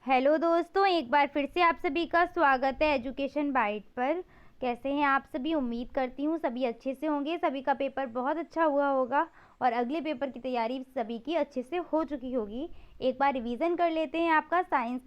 Hello दोस्तों, एक बार फिर से आप सभी का स्वागत है एजुकेशन बाइट पर। कैसे हैं आप सभी? उम्मीद करती हूँ सभी अच्छे से होंगे। सभी का पेपर बहुत अच्छा हुआ होगा और अगले पेपर की तैयारी सभी की अच्छे से हो चुकी होगी। एक बार रिवीजन कर लेते हैं आपका साइंस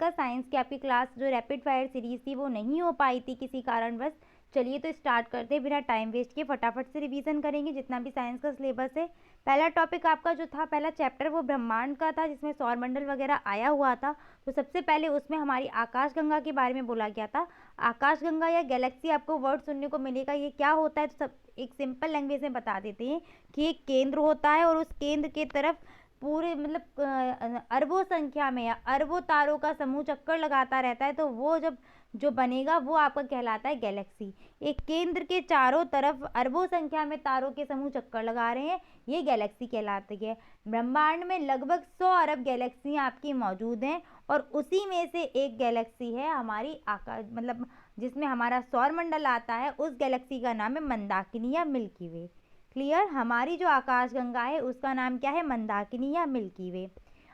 की आपकी क्लास जो रैपिड फायर सीरीज थी वो नहीं हो पाई थी किसी कारणवश। चलिए तो स्टार्ट करते हैं, बिना टाइम वेस्ट किए फटाफट से रिवीजन करेंगे जितना भी साइंस का सिलेबस है। पहला टॉपिक आपका जो था, पहला चैप्टर वो ब्रह्मांड का था जिसमें सौरमंडल वगैरह आया हुआ था। तो सबसे पहले उसमें हमारी आकाशगंगा के बारे में बोला गया था। आकाशगंगा या गैलेक्सी आपको वर्ड सुनने को मिलेगा, ये क्या होता है तो सब एक सिंपल लैंग्वेज में बता देते हैं कि एक केंद्र होता है और उस केंद्र के तरफ पूरे मतलब अरबों संख्या में या अरबों तारों का समूह चक्कर लगाता रहता है। तो वो जब जो बनेगा वो आपका कहलाता है गैलेक्सी। एक केंद्र के चारों तरफ अरबों संख्या में तारों के समूह चक्कर लगा रहे हैं, ये गैलेक्सी कहलाती है। ब्रह्मांड में लगभग 100 अरब गैलेक्सियां आपकी मौजूद हैं और उसी में से एक गैलेक्सी है हमारी आकाश मतलब जिसमें हमारा सौरमंडल आता है। उस गैलेक्सी का नाम है मंदाकिनी या मिल्की वे। क्लियर? हमारी जो आकाशगंगा है उसका नाम क्या है? मंदाकिनी या मिल्की वे।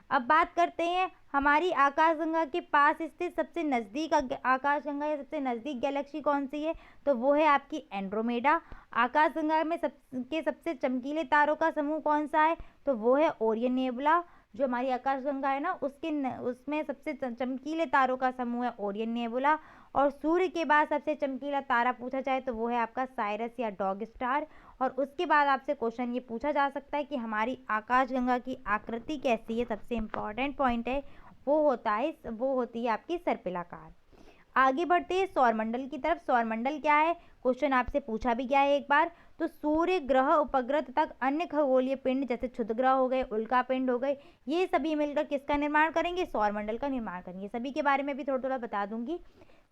अब बात करते हैं हमारी आकाशगंगा के पास स्थित सबसे नज़दीक आकाशगंगा या सबसे नज़दीक गैलेक्सी कौन सी है? तो वो है आपकी एंड्रोमेडा। आकाशगंगा में सबसे चमकीले तारों का समूह कौन सा है? तो वो है ओरियन नेबुला। जो हमारी आकाशगंगा है ना उसमें सबसे चमकीले तारों का समूह है ओरियन नेबुला। और सूर्य के बाद सबसे चमकीला तारा पूछा जाए तो वो है आपका साइरस या डॉग स्टार। और उसके बाद आपसे क्वेश्चन ये पूछा जा सकता है कि हमारी आकाशगंगा की आकृति कैसी है। सबसे इम्पॉर्टेंट पॉइंट है वो होती है आपकी सर्पिलाकार। आगे बढ़ते हैं सौरमंडल की तरफ। सौरमंडल क्या है? क्वेश्चन आपसे पूछा भी गया है एक बार। तो सूर्य, ग्रह, उपग्रह तथा अन्य खगोलीय पिंड जैसे क्षुद्र ग्रह हो गए, उल्का पिंड हो गए, ये सभी मिलकर किसका निर्माण करेंगे? सौरमंडल का निर्माण करेंगे। सभी के बारे में भी थोड़ा थोड़ा बता दूंगी।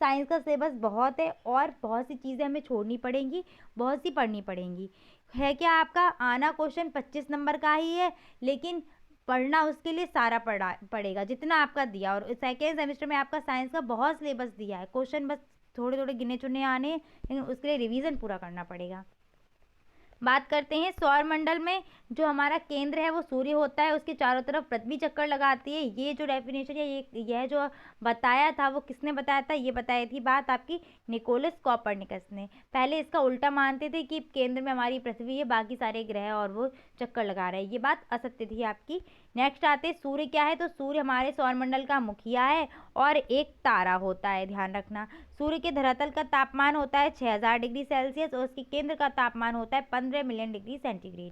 साइंस का सिलेबस बहुत है और बहुत सी चीज़ें हमें छोड़नी पड़ेंगी, बहुत सी पढ़नी पड़ेंगी। है क्या आपका आना क्वेश्चन 25 नंबर का ही है, लेकिन पढ़ना उसके लिए सारा पड़ेगा जितना आपका दिया। और सेकेंड सेमेस्टर में आपका साइंस का बहुत सिलेबस दिया है, क्वेश्चन बस थोड़े थोड़े गिने चुने आने, लेकिन उसके लिए रिवीजन पूरा करना पड़ेगा। बात करते हैं सौरमंडल में जो हमारा केंद्र है वो सूर्य होता है, उसके चारों तरफ पृथ्वी चक्कर लगाती है। ये जो डेफिनेशन है यह जो बताया था वो किसने बताया था? ये बताई थी बात आपकी निकोलस कॉपरनिकस ने। पहले इसका उल्टा मानते थे कि केंद्र में हमारी पृथ्वी है, बाकी सारे ग्रह और वो चक्कर लगा रहे हैं। ये बात असत्य थी आपकी। नेक्स्ट आते सूर्य क्या है? तो सूर्य हमारे सौरमंडल का मुखिया है और एक तारा होता है, ध्यान रखना। सूर्य के धरातल का तापमान होता है 6000 डिग्री सेल्सियस और उसके केंद्र का तापमान होता है 15 मिलियन डिग्री सेंटीग्रेड।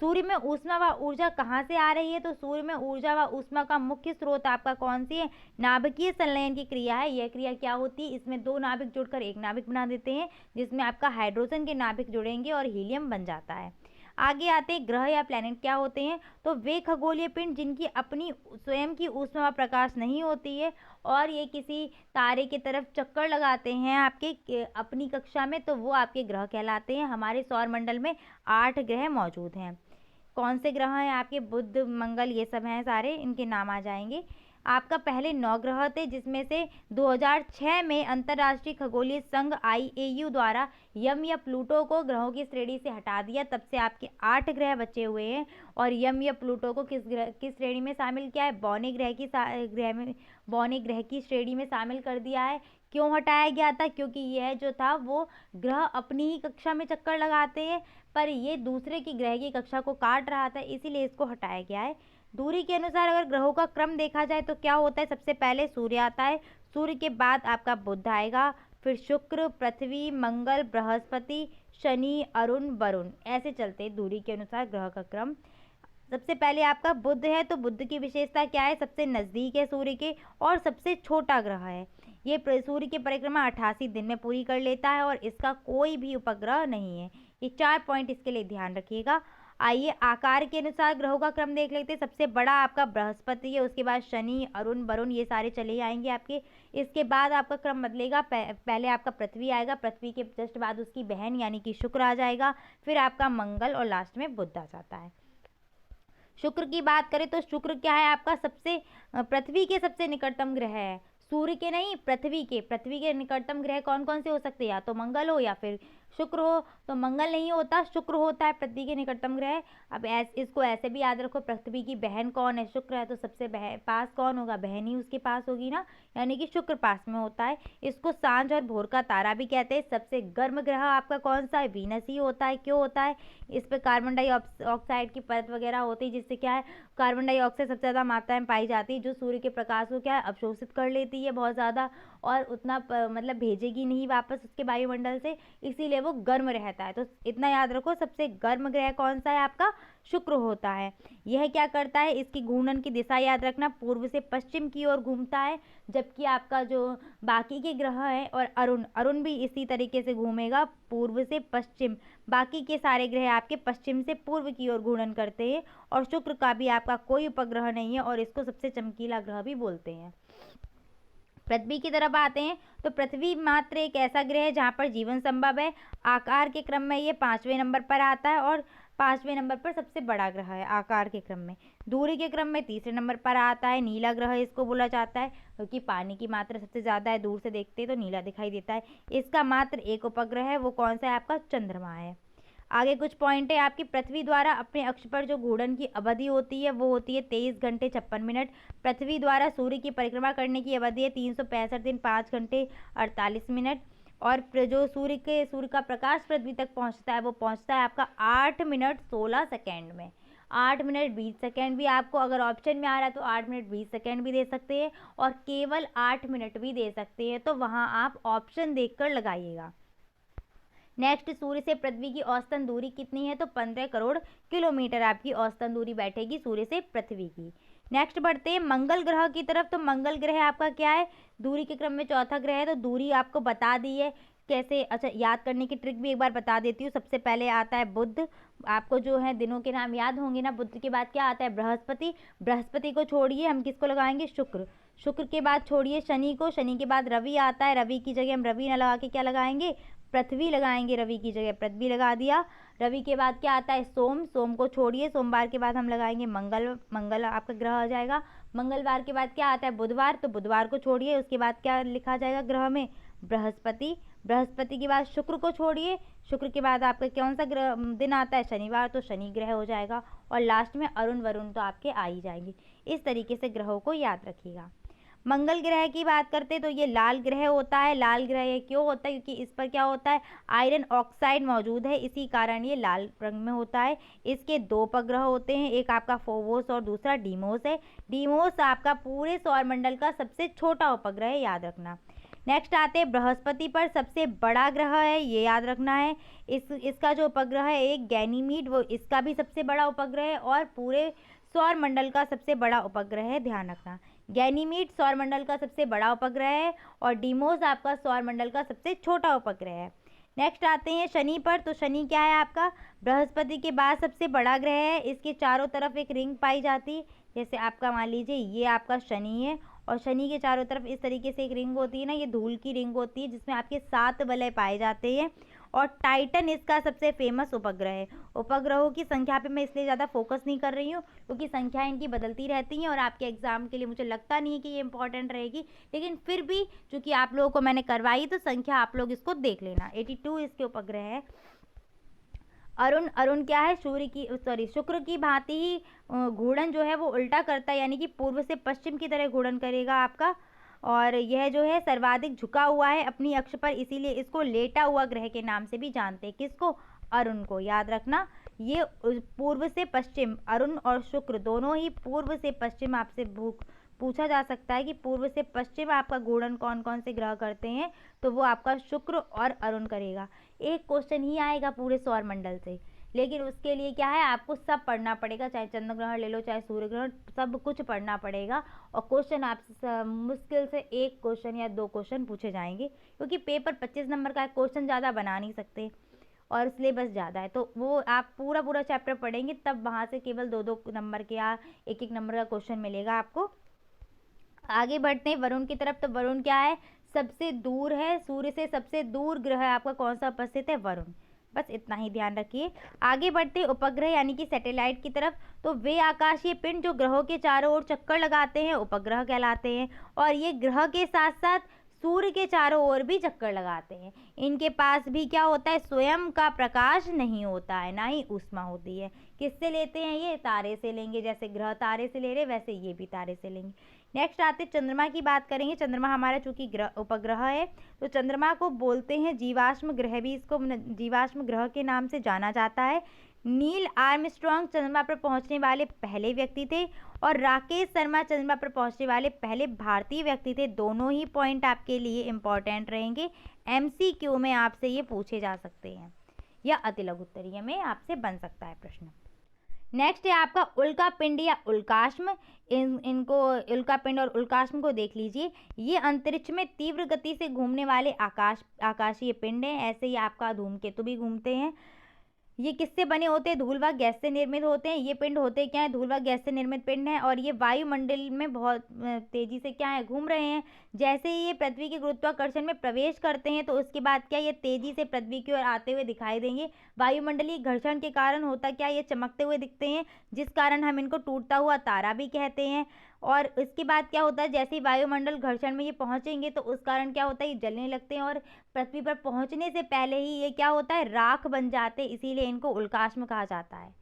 सूर्य में ऊष्मा व ऊर्जा कहाँ से आ रही है? तो सूर्य में ऊर्जा व ऊष्मा का मुख्य स्रोत आपका कौन सी है? नाभिकीय संलयन की क्रिया है। यह क्रिया क्या होती है? इसमें दो नाभिक जुड़कर एक नाभिक बना देते हैं, जिसमें आपका हाइड्रोजन के नाभिक जुड़ेंगे और हीलियम बन जाता है। आगे आते हैं ग्रह या प्लैनेट क्या होते हैं? तो वे खगोलीय पिंड जिनकी अपनी स्वयं की ऊष्मा व प्रकाश नहीं होती है और ये किसी तारे की तरफ चक्कर लगाते हैं आपके अपनी कक्षा में, तो वो आपके ग्रह कहलाते हैं। हमारे सौरमंडल में 8 ग्रह मौजूद हैं। कौन से ग्रह हैं आपके? बुध, मंगल, ये सब हैं सारे, इनके नाम आ जाएंगे। आपका पहले 9 ग्रह थे जिसमें से 2006 में अंतर्राष्ट्रीय खगोलीय संघ IAU द्वारा यम या प्लूटो को ग्रहों की श्रेणी से हटा दिया। तब से आपके 8 ग्रह बचे हुए हैं और यम या प्लूटो को किस श्रेणी में शामिल किया है? बौने ग्रह की श्रेणी में शामिल कर दिया है। क्यों हटाया गया था? क्योंकि यह जो था वो ग्रह अपनी ही कक्षा में चक्कर लगाते हैं, पर ये दूसरे की ग्रह की कक्षा को काट रहा था, इसीलिए इसको हटाया गया है। दूरी के अनुसार अगर ग्रहों का क्रम देखा जाए तो क्या होता है? सबसे पहले सूर्य आता है, सूर्य के बाद आपका बुध आएगा, फिर शुक्र, पृथ्वी, मंगल, बृहस्पति, शनि, अरुण, वरुण, ऐसे चलते दूरी के अनुसार ग्रह का क्रम। सबसे पहले आपका बुध है, तो बुध की विशेषता क्या है? सबसे नज़दीक है सूर्य के और सबसे छोटा ग्रह है। ये सूर्य की परिक्रमा 88 दिन में पूरी कर लेता है और इसका कोई भी उपग्रह नहीं है। ये 4 पॉइंट इसके लिए ध्यान रखिएगा। आइए आकार के अनुसार ग्रहों का क्रम देख लेते हैं। सबसे बड़ा आपका बृहस्पति है, उसके बाद शनि, अरुण, वरुण, ये सारे चले आएंगे आपके। इसके बाद आपका क्रम बदलेगा, पहले आपका पृथ्वी आएगा, पृथ्वी के जस्ट बाद उसकी बहन यानी कि शुक्र आ जाएगा, फिर आपका मंगल और लास्ट में बुध आ जाता है। शुक्र की बात करें तो शुक्र क्या है आपका? पृथ्वी के सबसे निकटतम ग्रह है, सूर्य के नहीं, पृथ्वी के निकटतम ग्रह कौन कौन से हो सकते हैं? या तो मंगल हो या फिर शुक्र हो तो मंगल नहीं होता, शुक्र होता है पृथ्वी के निकटतम ग्रह। अब इसको ऐसे भी याद रखो, पृथ्वी की बहन कौन है, शुक्र है, तो सबसे पास कौन होगा, बहन ही उसके पास होगी ना, यानी कि शुक्र पास में होता है। इसको सांझ और भोर का तारा भी कहते हैं। सबसे गर्म ग्रह आपका कौन सा है, वीनस ही होता है। क्यों होता है, इस पर कार्बन डाइऑक्साइड की परत वगैरह होती है, जिससे क्या है, कार्बन डाइऑक्साइड सबसे ज़्यादा मात्रा में पाई जाती है, जो सूर्य के प्रकाश को क्या है, अवशोषित कर लेती है बहुत ज़्यादा, और उतना मतलब भेजेगी नहीं वापस उसके वायुमंडल से, इसीलिए वो गर्म रहता है। तो इतना याद रखो, सबसे गर्म ग्रह कौन सा है आपका, शुक्र होता है। यह क्या करता है, इसकी घूर्णन की दिशा याद रखना, पूर्व से पश्चिम की ओर घूमता है। जबकि आपका जो बाकी के ग्रह है, और अरुण भी इसी तरीके से घूमेगा, पूर्व से पश्चिम। बाकी के सारे ग्रह आपके पश्चिम से पूर्व की ओर घूर्णन करते हैं। और शुक्र का भी आपका कोई उपग्रह नहीं है, और इसको सबसे चमकीला ग्रह भी बोलते हैं। पृथ्वी की तरफ आते हैं, तो पृथ्वी मात्र एक ऐसा ग्रह है जहाँ पर जीवन संभव है। आकार के क्रम में ये 5वें नंबर पर आता है, और 5वें नंबर पर सबसे बड़ा ग्रह है आकार के क्रम में। दूरी के क्रम में 3रे नंबर पर आता है। नीला ग्रह इसको बोला जाता है, क्योंकि पानी की मात्रा सबसे ज़्यादा है, दूर से देखते हैं तो नीला दिखाई देता है। इसका मात्र एक उपग्रह है, वो कौन सा है आपका, चंद्रमा है। आगे कुछ पॉइंट है आपकी, पृथ्वी द्वारा अपने अक्ष पर जो घूर्णन की अवधि होती है वो होती है 23 घंटे 56 मिनट। पृथ्वी द्वारा सूर्य की परिक्रमा करने की अवधि है 365 दिन 5 घंटे 48 मिनट। और जो सूर्य का प्रकाश पृथ्वी तक पहुंचता है, वो पहुंचता है आपका 8 मिनट 16 सेकेंड में। 8 मिनट 20 सेकेंड भी आपको अगर ऑप्शन में आ रहा है तो 8 मिनट 20 सेकेंड भी दे सकते हैं, और केवल 8 मिनट भी दे सकते हैं, तो वहाँ आप ऑप्शन देखकर लगाइएगा। नेक्स्ट, सूर्य से पृथ्वी की औसतन दूरी कितनी है, तो 15 करोड़ किलोमीटर आपकी औसतन दूरी बैठेगी सूर्य से पृथ्वी की। नेक्स्ट बढ़ते हैं मंगल ग्रह की तरफ, तो मंगल ग्रह आपका क्या है, दूरी के क्रम में चौथा ग्रह है। तो दूरी आपको बता दी है कैसे, अच्छा याद करने की ट्रिक भी एक बार बता देती हूँ। सबसे पहले आता है बुध, आपको जो है दिनों के नाम याद होंगे ना। बुध के बाद क्या आता है, बृहस्पति। बृहस्पति को छोड़िए, हम किसको लगाएंगे, शुक्र। शुक्र के बाद छोड़िए शनि को, शनि के बाद रवि आता है। रवि की जगह हम रवि ना लगा के क्या लगाएंगे, पृथ्वी लगाएंगे। रवि की जगह पृथ्वी लगा दिया। रवि के बाद क्या आता है, सोम। सोम को छोड़िए, सोमवार के बाद हम लगाएंगे मंगल। मंगल आपका ग्रह आ जाएगा। मंगलवार के बाद क्या आता है, बुधवार। तो बुधवार को छोड़िए, उसके बाद क्या लिखा जाएगा ग्रह में, बृहस्पति। बृहस्पति के बाद शुक्र को छोड़िए, शुक्र के बाद आपका कौन सा ग्रह दिन आता है, शनिवार। तो शनि ग्रह हो जाएगा। और लास्ट में अरुण वरुण तो आपके आ ही जाएंगे। इस तरीके से ग्रहों को याद रखिएगा। मंगल ग्रह की बात करते हैं तो ये लाल ग्रह होता है। लाल ग्रह ये क्यों होता है, क्योंकि इस पर क्या होता है, आयरन ऑक्साइड मौजूद है, इसी कारण ये लाल रंग में होता है। इसके 2 उपग्रह होते हैं, एक आपका फोबोस और दूसरा डीमोस है। डीमोस आपका पूरे सौरमंडल का सबसे छोटा उपग्रह है, याद रखना। नेक्स्ट आते हैं बृहस्पति पर, सबसे बड़ा ग्रह है, ये याद रखना है। इसका जो उपग्रह है एक गैनीमीड, वो इसका भी सबसे बड़ा उपग्रह है, और पूरे सौरमंडल का सबसे बड़ा उपग्रह है, ध्यान रखना। गैनीमीड सौरमंडल का सबसे बड़ा उपग्रह है, और डीमोस आपका सौरमंडल का सबसे छोटा उपग्रह है। नेक्स्ट आते हैं शनि पर, तो शनि क्या है आपका, बृहस्पति के बाद सबसे बड़ा ग्रह है। इसके चारों तरफ एक रिंग पाई जाती है, जैसे आपका मान लीजिए ये आपका शनि है, और शनि के चारों तरफ इस तरीके से एक रिंग होती है ना, ये धूल की रिंग होती है, जिसमें आपके 7 वलय पाए जाते हैं। और टाइटन इसका सबसे फेमस उपग्रह है। उपग्रहों की संख्या पे मैं इसलिए ज़्यादा फोकस नहीं कर रही हूँ, क्योंकि संख्या इनकी बदलती रहती हैं, और आपके एग्जाम के लिए मुझे लगता नहीं है कि ये इंपॉर्टेंट रहेगी, लेकिन फिर भी चूंकि आप लोगों को मैंने करवाई तो संख्या आप लोग इसको देख लेना। 82 इसके उपग्रह है। अरुण, अरुण क्या है, शुक्र की भांति ही घूर्णन जो है वो उल्टा करता है, यानी कि पूर्व से पश्चिम की तरह घूर्णन करेगा आपका। और यह जो है सर्वाधिक झुका हुआ है अपनी अक्ष पर, इसीलिए इसको लेटा हुआ ग्रह के नाम से भी जानते हैं। किसको, अरुण को, याद रखना। ये पूर्व से पश्चिम, अरुण और शुक्र दोनों ही पूर्व से पश्चिम। आपसे पूछा जा सकता है कि पूर्व से पश्चिम आपका घूर्णन कौन कौन से ग्रह करते हैं, तो वो आपका शुक्र और अरुण करेगा। एक क्वेश्चन ही आएगा पूरे सौरमंडल से, लेकिन उसके लिए क्या है, आपको सब पढ़ना पड़ेगा, चाहे चंद्र ग्रहण ले लो चाहे सूर्य ग्रहण, सब कुछ पढ़ना पड़ेगा। और क्वेश्चन आपसे मुश्किल से 1 क्वेश्चन या 2 क्वेश्चन पूछे जाएंगे, क्योंकि पेपर 25 नंबर का है, क्वेश्चन ज़्यादा बना नहीं सकते, और सिलेबस ज़्यादा है। तो वो आप पूरा पूरा चैप्टर पढ़ेंगे, तब वहाँ से केवल 2-2 नंबर के या 1-1 नंबर का क्वेश्चन मिलेगा आपको। आगे बढ़ते हैं वरुण की तरफ, तो वरुण क्या है, सबसे दूर है, सूर्य से सबसे दूर ग्रह आपका कौन सा उपस्थित है, वरुण। बस इतना ही ध्यान रखिए। आगे बढ़ते हैं उपग्रह यानी कि सैटेलाइट की तरफ, तो वे आकाशीय पिंड जो ग्रहों के चारों ओर चक्कर लगाते हैं उपग्रह कहलाते हैं। और ये ग्रह के साथ साथ सूर्य के चारों ओर भी चक्कर लगाते हैं। इनके पास भी क्या होता है, स्वयं का प्रकाश नहीं होता है, ना ही ऊष्मा होती है। किससे लेते हैं, ये तारे से लेंगे। जैसे ग्रह तारे से ले रहे वैसे ये भी तारे से लेंगे। नेक्स्ट आते चंद्रमा की बात करेंगे। चंद्रमा हमारा चूंकि उपग्रह है, तो चंद्रमा को बोलते हैं जीवाश्म ग्रह, भी इसको जीवाश्म ग्रह के नाम से जाना जाता है। नील आर्मस्ट्रॉन्ग चंद्रमा पर पहुंचने वाले पहले व्यक्ति थे, और राकेश शर्मा चंद्रमा पर पहुंचने वाले पहले भारतीय व्यक्ति थे। दोनों ही पॉइंट आपके लिए इंपॉर्टेंट रहेंगे, MCQ में आपसे ये पूछे जा सकते हैं, या अति लघु उत्तरीय में आपसे बन सकता है प्रश्न। नेक्स्ट है आपका उल्का पिंड या उल्काश्म। इनको उल्का पिंड और उल्काश्म को देख लीजिए। ये अंतरिक्ष में तीव्र गति से घूमने वाले आकाशीय पिंड हैं। ऐसे ही आपका धूमकेतु भी घूमते हैं। ये किससे बने होते हैं, धूल व गैस से निर्मित होते हैं। ये पिंड होते क्या है, धूल व गैस से निर्मित पिंड हैं, और ये वायुमंडल में बहुत तेजी से क्या है, घूम रहे हैं। जैसे ही ये पृथ्वी के गुरुत्वाकर्षण में प्रवेश करते हैं, तो उसके बाद क्या, ये तेजी से पृथ्वी की ओर आते हुए दिखाई देंगे। वायुमंडलीय घर्षण के कारण होता क्या, ये चमकते हुए दिखते हैं, जिस कारण हम इनको टूटता हुआ तारा भी कहते हैं। और इसके बाद क्या होता है, जैसे ही वायुमंडल घर्षण में ये पहुंचेंगे, तो उस कारण क्या होता है, ये जलने लगते हैं, और पृथ्वी पर पहुंचने से पहले ही ये क्या होता है, राख बन जाते हैं। इसीलिए इनको उल्काश्म कहा जाता है।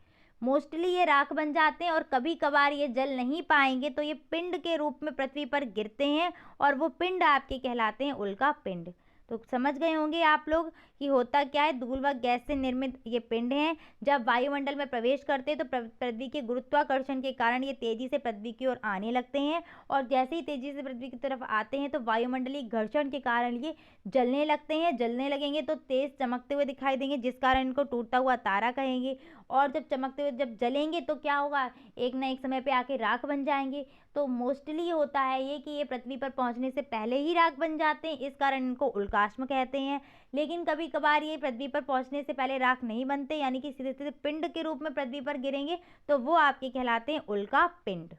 मोस्टली ये राख बन जाते हैं, और कभी कभार ये जल नहीं पाएंगे तो ये पिंड के रूप में पृथ्वी पर गिरते हैं, और वो पिंड आपके कहलाते हैं उल्का पिंड। तो समझ गए होंगे आप लोग कि होता क्या है, धूल व गैस से निर्मित ये पिंड हैं। जब वायुमंडल में प्रवेश करते हैं तो पृथ्वी के गुरुत्वाकर्षण के कारण ये तेजी से पृथ्वी की ओर आने लगते हैं, और जैसे ही तेजी से पृथ्वी की तरफ आते हैं तो वायुमंडलीय घर्षण के कारण ये जलने लगते हैं। जलने लगेंगे तो तेज चमकते हुए दिखाई देंगे, जिस कारण इनको टूटता हुआ तारा कहेंगे। और जब चमकते हुए जब जलेंगे तो क्या होगा, एक ना एक समय पे आके राख बन जाएंगे। तो मोस्टली होता है ये कि ये पृथ्वी पर पहुंचने से पहले ही राख बन जाते हैं, इस कारण इनको उल्काश्म कहते हैं। लेकिन कभी कभार ये पृथ्वी पर पहुंचने से पहले राख नहीं बनते, यानी कि सीधे सीधे पिंड के रूप में पृथ्वी पर गिरेंगे, तो वो आपके कहलाते हैं उल्का पिंड।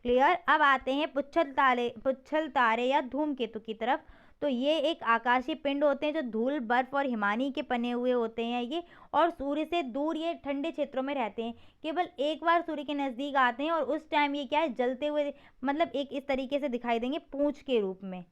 क्लियर। अब आते हैं पुच्छल तारे या धूमकेतु की तरफ। तो ये एक आकाशीय पिंड होते हैं जो धूल, बर्फ और हिमानी के बने हुए होते हैं ये, और सूर्य से दूर ये ठंडे क्षेत्रों में रहते हैं। केवल एक बार सूर्य के नज़दीक आते हैं, और उस टाइम ये क्या है, जलते हुए, मतलब एक इस तरीके से दिखाई देंगे, पूंछ के रूप में।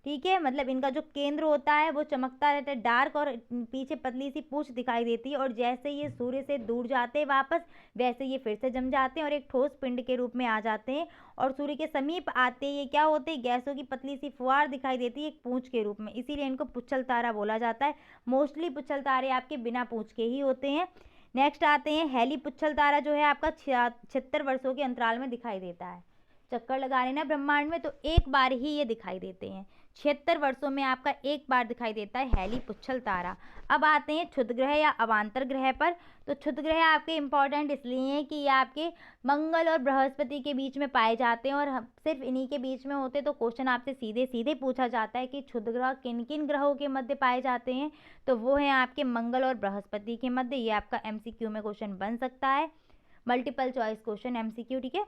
ठीक है, मतलब इनका जो केंद्र होता है वो चमकता रहता है डार्क, और पीछे पतली सी पूंछ दिखाई देती है। और जैसे ये सूर्य से दूर जाते हैं वापस, वैसे ये फिर से जम जाते हैं और एक ठोस पिंड के रूप में आ जाते हैं। और सूर्य के समीप आते ये क्या होते हैं, गैसों की पतली सी फुहार दिखाई देती है एक पूंछ के रूप में, इसीलिए इनको पुच्छल तारा बोला जाता है। मोस्टली पुच्छल तारे आपके बिना पूंछ के ही होते हैं। नेक्स्ट आते हैं हेली पुच्छल तारा, जो है आपका 76 वर्षों के अंतराल में दिखाई देता है। चक्कर लगा रहे ना ब्रह्मांड में, तो एक बार ही ये दिखाई देते हैं। 76 वर्षों में आपका एक बार दिखाई देता है हेली पुच्छल तारा। अब आते हैं क्षुद्र ग्रह या अवांतर ग्रह पर। तो क्षुद्र ग्रह आपके इंपॉर्टेंट इसलिए हैं कि ये आपके मंगल और बृहस्पति के बीच में पाए जाते हैं, और सिर्फ इन्हीं के बीच में होते। तो क्वेश्चन आपसे सीधे सीधे पूछा जाता है कि क्षुद्र ग्रह किन किन ग्रहों के मध्य पाए जाते हैं, तो वो है आपके मंगल और बृहस्पति के मध्य। ये आपका MCQ में क्वेश्चन बन सकता है, मल्टीपल चॉइस क्वेश्चन MCQ। ठीक है,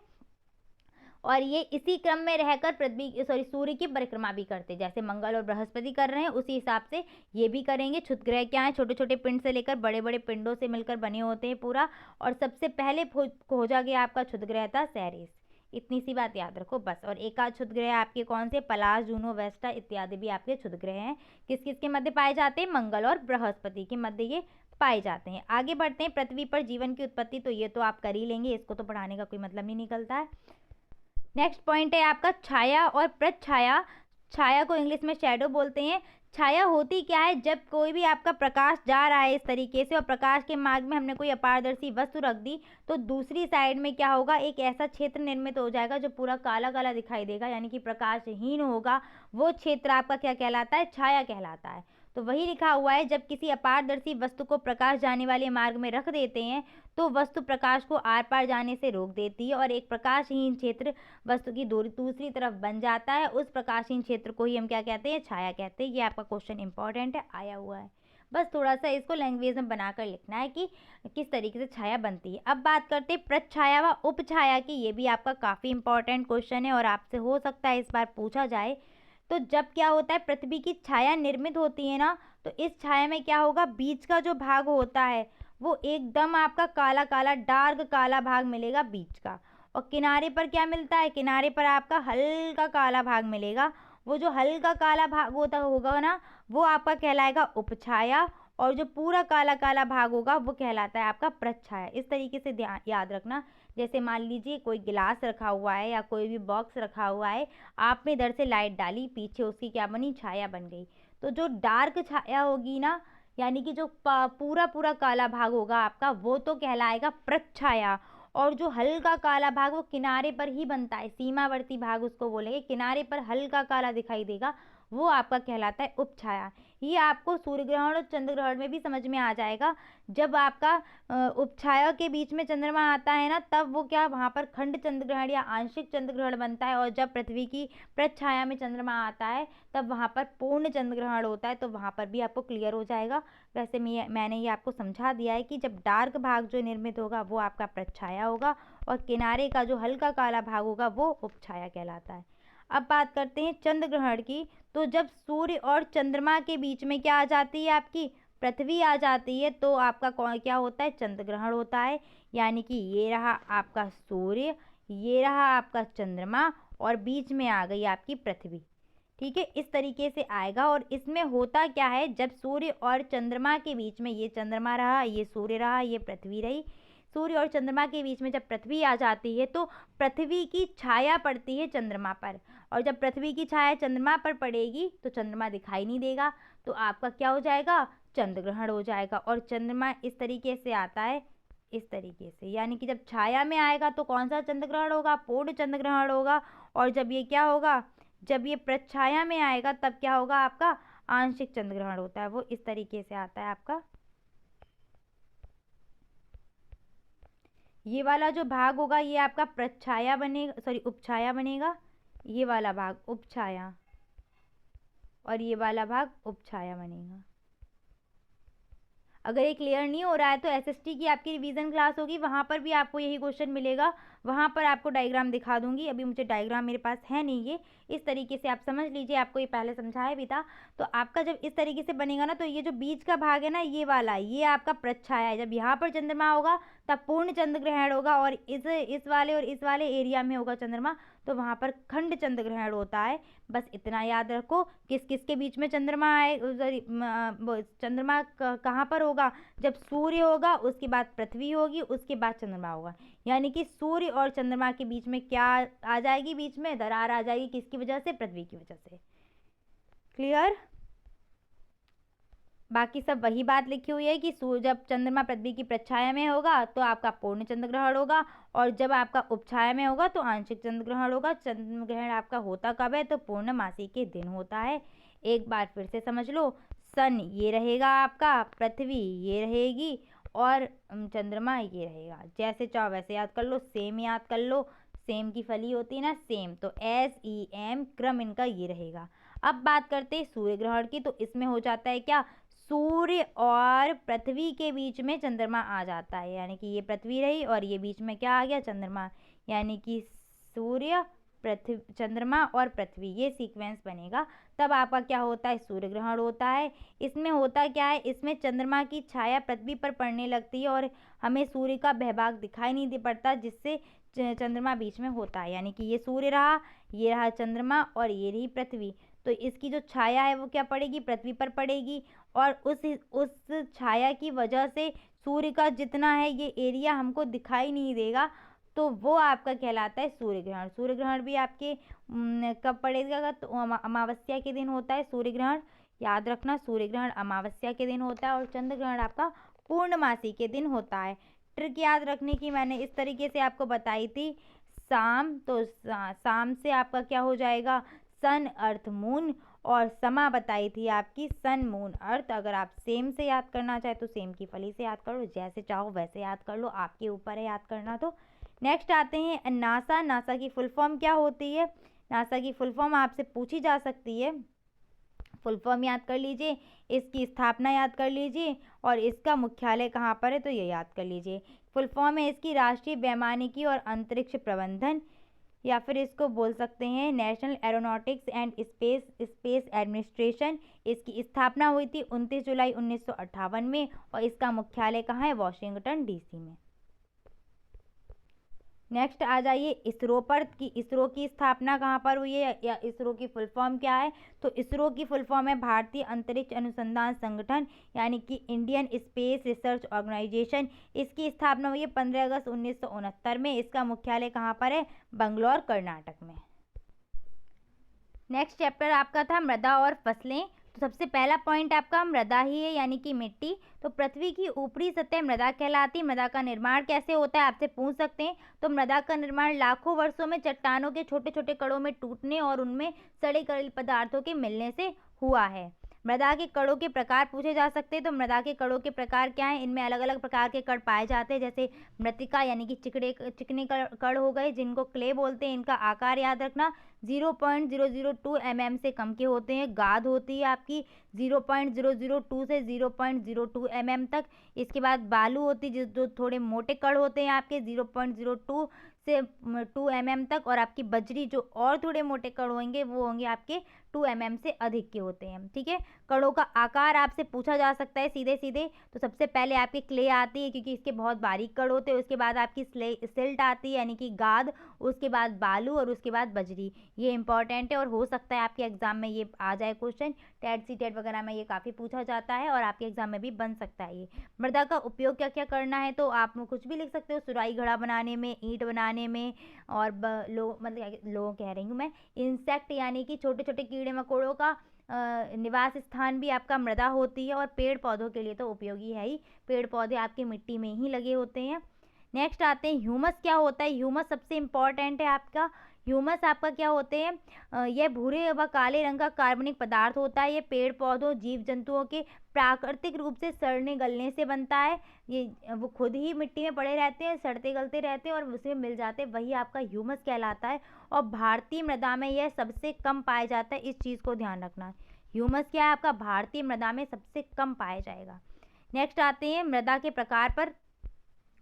और ये इसी क्रम में रहकर सूर्य की परिक्रमा भी करते, जैसे मंगल और बृहस्पति कर रहे हैं उसी हिसाब से ये भी करेंगे। क्षुद्र ग्रह क्या है, छोटे छोटे पिंड से लेकर बड़े बड़े पिंडों से मिलकर बने होते हैं पूरा। और सबसे पहले खोजा गया आपका क्षुद्र ग्रह था सेरेस। इतनी सी बात याद रखो बस। और एक आध क्षुद्र ग्रह आपके कौन से, पलाश, जूनो, वेस्टा इत्यादि भी आपके क्षुद्र ग्रह हैं। किस किस के मध्य पाए जाते हैं, मंगल और बृहस्पति के मध्य ये पाए जाते हैं। आगे बढ़ते हैं, पृथ्वी पर जीवन की उत्पत्ति। तो ये तो आप कर ही लेंगे, इसको तो पढ़ाने का कोई मतलब नहीं निकलता है। नेक्स्ट पॉइंट है आपका छाया और प्रच्छाया। छाया को इंग्लिश में शैडो बोलते हैं। छाया होती क्या है, जब कोई भी आपका प्रकाश जा रहा है इस तरीके से, और प्रकाश के मार्ग में हमने कोई अपारदर्शी वस्तु रख दी, तो दूसरी साइड में क्या होगा, एक ऐसा क्षेत्र निर्मित हो जाएगा जो पूरा काला काला दिखाई देगा, यानी कि प्रकाशहीन होगा। वो क्षेत्र आपका क्या कहलाता है, छाया कहलाता है। तो वही लिखा हुआ है, जब किसी अपारदर्शी वस्तु को प्रकाश जाने वाले मार्ग में रख देते हैं, तो वस्तु प्रकाश को आर पार जाने से रोक देती है, और एक प्रकाशहीन क्षेत्र वस्तु की दूसरी तरफ बन जाता है। उस प्रकाशहीन क्षेत्र को ही हम क्या कहते हैं, छाया कहते हैं। ये आपका क्वेश्चन इंपॉर्टेंट है, आया हुआ है। बस थोड़ा सा इसको लैंग्वेज में बनाकर लिखना है कि किस तरीके से छाया बनती है। अब बात करते हैं प्रच्छाया व उपछाया की। ये भी आपका काफ़ी इंपॉर्टेंट क्वेश्चन है, और आपसे हो सकता है इस बार पूछा जाए। तो जब क्या होता है, पृथ्वी की छाया निर्मित होती है ना, तो इस छाया में क्या होगा, बीच का जो भाग होता है वो एकदम आपका काला काला डार्क काला भाग मिलेगा बीच का, और किनारे पर क्या मिलता है, किनारे पर आपका हल्का काला भाग मिलेगा। वो जो हल्का काला भाग होता होगा ना, वो आपका कहलाएगा उपछाया, और जो पूरा काला काला भाग होगा वो कहलाता है आपका प्रच्छाया। इस तरीके से ध्यान याद रखना। जैसे मान लीजिए कोई गिलास रखा हुआ है या कोई भी बॉक्स रखा हुआ है, आपने इधर से लाइट डाली, पीछे उसकी क्या बनी, छाया बन गई। तो जो डार्क छाया होगी ना, यानी कि जो पूरा पूरा काला भाग होगा आपका, वो तो कहलाएगा प्रच्छाया। और जो हल्का काला भाग वो किनारे पर ही बनता है, सीमावर्ती भाग उसको बोलेंगे, किनारे पर हल्का काला दिखाई देगा, वो आपका कहलाता है उपछाया। ये आपको सूर्य ग्रहण और चंद्र ग्रहण में भी समझ में आ जाएगा। जब आपका उपछाया के बीच में चंद्रमा आता है ना, तब वो क्या, वहाँ पर खंड चंद्र ग्रहण या आंशिक चंद्र ग्रहण बनता है। और जब पृथ्वी की प्रच्छाया में चंद्रमा आता है, तब वहाँ पर पूर्ण चंद्र ग्रहण होता है। तो वहाँ पर भी आपको क्लियर हो जाएगा। वैसे मैंने ये आपको समझा दिया है कि जब डार्क भाग जो निर्मित होगा वो आपका प्रच्छाया होगा, और किनारे का जो हल्का काला भाग होगा वो उपछाया कहलाता है। अब बात करते हैं चंद्र ग्रहण की। तो जब सूर्य और चंद्रमा के बीच में क्या आ जाती है, आपकी पृथ्वी आ जाती है, तो आपका कौन क्या होता है, चंद्र ग्रहण होता है। यानी कि ये रहा आपका सूर्य, ये रहा आपका चंद्रमा, और बीच में आ गई आपकी पृथ्वी। ठीक है, इस तरीके से आएगा। और इसमें होता क्या है, जब सूर्य और चंद्रमा के बीच में, ये चंद्रमा रहा, ये सूर्य रहा, ये पृथ्वी रही, सूर्य और चंद्रमा के बीच में जब पृथ्वी आ जाती है, तो पृथ्वी की छाया पड़ती है चंद्रमा पर। और जब पृथ्वी की छाया चंद्रमा पर पड़ेगी तो चंद्रमा दिखाई नहीं देगा, तो आपका क्या हो जाएगा, चंद्र ग्रहण हो जाएगा। और चंद्रमा इस तरीके से आता है, इस तरीके से, यानी कि जब छाया में आएगा तो कौन सा चंद्र ग्रहण होगा, पूर्ण चंद्र ग्रहण होगा। और जब ये क्या होगा, जब ये प्रच्छाया में आएगा, तब क्या होगा, आपका आंशिक चंद्र ग्रहण होता है। वो इस तरीके से आता है आपका। ये वाला जो भाग होगा ये आपका प्रच्छाया बनेगा, सॉरी उपछाया बनेगा, ये वाला भाग उपछाया, और ये वाला भाग उपछाया बनेगा। अगर ये क्लियर नहीं हो रहा है तो एसएसटी की आपकी रिवीजन क्लास होगी, वहाँ पर भी आपको यही क्वेश्चन मिलेगा। वहाँ पर आपको डायग्राम दिखा दूंगी। अभी मुझे डायग्राम मेरे पास है नहीं, ये इस तरीके से आप समझ लीजिए, आपको ये पहले समझाया भी था। तो आपका जब इस तरीके से बनेगा ना, तो ये जो बीच का भाग है ना, ये वाला, ये आपका प्रच्छाया है। जब यहाँ पर चंद्रमा होगा तब पूर्ण चंद्र ग्रहण होगा, और इस वाले और इस वाले एरिया में होगा चंद्रमा, तो वहाँ पर खंड चंद्र ग्रहण होता है। बस इतना याद रखो, किस किस के बीच में चंद्रमा आए, चंद्रमा कहाँ पर होगा, जब सूर्य होगा, उसके बाद पृथ्वी होगी, उसके बाद चंद्रमा होगा। यानी कि सूर्य और चंद्रमा के बीच में क्या आ जाएगी, बीच में दरार आ जाएगी, किसकी वजह से, पृथ्वी की वजह से। क्लियर। बाकी सब वही बात लिखी हुई है कि जब चंद्रमा पृथ्वी की प्रच्छाया में होगा तो आपका पूर्ण चंद्र ग्रहण होगा, और जब आपका उपछाया में होगा तो आंशिक चंद्र ग्रहण होगा। चंद्र ग्रहण आपका होता कब है, तो पूर्णमासी के दिन होता है। एक बार फिर से समझ लो, सन ये रहेगा आपका, पृथ्वी ये रहेगी, और चंद्रमा ये रहेगा। जैसे चाहो वैसे याद कर लो, सेम याद कर लो, सेम की फली होती है ना, सेम। तो SEM क्रम इनका ये रहेगा। अब बात करते हैं सूर्य ग्रहण की। तो इसमें हो जाता है क्या, सूर्य और पृथ्वी के बीच में चंद्रमा आ जाता है, यानी कि ये पृथ्वी रही और ये बीच में क्या आ गया, चंद्रमा। यानी कि सूर्य, पृथ्वी, चंद्रमा और पृथ्वी, ये सीक्वेंस बनेगा। तब आपका क्या होता है, सूर्य ग्रहण होता है। इसमें होता क्या है, इसमें चंद्रमा की छाया पृथ्वी पर पड़ने लगती है और हमें सूर्य का बहभाग दिखाई नहीं दे पड़ता, जिससे चंद्रमा बीच में होता है। यानी कि ये सूर्य रहा, ये रहा चंद्रमा, और ये रही पृथ्वी। तो इसकी जो छाया है वो क्या पड़ेगी, पृथ्वी पर पड़ेगी, और उस छाया की वजह से सूर्य का जितना है ये एरिया हमको दिखाई नहीं देगा, तो वो आपका कहलाता है सूर्य ग्रहण। सूर्य ग्रहण भी आपके कब पड़ेगा, तो अमावस्या के दिन होता है सूर्य ग्रहण। याद रखना, सूर्य ग्रहण अमावस्या के दिन होता है, और चंद्र ग्रहण आपका पूर्णमासी के दिन होता है। ट्रिक याद रखने की मैंने इस तरीके से आपको बताई थी, शाम, तो शाम से आपका क्या हो जाएगा, सन अर्थ मून, और समा बताई थी आपकी सन मून अर्थ। अगर आप सेम से याद करना चाहे तो सेम की फली से याद कर लो, जैसे चाहो वैसे याद कर लो, आपके ऊपर है याद करना। तो नेक्स्ट आते हैं नासा। नासा की फुल फॉर्म क्या होती है, नासा की फुल फॉर्म आपसे पूछी जा सकती है। फुल फॉर्म याद कर लीजिए, इसकी स्थापना याद कर लीजिए, और इसका मुख्यालय कहाँ पर है तो ये याद कर लीजिए। फुल फॉर्म है इसकी राष्ट्रीय वैमानिकी और अंतरिक्ष प्रबंधन, या फिर इसको बोल सकते हैं national aeronautics and space administration. इसकी स्थापना हुई थी 29 जुलाई 1958 में, और इसका मुख्यालय कहाँ है, वॉशिंगटन DC में। नेक्स्ट आ जाइए इसरो पर कि इसरो की स्थापना कहाँ पर हुई है या इसरो की फुल फॉर्म क्या है। तो इसरो की फुल फॉर्म है भारतीय अंतरिक्ष अनुसंधान संगठन, यानी कि इंडियन स्पेस रिसर्च ऑर्गेनाइजेशन। इसकी स्थापना हुई है 15 अगस्त 1969 में। इसका मुख्यालय कहाँ पर है? बंगलौर, कर्नाटक में। नेक्स्ट चैप्टर आपका था मृदा और फसलें। तो सबसे पहला पॉइंट आपका मृदा ही है, यानी कि मिट्टी। तो पृथ्वी की ऊपरी सतह मृदा कहलाती है। मृदा का निर्माण कैसे होता है आपसे पूछ सकते हैं। तो मृदा का निर्माण लाखों वर्षों में चट्टानों के छोटे छोटे कणों में टूटने और उनमें सड़े गले पदार्थों के मिलने से हुआ है। मृदा के कणों के प्रकार पूछे जा सकते हैं। तो मृदा के कणों के प्रकार क्या हैं? इनमें अलग अलग प्रकार के कण पाए जाते हैं, जैसे मृत्तिका यानी कि चिकने कण हो गए, जिनको क्ले बोलते हैं। इनका आकार याद रखना 0.002 mm से कम के होते हैं। गाद होती है आपकी 0.002 से 0.02 mm तक। इसके बाद बालू होती है जो थोड़े मोटे कण होते हैं आपके 0.02 से 2 mm तक। और आपकी बजरी जो और थोड़े मोटे कण होंगे वो होंगे आपके 2 mm से अधिक के होते हैं। ठीक है, कणों का आकार आपसे पूछा जा सकता है सीधे सीधे। तो सबसे पहले आपकी क्ले आती है क्योंकि इसके बहुत बारीक कण होते हैं। उसके बाद आपकी सिल्ट आती है यानी कि गाद। उसके बाद बालू और उसके बाद बजरी। ये इंपॉर्टेंट है और हो सकता है आपके एग्जाम में ये आ जाए क्वेश्चन। टेट सी टेट वगैरह में ये काफ़ी पूछा जाता है और आपके एग्जाम में भी बन सकता है ये। मृदा का उपयोग क्या क्या करना है? तो आप कुछ भी लिख सकते हो, सुराही घड़ा बनाने में, ईंट बनाने में, और लोग कह रही हूँ मैं, इंसेक्ट यानी कि छोटे छोटे कीड़े मकोड़ों का निवास स्थान भी आपका मृदा होती है। और पेड़ पौधों के लिए तो उपयोगी है ही, पेड़ पौधे आपके मिट्टी में ही लगे होते हैं। नेक्स्ट आते हैं ह्यूमस क्या होता है। ह्यूमस सबसे इम्पॉर्टेंट है आपका। ह्यूमस आपका क्या होते हैं? यह भूरे व काले रंग का कार्बनिक पदार्थ होता है। ये पेड़ पौधों जीव जंतुओं के प्राकृतिक रूप से सड़ने गलने से बनता है। ये वो खुद ही मिट्टी में पड़े रहते हैं, सड़ते गलते रहते हैं और उसमें मिल जाते हैं, वही आपका ह्यूमस कहलाता है। और भारतीय मृदा में यह सबसे कम पाया जाता है, इस चीज़ को ध्यान रखना। ह्यूमस क्या है आपका? भारतीय मृदा में सबसे कम पाया जाएगा। नेक्स्ट आते हैं मृदा के प्रकार पर।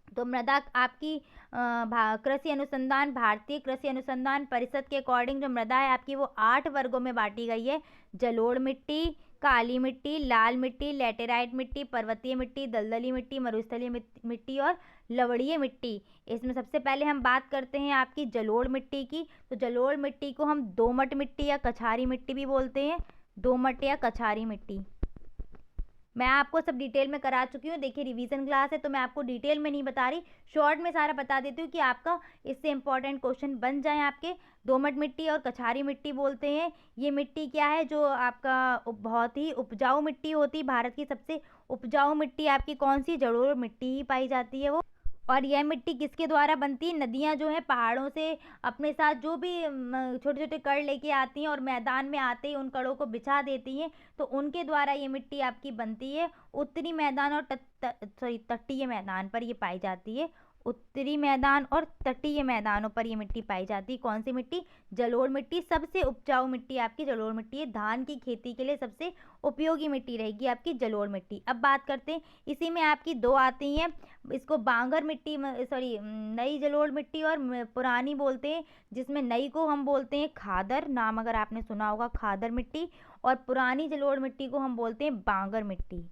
तो मृदा आपकी कृषि अनुसंधान, भारतीय कृषि अनुसंधान परिषद के अकॉर्डिंग जो मृदा है आपकी वो 8 वर्गों में बांटी गई है। जलोढ़ मिट्टी, काली मिट्टी, लाल मिट्टी, लैटेराइट मिट्टी, पर्वतीय मिट्टी, दलदली मिट्टी, मरुस्थलीय मिट्टी और लवणीय मिट्टी। इसमें सबसे पहले हम बात करते हैं आपकी जलोढ़ मिट्टी की। तो जलोढ़ मिट्टी को हम दोमट मिट्टी या कछारी मिट्टी भी बोलते हैं। दोमट या कछारी मिट्टी मैं आपको सब डिटेल में करा चुकी हूँ। देखिए रिवीजन क्लास है तो मैं आपको डिटेल में नहीं बता रही, शॉर्ट में सारा बता देती हूँ कि आपका इससे इंपॉर्टेंट क्वेश्चन बन जाए आपके। दोमट मिट्टी और कछारी मिट्टी बोलते हैं। ये मिट्टी क्या है? जो आपका बहुत ही उपजाऊ मिट्टी होती है। भारत की सबसे उपजाऊ मिट्टी आपकी कौन सी? जलोढ़ मिट्टी ही पाई जाती है वो। और यह मिट्टी किसके द्वारा बनती है? नदियाँ जो है पहाड़ों से अपने साथ जो भी छोटे छोटे कण लेके आती हैं और मैदान में आते ही उन कणों को बिछा देती हैं, तो उनके द्वारा ये मिट्टी आपकी बनती है। उत्तरी मैदान और तटीय मैदान पर ये पाई जाती है। उत्तरी मैदान और तटीय मैदानों पर ये मिट्टी पाई जाती है। कौन सी मिट्टी? जलोढ़ मिट्टी। सबसे उपजाऊ मिट्टी आपकी जलोढ़ मिट्टी है। धान की खेती के लिए सबसे उपयोगी मिट्टी रहेगी आपकी जलोढ़ मिट्टी। अब बात करते हैं, इसी में आपकी दो आती हैं, इसको बांगर मिट्टी, सॉरी नई जलोढ़ मिट्टी और पुरानी बोलते हैं, जिसमें नई को हम बोलते हैं खादर, नाम अगर आपने सुना होगा खादर मिट्टी, और पुरानी जलोढ़ मिट्टी को हम बोलते हैं बांगर मिट्टी।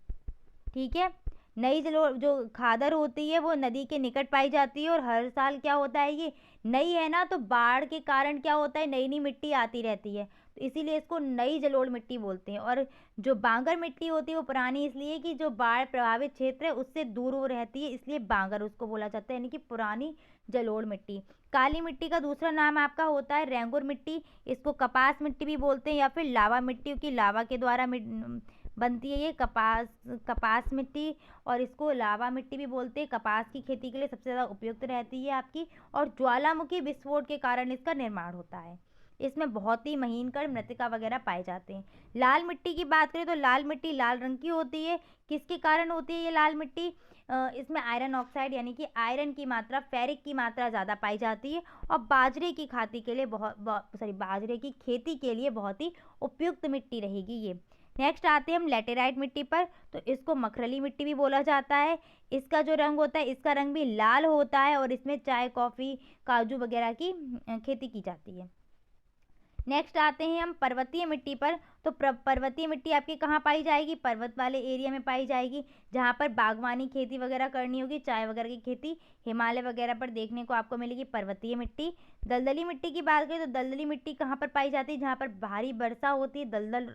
ठीक है, नई जलोढ़ जो खादर होती है वो नदी के निकट पाई जाती है और हर साल क्या होता है, ये नई है ना, तो बाढ़ के कारण क्या होता है, नई नई मिट्टी आती रहती है, तो इसीलिए इसको नई जलोढ़ मिट्टी बोलते हैं। और जो बांगर मिट्टी होती है वो पुरानी इसलिए कि जो बाढ़ प्रभावित क्षेत्र है उससे दूर वो रहती है, इसलिए बांगर उसको बोला जाता है, यानी कि पुरानी जलोढ़ मिट्टी। काली मिट्टी का दूसरा नाम आपका होता है रेंगुर मिट्टी। इसको कपास मिट्टी भी बोलते हैं या फिर लावा मिट्टी, क्योंकि लावा के द्वारा बनती है ये कपास मिट्टी, और इसको लावा मिट्टी भी बोलते हैं। कपास की खेती के लिए सबसे ज़्यादा उपयुक्त रहती है आपकी, और ज्वालामुखी विस्फोट के कारण इसका निर्माण होता है। इसमें बहुत ही महीन कण मृत्तिका वगैरह पाए जाते हैं। लाल मिट्टी की बात करें तो लाल मिट्टी लाल रंग की होती है। किसके कारण होती है ये लाल मिट्टी? इसमें आयरन ऑक्साइड यानी कि आयरन की मात्रा, फेरिक की मात्रा ज़्यादा पाई जाती है, और बाजरे की खेती के लिए बाजरे की खेती के लिए बहुत ही उपयुक्त मिट्टी रहेगी ये। नेक्स्ट आते हैं हम लैटेराइट मिट्टी पर। तो इसको मखरली मिट्टी भी बोला जाता है। इसका जो रंग होता है, इसका रंग भी लाल होता है, और इसमें चाय, कॉफ़ी, काजू वगैरह की खेती की जाती है। नेक्स्ट आते हैं हम पर्वतीय मिट्टी पर। तो पर्वतीय मिट्टी आपकी कहाँ पाई जाएगी? पर्वत वाले एरिया में पाई जाएगी, जहाँ पर बागवानी खेती वगैरह करनी होगी, चाय वगैरह की खेती हिमालय वगैरह पर देखने को आपको मिलेगी पर्वतीय मिट्टी। दलदली मिट्टी की बात करें तो दलदली मिट्टी कहाँ पर पाई जाती है? जहाँ पर भारी वर्षा होती है, दलदल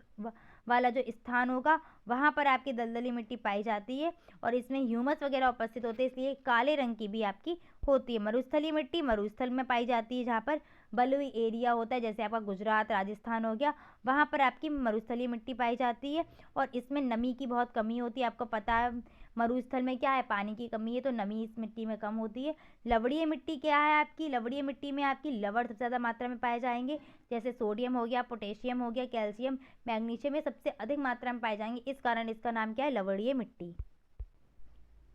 वाला जो स्थान होगा वहाँ पर आपकी दलदली मिट्टी पाई जाती है और इसमें ह्यूमस वगैरह उपस्थित होते हैं, इसलिए काले रंग की भी आपकी होती है। मरुस्थलीय मिट्टी मरुस्थल में पाई जाती है, जहाँ पर बलुई एरिया होता है, जैसे आपका गुजरात राजस्थान हो गया, वहाँ पर आपकी मरुस्थलीय मिट्टी पाई जाती है और इसमें नमी की बहुत कमी होती है। आपको पता है मरुस्थल में क्या है, पानी की कमी है, तो नमी इस मिट्टी में कम होती है। लवणीय मिट्टी क्या है आपकी? लवणीय मिट्टी में आपकी लवण सबसे ज़्यादा मात्रा में पाए जाएंगे, जैसे सोडियम हो गया, पोटेशियम हो गया, कैल्शियम, मैग्नीशियम, ये सबसे अधिक मात्रा में पाए जाएंगे, इस कारण इसका नाम क्या है? लवणीय मिट्टी।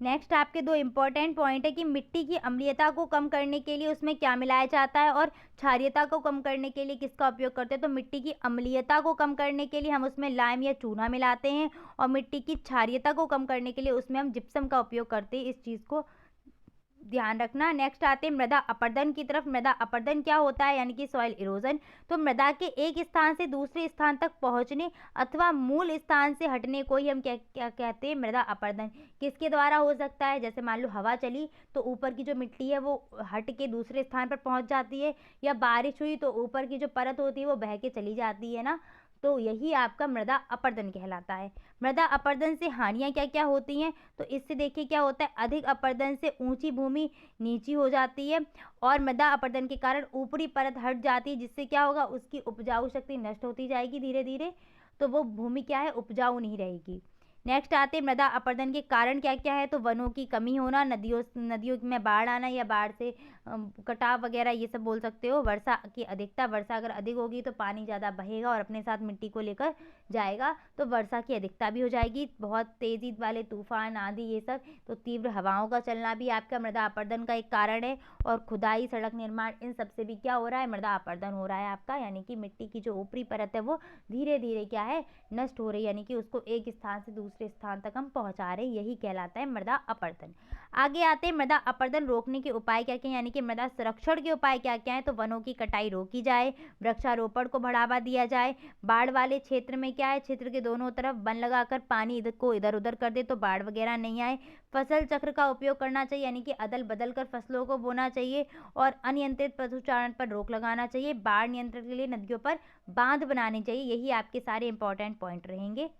नेक्स्ट आपके दो इंपॉर्टेंट पॉइंट है कि मिट्टी की अम्लीयता को कम करने के लिए उसमें क्या मिलाया जाता है और क्षारीयता को कम करने के लिए किसका उपयोग करते हैं। तो मिट्टी की अम्लीयता को कम करने के लिए हम उसमें लाइम या चूना मिलाते हैं और मिट्टी की क्षारीयता को कम करने के लिए उसमें हम जिप्सम का उपयोग करते हैं। इस चीज़ को ध्यान रखना। नेक्स्ट आते हैं मृदा अपरदन की तरफ। मृदा अपरदन क्या होता है? यानी कि सॉइल इरोजन। तो मृदा के एक स्थान से दूसरे स्थान तक पहुंचने अथवा मूल स्थान से हटने को ही हम क्या क्या कहते हैं? मृदा अपरदन। किसके द्वारा हो सकता है? जैसे मान लो हवा चली तो ऊपर की जो मिट्टी है वो हट के दूसरे स्थान पर पहुंच जाती है, या बारिश हुई तो ऊपर की जो परत होती है वो बह के चली जाती है ना, तो यही आपका मृदा अपरदन कहलाता है। मृदा अपरदन से हानियां क्या क्या होती हैं? तो इससे देखिए क्या होता है, अधिक अपरदन से ऊंची भूमि नीची हो जाती है और मृदा अपरदन के कारण ऊपरी परत हट जाती है, जिससे क्या होगा, उसकी उपजाऊ शक्ति नष्ट होती जाएगी धीरे धीरे, तो वो भूमि क्या है, उपजाऊ नहीं रहेगी। नेक्स्ट आते हैं मृदा अपरदन के कारण क्या क्या है? तो वनों की कमी होना, नदियों में बाढ़ आना या बाढ़ से कटाव वगैरह, ये सब बोल सकते हो। वर्षा की अधिकता, वर्षा अगर अधिक होगी तो पानी ज़्यादा बहेगा और अपने साथ मिट्टी को लेकर जाएगा, तो वर्षा की अधिकता भी हो जाएगी। बहुत तेज़ी वाले तूफान आंधी ये सब, तो तीव्र हवाओं का चलना भी आपका मृदा अपरदन का एक कारण है। और खुदाई, सड़क निर्माण, इन सब से भी क्या हो रहा है? मृदा अपरदन हो रहा है आपका, यानी कि मिट्टी की जो ऊपरी परत है वो धीरे धीरे क्या है, नष्ट हो रही है, यानी कि उसको एक स्थान से दूसरे स्थान तक हम पहुंचा रहे हैं, यही कहलाता है मृदा अपरदन। आगे आते हैं मृदा अपरदन रोकने के उपाय क्या क्या हैं, यानी कि मृदा संरक्षण के उपाय क्या क्या हैं। तो वनों की कटाई रोकी जाए, वृक्षारोपण को बढ़ावा दिया जाए, बाढ़ वाले क्षेत्र में क्या है, क्षेत्र के दोनों तरफ वन लगाकर पानी इधर उधर कर दे तो बाढ़ वगैरह नहीं आए। फसल चक्र का उपयोग करना चाहिए, यानी कि अदल बदल कर फसलों को बोना चाहिए और अनियंत्रित पशुचारण पर रोक लगाना चाहिए। बाढ़ नियंत्रण के लिए नदियों पर बांध बनाने चाहिए। यही आपके सारे इंपॉर्टेंट पॉइंट रहेंगे।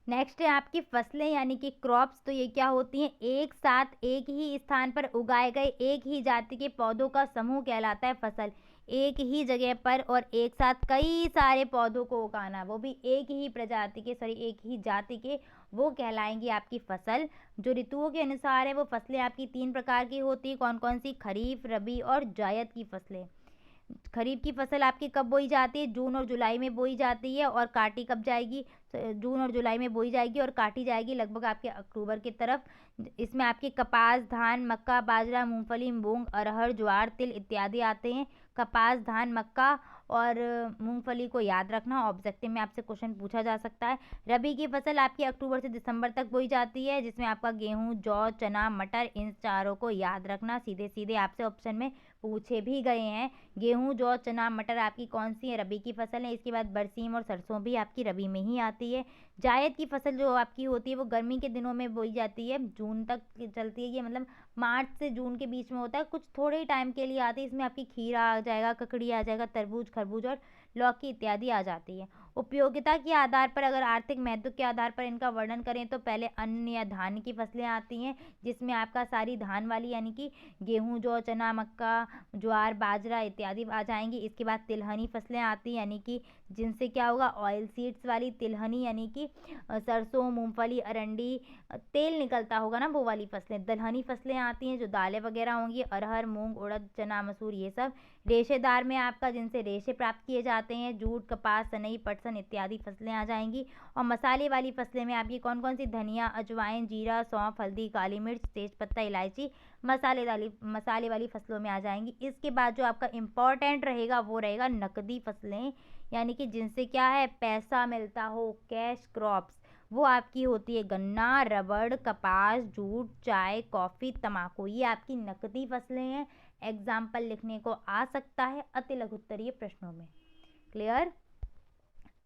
नेक्स्ट है आपकी फसलें यानी कि क्रॉप्स। तो ये क्या होती हैं? एक साथ एक ही स्थान पर उगाए गए एक ही जाति के पौधों का समूह कहलाता है फसल। एक ही जगह पर और एक साथ कई सारे पौधों को उगाना, वो भी एक ही प्रजाति के, सॉरी एक ही जाति के, वो कहलाएंगी आपकी फसल। जो ऋतुओं के अनुसार है वो फसलें आपकी 3 प्रकार की होती है। कौन कौन सी? खरीफ, रबी और जायद की फसलें। खरीफ की फसल आपकी कब बोई जाती है? जून और जुलाई में बोई जाती है और काटी कब जाएगी? जून और जुलाई में बोई जाएगी और काटी जाएगी लगभग आपके अक्टूबर की तरफ। इसमें आपके कपास, धान, मक्का, बाजरा, मूंगफली, मूंग, अरहर, ज्वार, तिल इत्यादि आते हैं। कपास, धान, मक्का और मूंगफली को याद रखना, ऑब्जेक्टिव में आपसे क्वेश्चन पूछा जा सकता है। रबी की फसल आपकी अक्टूबर से दिसंबर तक बोई जाती है, जिसमें आपका गेहूं, जौ, चना, मटर, इन चारों को याद रखना। सीधे सीधे आपसे ऑप्शन में पूछे भी गए हैं। गेहूं, जौ, चना, मटर आपकी कौन सी है? रबी की फसल है। इसके बाद बरसीम और सरसों भी आपकी रबी में ही आती है। जायद की फसल जो आपकी होती है वो गर्मी के दिनों में बोई जाती है, जून तक चलती है। ये मतलब मार्च से जून के बीच में होता है, कुछ थोड़े ही टाइम के लिए आती है। इसमें आपकी खीरा आ जाएगा, ककड़ी आ जाएगा, तरबूज, खरबूज और लौकी इत्यादि आ जाती है। उपयोगिता के आधार पर, अगर आर्थिक महत्व के आधार पर इनका वर्णन करें तो पहले अन्न या धान की फसलें आती हैं, जिसमें आपका सारी धान वाली यानी कि गेहूं, जौ, चना, मक्का, ज्वार, बाजरा इत्यादि आ जाएंगी। इसके बाद तिलहनी फसलें आती हैं, यानी कि जिनसे क्या होगा, ऑयल सीड्स वाली तिलहनी, यानी कि सरसों, मूंगफली, अरंडी, तेल निकलता होगा ना, वो वाली फसलें। दलहनी फसलें आती हैं जो दालें वगैरह होंगी, अरहर, मूंग, उड़द, चना, मसूर, ये सब। रेशेदार में आपका जिनसे रेशे प्राप्त किए जाते हैं, जूट, कपास, सनई, पटसन इत्यादि फसलें आ जाएंगी। और मसाले वाली फसलें में आपकी कौन कौन सी? धनिया, अजवाइन, जीरा, सौंफ, हल्दी, काली मिर्च, तेजपत्ता, इलायची मसाले वाली फसलों में आ जाएंगी। इसके बाद जो आपका इम्पॉर्टेंट रहेगा वो रहेगा नकदी फसलें, यानी कि जिनसे क्या है, पैसा मिलता हो, कैश क्रॉप्स। वो आपकी होती है गन्ना, रबड़, कपास, जूट, चाय, कॉफ़ी, तंबाकू, ये आपकी नकदी फसलें हैं। एग्जाम्पल लिखने को आ सकता है अति लघुत्तरीय प्रश्नों में। क्लियर?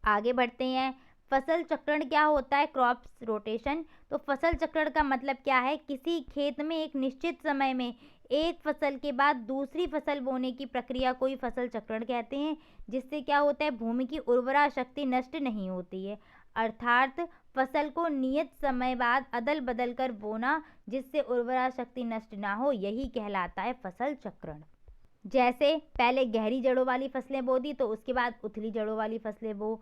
आगे बढ़ते हैं। फसल चक्रण क्या होता है? Crops rotation. तो फसल चक्रण का मतलब क्या है? किसी खेत में एक निश्चित समय में एक फसल के बाद दूसरी फसल बोने की प्रक्रिया को ही फसल चक्रण कहते हैं, जिससे क्या होता है, भूमि की उर्वरा शक्ति नष्ट नहीं होती है। अर्थात फसल को नियत समय बाद अदल बदल कर बोना, जिससे उर्वरा शक्ति नष्ट ना हो, यही कहलाता है फसल चक्रण। जैसे पहले गहरी जड़ों वाली फसलें बो दी तो उसके बाद उथली जड़ों वाली फसलें बो,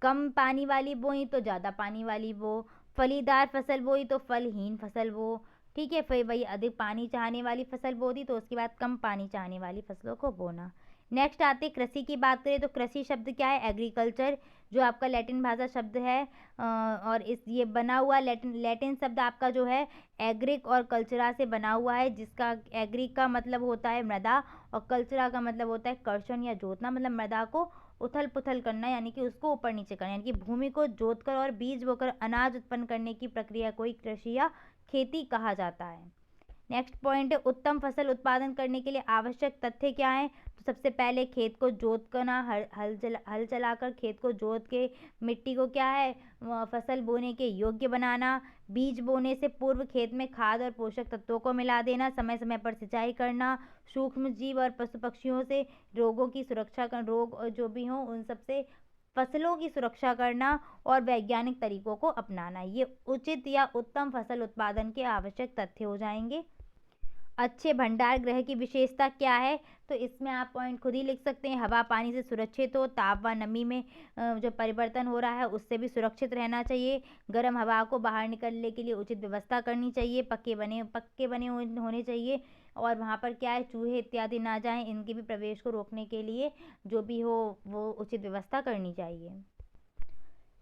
कम पानी वाली बोई तो ज़्यादा पानी वाली बो, फलीदार फसल बोई तो फलहीन फसल बो। ठीक है, फिर वही अधिक पानी चाहने वाली फसल बो दी तो उसके बाद कम पानी चाहने वाली फसलों को बोना। नेक्स्ट आते कृषि की बात करें तो कृषि शब्द क्या है? एग्रीकल्चर, जो आपका लैटिन भाषा शब्द है। और इस ये बना हुआ लैटिन शब्द आपका जो है एग्रिक और कल्चरा से बना हुआ है, जिसका एग्रिक का मतलब होता है मृदा और कल्चरा का मतलब होता है कर्षण या जोतना, मतलब मृदा को उथल पुथल करना, यानी कि उसको ऊपर नीचे करना, यानी कि भूमि को जोतकर और बीज बोकर अनाज उत्पन्न करने की प्रक्रिया को ही कृषि या खेती कहा जाता है। नेक्स्ट पॉइंट है उत्तम फसल उत्पादन करने के लिए आवश्यक तथ्य क्या है? तो सबसे पहले खेत को जोत करना, हल चलाकर खेत को जोत के मिट्टी को क्या है, फसल बोने के योग्य बनाना, बीज बोने से पूर्व खेत में खाद और पोषक तत्वों को मिला देना, समय समय पर सिंचाई करना, सूक्ष्म जीव और पशु पक्षियों से रोगों की सुरक्षा कर, रोग जो भी हों उन सबसे फसलों की सुरक्षा करना और वैज्ञानिक तरीकों को अपनाना, ये उचित या उत्तम फसल उत्पादन के आवश्यक तथ्य हो जाएंगे। अच्छे भंडार गृह की विशेषता क्या है? तो इसमें आप पॉइंट खुद ही लिख सकते हैं। हवा पानी से सुरक्षित हो, ताप व नमी में जो परिवर्तन हो रहा है उससे भी सुरक्षित रहना चाहिए, गर्म हवा को बाहर निकलने के लिए उचित व्यवस्था करनी चाहिए, पक्के बने होने चाहिए, और वहाँ पर क्या है, चूहे इत्यादि ना जाएं, इनके भी प्रवेश को रोकने के लिए जो भी हो वो उचित व्यवस्था करनी चाहिए।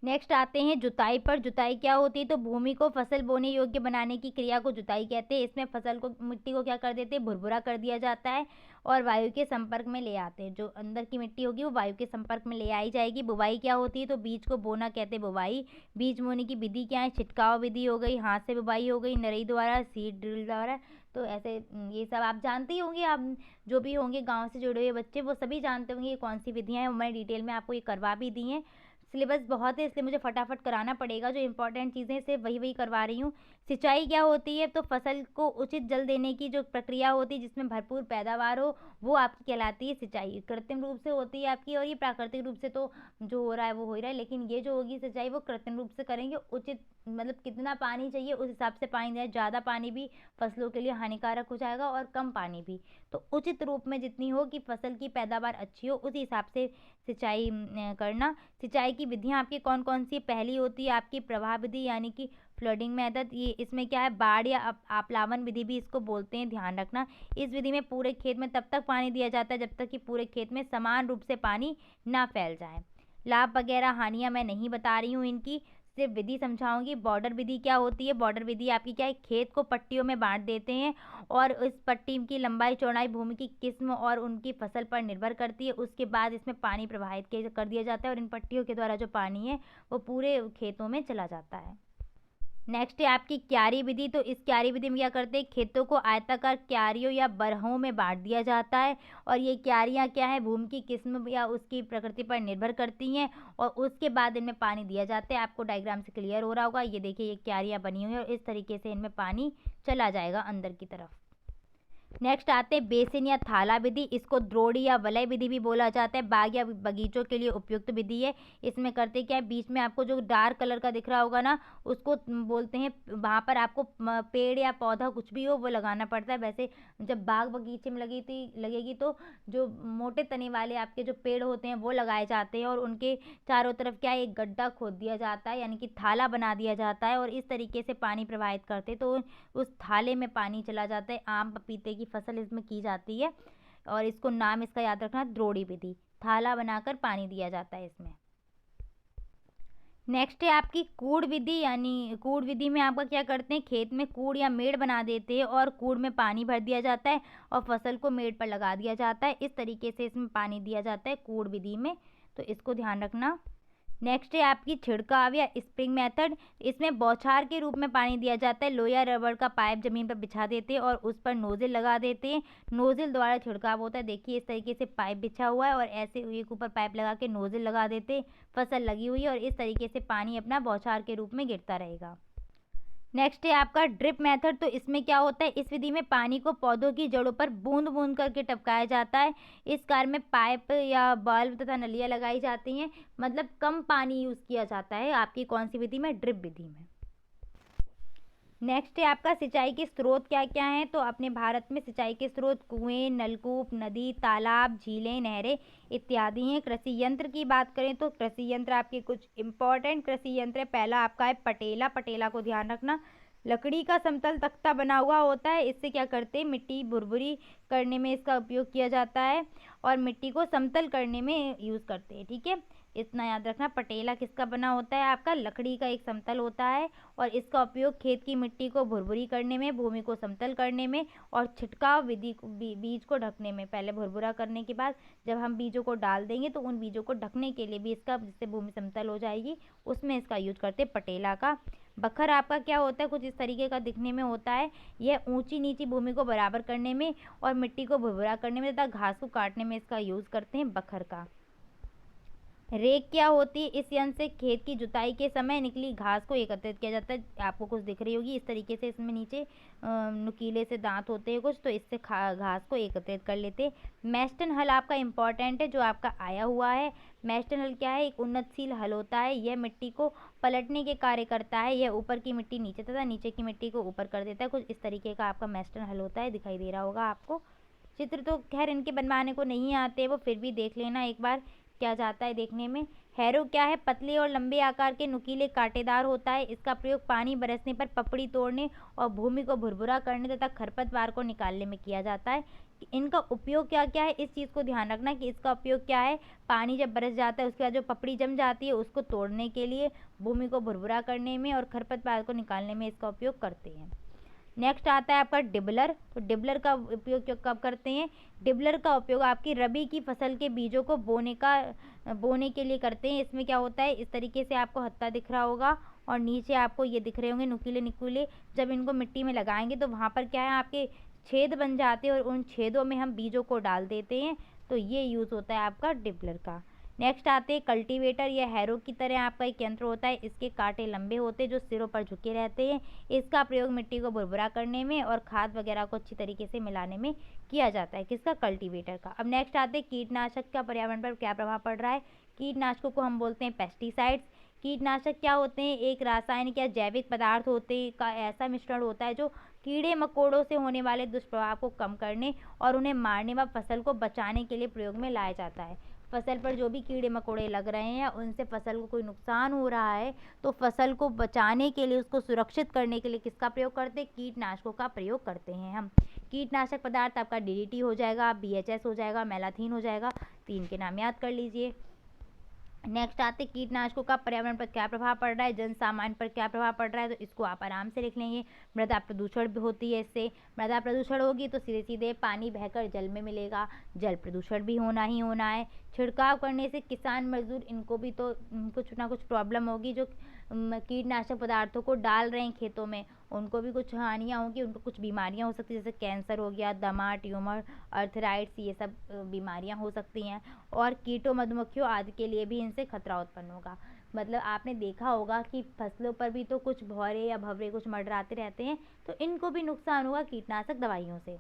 नेक्स्ट आते हैं जुताई पर। जुताई क्या होती है? तो भूमि को फसल बोने योग्य बनाने की क्रिया को जुताई कहते हैं। इसमें फसल को, मिट्टी को क्या कर देते हैं, भुरभुरा कर दिया जाता है और वायु के संपर्क में ले आते हैं। जो अंदर की मिट्टी होगी वो वायु के संपर्क में ले आई जाएगी। बुवाई क्या होती है? तो बीज को बोना कहते हैं बुवाई। बीज बोने की विधि क्या है? छिटकाव विधि हो गई, हाथ से बुवाई हो गई, नरई द्वारा, सीड ड्रिल द्वारा। तो ऐसे ये सब आप जानते ही होंगे, आप जो भी होंगे गाँव से जुड़े हुए बच्चे वो सभी जानते होंगे ये कौन सी विधियाँ हैं, मैंने डिटेल में आपको ये करवा भी दी हैं। सिलेबस बहुत है इसलिए मुझे फटाफट कराना पड़ेगा, जो इंपॉर्टेंट चीज़ें सिर्फ वही करवा रही हूँ। सिंचाई क्या होती है? तो फसल को उचित जल देने की जो प्रक्रिया होती है जिसमें भरपूर पैदावार हो, वो आपकी कहलाती है सिंचाई। कृत्रिम रूप से होती है आपकी, और ये प्राकृतिक रूप से तो जो हो रहा है वो हो ही रहा है, लेकिन ये जो होगी सिंचाई वो कृत्रिम रूप से करेंगे। उचित मतलब कितना पानी चाहिए उस हिसाब से पानी दें, ज़्यादा पानी भी फसलों के लिए हानिकारक हो जाएगा और कम पानी भी, तो उचित रूप में जितनी हो कि फसल की पैदावार अच्छी हो उस हिसाब से सिंचाई करना। सिंचाई की विधियाँ आपकी कौन कौन सी? पहली होती है आपकी प्रवाह विधि, यानी कि फ्लडिंग मेथड। ये इसमें क्या है, बाढ़ या आप्लावन विधि भी इसको बोलते हैं, ध्यान रखना। इस विधि में पूरे खेत में तब तक पानी दिया जाता है जब तक कि पूरे खेत में समान रूप से पानी ना फैल जाए। लाभ वगैरह हानियाँ मैं नहीं बता रही हूँ इनकी, सिर्फ विधि समझाऊंगी। बॉर्डर विधि क्या होती है? बॉर्डर विधि आपकी क्या है, खेत को पट्टियों में बांट देते हैं और इस पट्टी की लंबाई चौड़ाई भूमि की किस्म और उनकी फसल पर निर्भर करती है। उसके बाद इसमें पानी प्रवाहित कर दिया जाता है और इन पट्टियों के द्वारा जो पानी है वो पूरे खेतों में चला जाता है। नेक्स्ट है आपकी क्यारी विधि। तो इस क्यारी विधि में क्या करते हैं, खेतों को आयताकार क्यारियों या बरहों में बांट दिया जाता है, और ये क्यारियाँ क्या है, भूमि की किस्म या उसकी प्रकृति पर निर्भर करती हैं, और उसके बाद इनमें पानी दिया जाता है। आपको डायग्राम से क्लियर हो रहा होगा, ये देखिए ये क्यारियाँ बनी हुई हैं और इस तरीके से इनमें पानी चला जाएगा अंदर की तरफ। नेक्स्ट आते हैं बेसिन या थाला विधि। इसको द्रोणी या वलय विधि भी बोला जाता है। बाग या बगीचों के लिए उपयुक्त विधि है। इसमें करते क्या है, बीच में आपको जो डार्क कलर का दिख रहा होगा ना, उसको बोलते हैं, वहाँ पर आपको पेड़ या पौधा कुछ भी हो वो लगाना पड़ता है। वैसे जब बाग बगीचे में लगेगी तो जो मोटे तने वाले आपके जो पेड़ होते हैं वो लगाए जाते हैं और उनके चारों तरफ क्या है, एक गड्ढा खोद दिया जाता है, यानी कि थाला बना दिया जाता है, और इस तरीके से पानी प्रवाहित करते तो उस थाले में पानी चला जाता है। आम पपीते की फसल इसमें की जाती है, और इसको नाम इसका याद रखना, द्रोणी विधि। थाला बनाकर पानी दिया जाता है इसमें। नेक्स्ट है आपकी कूड़ विधि, यानी कूड़ विधि में आपका क्या करते हैं, खेत में कूड़ या मेड़ बना देते हैं और कूड़ में पानी भर दिया जाता है और फसल को मेड़ पर लगा दिया जाता है। इस तरीके से इसमें पानी दिया जाता है कूड़ विधि में, तो इसको ध्यान रखना। नेक्स्ट है आपकी छिड़काव या स्प्रिंग मेथड। इसमें बौछार के रूप में पानी दिया जाता है। लोहा रबड़ का पाइप जमीन पर बिछा देते हैं और उस पर नोजल लगा देते हैं। नोजल द्वारा छिड़काव होता है। देखिए इस तरीके से पाइप बिछा हुआ है और ऐसे एक ऊपर पाइप लगा के नोजल लगा देते हैं। फसल लगी हुई है और इस तरीके से पानी अपना बौछार के रूप में गिरता रहेगा। नेक्स्ट है आपका ड्रिप मेथड। तो इसमें क्या होता है, इस विधि में पानी को पौधों की जड़ों पर बूंद बूंद करके टपकाया जाता है। इस कार्य में पाइप या बल्ब तथा नलियाँ लगाई जाती हैं। मतलब कम पानी यूज़ किया जाता है आपकी कौन सी विधि में, ड्रिप विधि में। नेक्स्ट है आपका सिंचाई के स्रोत क्या क्या हैं। तो अपने भारत में सिंचाई के स्रोत कुएं, नलकूप, नदी, तालाब, झीलें, नहरें इत्यादि हैं। कृषि यंत्र की बात करें तो कृषि यंत्र आपके कुछ इंपॉर्टेंट कृषि यंत्र है। पहला आपका है पटेला। पटेला को ध्यान रखना, लकड़ी का समतल तख्ता बना हुआ होता है। इससे क्या करते हैं, मिट्टी भुरभुरी करने में इसका उपयोग किया जाता है और मिट्टी को समतल करने में यूज़ करते हैं। ठीक है, इतना याद रखना। पटेला किसका बना होता है, आपका लकड़ी का एक समतल होता है और इसका उपयोग खेत की मिट्टी को भुरभुरी करने में, भूमि को समतल करने में और छिटकाव विधि बीज को ढकने में। पहले भुरभुरा करने के बाद जब हम बीजों को डाल देंगे तो उन बीजों को ढकने के लिए भी इसका, जिससे भूमि समतल हो जाएगी, उसमें इसका यूज करते हैं पटेला का। बखर आपका क्या होता है, कुछ इस तरीके का दिखने में होता है। यह ऊंची नीची भूमि को बराबर करने में और मिट्टी को भुरभुरा करने में तथा घास को काटने में इसका यूज़ करते हैं बखर का। रेक क्या होती है, इस यंत्र से खेत की जुताई के समय निकली घास को एकत्रित किया जाता है। आपको कुछ दिख रही होगी इस तरीके से, इसमें नीचे नुकीले से दांत होते हैं कुछ, तो इससे घास को एकत्रित कर लेते हैं। मैस्टन हल आपका इम्पॉर्टेंट है जो आपका आया हुआ है। मैस्टन हल क्या है, एक उन्नतशील हल होता है। यह मिट्टी को पलटने के कार्य करता है। यह ऊपर की मिट्टी नीचे तथा नीचे की मिट्टी को ऊपर कर देता है। कुछ इस तरीके का आपका मैस्टन हल होता है, दिखाई दे रहा होगा आपको। चित्र तो खैर इनके बनवाने को नहीं आते, वो फिर भी देख लेना एक बार क्या जाता है देखने में। हैरो क्या है, पतले और लंबे आकार के नुकीले कांटेदार होता है। इसका प्रयोग पानी बरसने पर पपड़ी तोड़ने और भूमि को भुरभुरा करने तथा खरपतवार को निकालने में किया जाता है। इनका उपयोग क्या क्या है, इस चीज़ को ध्यान रखना कि इसका उपयोग क्या है। पानी जब बरस जाता है उसके बाद जो पपड़ी जम जाती है उसको तोड़ने के लिए, भूमि को भुरभुरा करने में और खरपतवार को निकालने में इसका उपयोग करते हैं। नेक्स्ट आता है आपका डिबलर। तो डिबलर का उपयोग कब करते हैं, डिबलर का उपयोग आपकी रबी की फसल के बीजों को बोने के लिए करते हैं। इसमें क्या होता है, इस तरीके से आपको हत्था दिख रहा होगा और नीचे आपको ये दिख रहे होंगे नुकीले नुकीले। जब इनको मिट्टी में लगाएंगे तो वहाँ पर क्या है, आपके छेद बन जाते हैं और उन छेदों में हम बीजों को डाल देते हैं। तो ये यूज़ होता है आपका डिबलर का। नेक्स्ट आते हैं कल्टीवेटर। यह हैरो की तरह आपका एक यंत्र होता है। इसके कांटे लंबे होते हैं जो सिरों पर झुके रहते हैं। इसका प्रयोग मिट्टी को भुरभुरा करने में और खाद वगैरह को अच्छी तरीके से मिलाने में किया जाता है, किसका, कल्टीवेटर का। अब नेक्स्ट आते हैं कीटनाशक का पर्यावरण पर क्या प्रभाव पड़ रहा है। कीटनाशकों को हम बोलते हैं पेस्टिसाइड्स। कीटनाशक क्या होते हैं, एक रासायनिक या जैविक पदार्थ होते का ऐसा मिश्रण होता है जो कीड़े मकोड़ों से होने वाले दुष्प्रभाव को कम करने और उन्हें मारने व फसल को बचाने के लिए प्रयोग में लाया जाता है। फसल पर जो भी कीड़े मकोड़े लग रहे हैं, उनसे फसल को कोई नुकसान हो रहा है, तो फसल को बचाने के लिए, उसको सुरक्षित करने के लिए किसका प्रयोग करते हैं, कीटनाशकों का प्रयोग करते हैं हम। कीटनाशक पदार्थ आपका डीडीटी हो जाएगा, बीएचएस हो जाएगा, मैलाथीन हो जाएगा। 3 के नाम याद कर लीजिए। नेक्स्ट आते कीटनाशकों का पर्यावरण पर क्या प्रभाव पड़ रहा है, जन सामान्य पर क्या प्रभाव पड़ रहा है, तो इसको आप आराम से लिख लेंगे। मृदा प्रदूषण भी होती है इससे। मृदा प्रदूषण होगी तो सीधे सीधे पानी बहकर जल में मिलेगा, जल प्रदूषण भी होना ही होना है। छिड़काव करने से किसान मजदूर इनको भी तो कुछ ना कुछ प्रॉब्लम होगी। जो कीटनाशक पदार्थों को डाल रहे हैं खेतों में, उनको भी कुछ हानियाँ होंगी, उनको कुछ बीमारियाँ हो सकती हैं, जैसे कैंसर हो गया, दमा, ट्यूमर, अर्थराइट्स, ये सब बीमारियाँ हो सकती हैं। और कीटों मधुमक्खियों आदि के लिए भी इनसे खतरा उत्पन्न होगा। मतलब आपने देखा होगा कि फसलों पर भी तो कुछ भौरे या भंवरे कुछ मंडराते रहते हैं, तो इनको भी नुकसान होगा कीटनाशक दवाइयों से।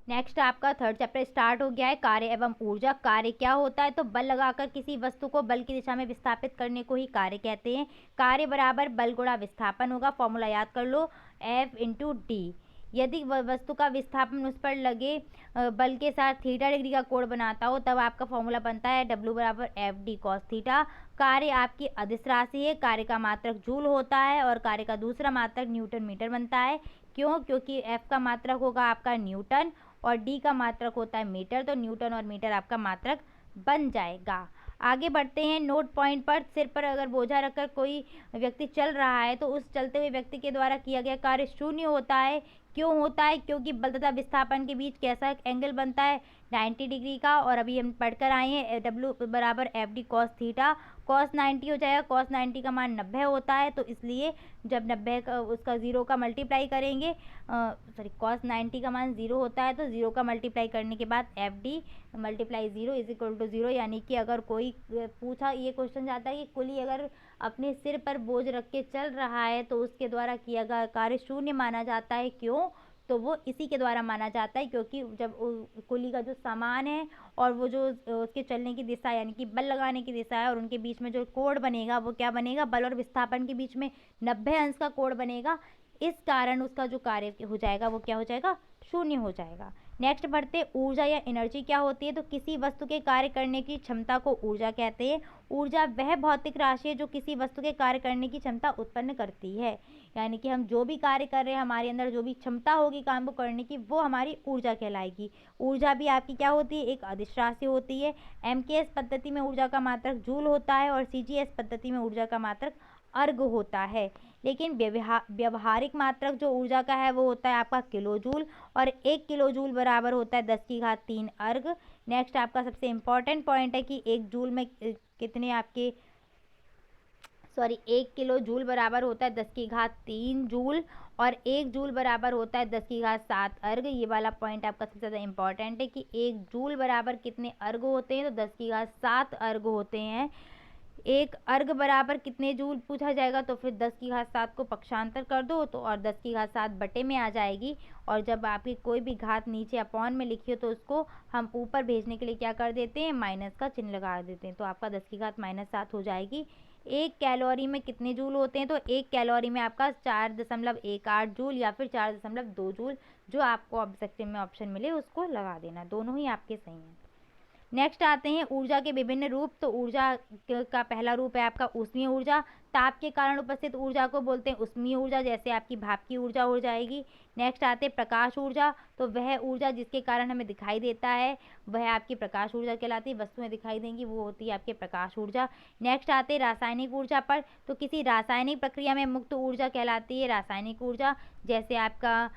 नेक्स्ट आपका 3rd चैप्टर स्टार्ट हो गया है, कार्य एवं ऊर्जा। कार्य क्या होता है, तो बल लगाकर किसी वस्तु को बल की दिशा में विस्थापित करने को ही कार्य कहते हैं। कार्य बराबर बल गुणा विस्थापन होगा। फॉर्मूला याद कर लो, F×d। यदि वस्तु का विस्थापन उस पर लगे बल के साथ थीटा डिग्री का कोण बनाता हो, तब आपका फॉर्मूला बनता है W बराबर FD cos थीटा। कार्य आपकी अदिश राशि है। कार्य का मात्रक जूल होता है और कार्य का दूसरा मात्रक न्यूटन मीटर बनता है। क्यों, क्योंकि F का मात्रक होगा आपका न्यूटन और D का मात्रक होता है मीटर, तो न्यूटन और मीटर आपका मात्रक बन जाएगा। आगे बढ़ते हैं नोट पॉइंट पर। सिर पर अगर बोझा रखकर कोई व्यक्ति चल रहा है तो उस चलते हुए व्यक्ति के द्वारा किया गया कार्य शून्य होता है। क्यों होता है, क्योंकि बल तथा विस्थापन के बीच कैसा एंगल बनता है, 90 डिग्री का। और अभी हम पढ़कर आए हैं W बराबर F D cos theta. Cos 90 हो जाएगा, कॉस 90 का मान 90 होता है, तो इसलिए जब 90 का उसका 0 का मल्टीप्लाई करेंगे, सॉरी कॉस 90 का मान 0 होता है, तो 0 का मल्टीप्लाई करने के बाद F D multiply 0 is equal to 0। यानी कि अगर कोई पूछा, ये क्वेश्चन जाता है कि कुली अगर अपने सिर पर बोझ रख के चल रहा है तो उसके द्वारा किया गया कार्य शून्य माना जाता है। क्यों? तो वो इसी के द्वारा माना जाता है, क्योंकि जब कुली का जो सामान है और वो जो उसके चलने की दिशा यानी कि बल लगाने की दिशा है और उनके बीच में जो कोण बनेगा वो क्या बनेगा, बल और विस्थापन के बीच में 90 अंश का कोण बनेगा। इस कारण उसका जो कार्य हो जाएगा वो क्या हो जाएगा, शून्य हो जाएगा। नेक्स्ट बढ़ते, ऊर्जा या एनर्जी क्या होती है? तो किसी वस्तु के कार्य करने की क्षमता को ऊर्जा कहते हैं। ऊर्जा वह भौतिक राशि है जो किसी वस्तु के कार्य करने की क्षमता उत्पन्न करती है। यानी कि हम जो भी कार्य कर रहे हैं, हमारे अंदर जो भी क्षमता होगी काम को करने की, वो हमारी ऊर्जा कहलाएगी। ऊर्जा भी आपकी क्या होती है, एक अदिश राशि होती है। एमकेएस पद्धति में ऊर्जा का मात्रक जूल होता है और सीजीएस पद्धति में ऊर्जा का मात्रक अर्ग होता है। लेकिन व्यवहारिक मात्रक जो ऊर्जा का है वो होता है आपका किलो जूल, और 1 किलो जूल बराबर होता है 10⁻³ अर्ग। नेक्स्ट आपका सबसे इम्पॉर्टेंट पॉइंट है कि 1 जूल में कितने आपके 1 किलो जूल बराबर होता है 10⁻³ जूल, और 1 जूल बराबर होता है 10⁻7 अर्ग। ये वाला पॉइंट आपका सबसे ज़्यादा इंपॉर्टेंट है कि 1 जूल बराबर कितने अर्ग होते हैं, तो 10⁻7 अर्ग होते हैं। एक अर्ग बराबर कितने जूल पूछा जाएगा, तो फिर 10⁻7 को पक्षांतर कर दो तो और 10⁻7 बटे में आ जाएगी। और जब आपकी कोई भी घात नीचे अपॉन में लिखी हो तो उसको हम ऊपर भेजने के लिए क्या कर देते हैं, माइनस का चिन्ह लगा देते हैं, तो आपका 10⁻−7 हो जाएगी। 1 कैलोरी में कितने जूल होते हैं, तो 1 कैलोरी में आपका 4.18 जूल या फिर 4.2 जूल, जो आपको ऑब्जेक्टिव में ऑप्शन मिले उसको लगा देना, दोनों ही आपके सही हैं। नेक्स्ट आते हैं ऊर्जा के विभिन्न रूप। तो ऊर्जा का पहला रूप है आपका ऊष्मीय ऊर्जा। ताप के कारण उपस्थित ऊर्जा को बोलते हैं ऊष्मीय ऊर्जा, जैसे आपकी भाप की ऊर्जा हो जाएगी। नेक्स्ट आते हैं प्रकाश ऊर्जा। तो वह ऊर्जा जिसके कारण हमें दिखाई देता है वह आपकी प्रकाश ऊर्जा कहलाती है, वस्तुएं दिखाई देंगी वो होती है आपकी प्रकाश ऊर्जा। नेक्स्ट आते हैं रासायनिक ऊर्जा पर। तो किसी रासायनिक प्रक्रिया में मुक्त ऊर्जा कहलाती है रासायनिक ऊर्जा, जैसे आपका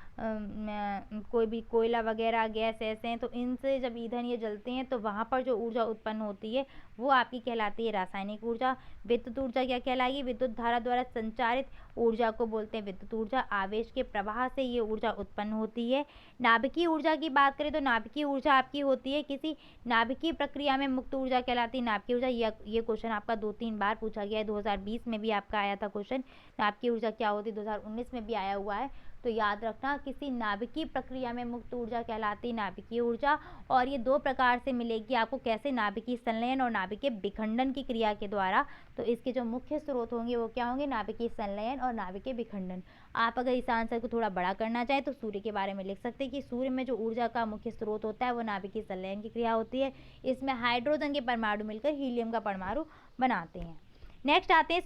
कोई भी कोयला वगैरह गैस ऐसे हैं तो इनसे जब ईंधन ये जलते हैं तो वहाँ पर जो ऊर्जा उत्पन्न होती है वो आपकी कहलाती है रासायनिक ऊर्जा। विद्युत ऊर्जा क्या कहलाएगी, विद्युत धारा द्वारा संचारित ऊर्जा को बोलते हैं विद्युत ऊर्जा। आवेश के प्रवाह से ये ऊर्जा उत्पन्न होती है। नाभिकीय ऊर्जा की बात करें तो नाभिकीय ऊर्जा आपकी होती है किसी नाभिकीय प्रक्रिया में मुक्त ऊर्जा कहलाती है नाभिकीय ऊर्जा। ये क्वेश्चन आपका 2-3 बार पूछा गया है, 2020 में भी आपका आया था क्वेश्चन, नाभिकीय ऊर्जा क्या होती है, 2019 में भी आया हुआ है। तो याद रखना, किसी नाभिकीय प्रक्रिया में मुक्त ऊर्जा कहलाती है नाभिकीय ऊर्जा। और ये 2 प्रकार से मिलेगी आपको, कैसे, नाभिकीय संलयन और नाभिकीय विखंडन की क्रिया के द्वारा। तो इसके जो मुख्य स्रोत होंगे वो क्या होंगे, नाभिकीय संलयन और नाभिकीय विखंडन। आप अगर इस आंसर को थोड़ा बड़ा करना चाहें तो सूर्य के बारे में लिख सकते हैं कि सूर्य में जो ऊर्जा का मुख्य स्रोत होता है वो नाभिकीय संलयन की क्रिया होती है। इसमें हाइड्रोजन के परमाणु मिलकर हीलियम का परमाणु बनाते हैं। नेक्स्ट आते हैं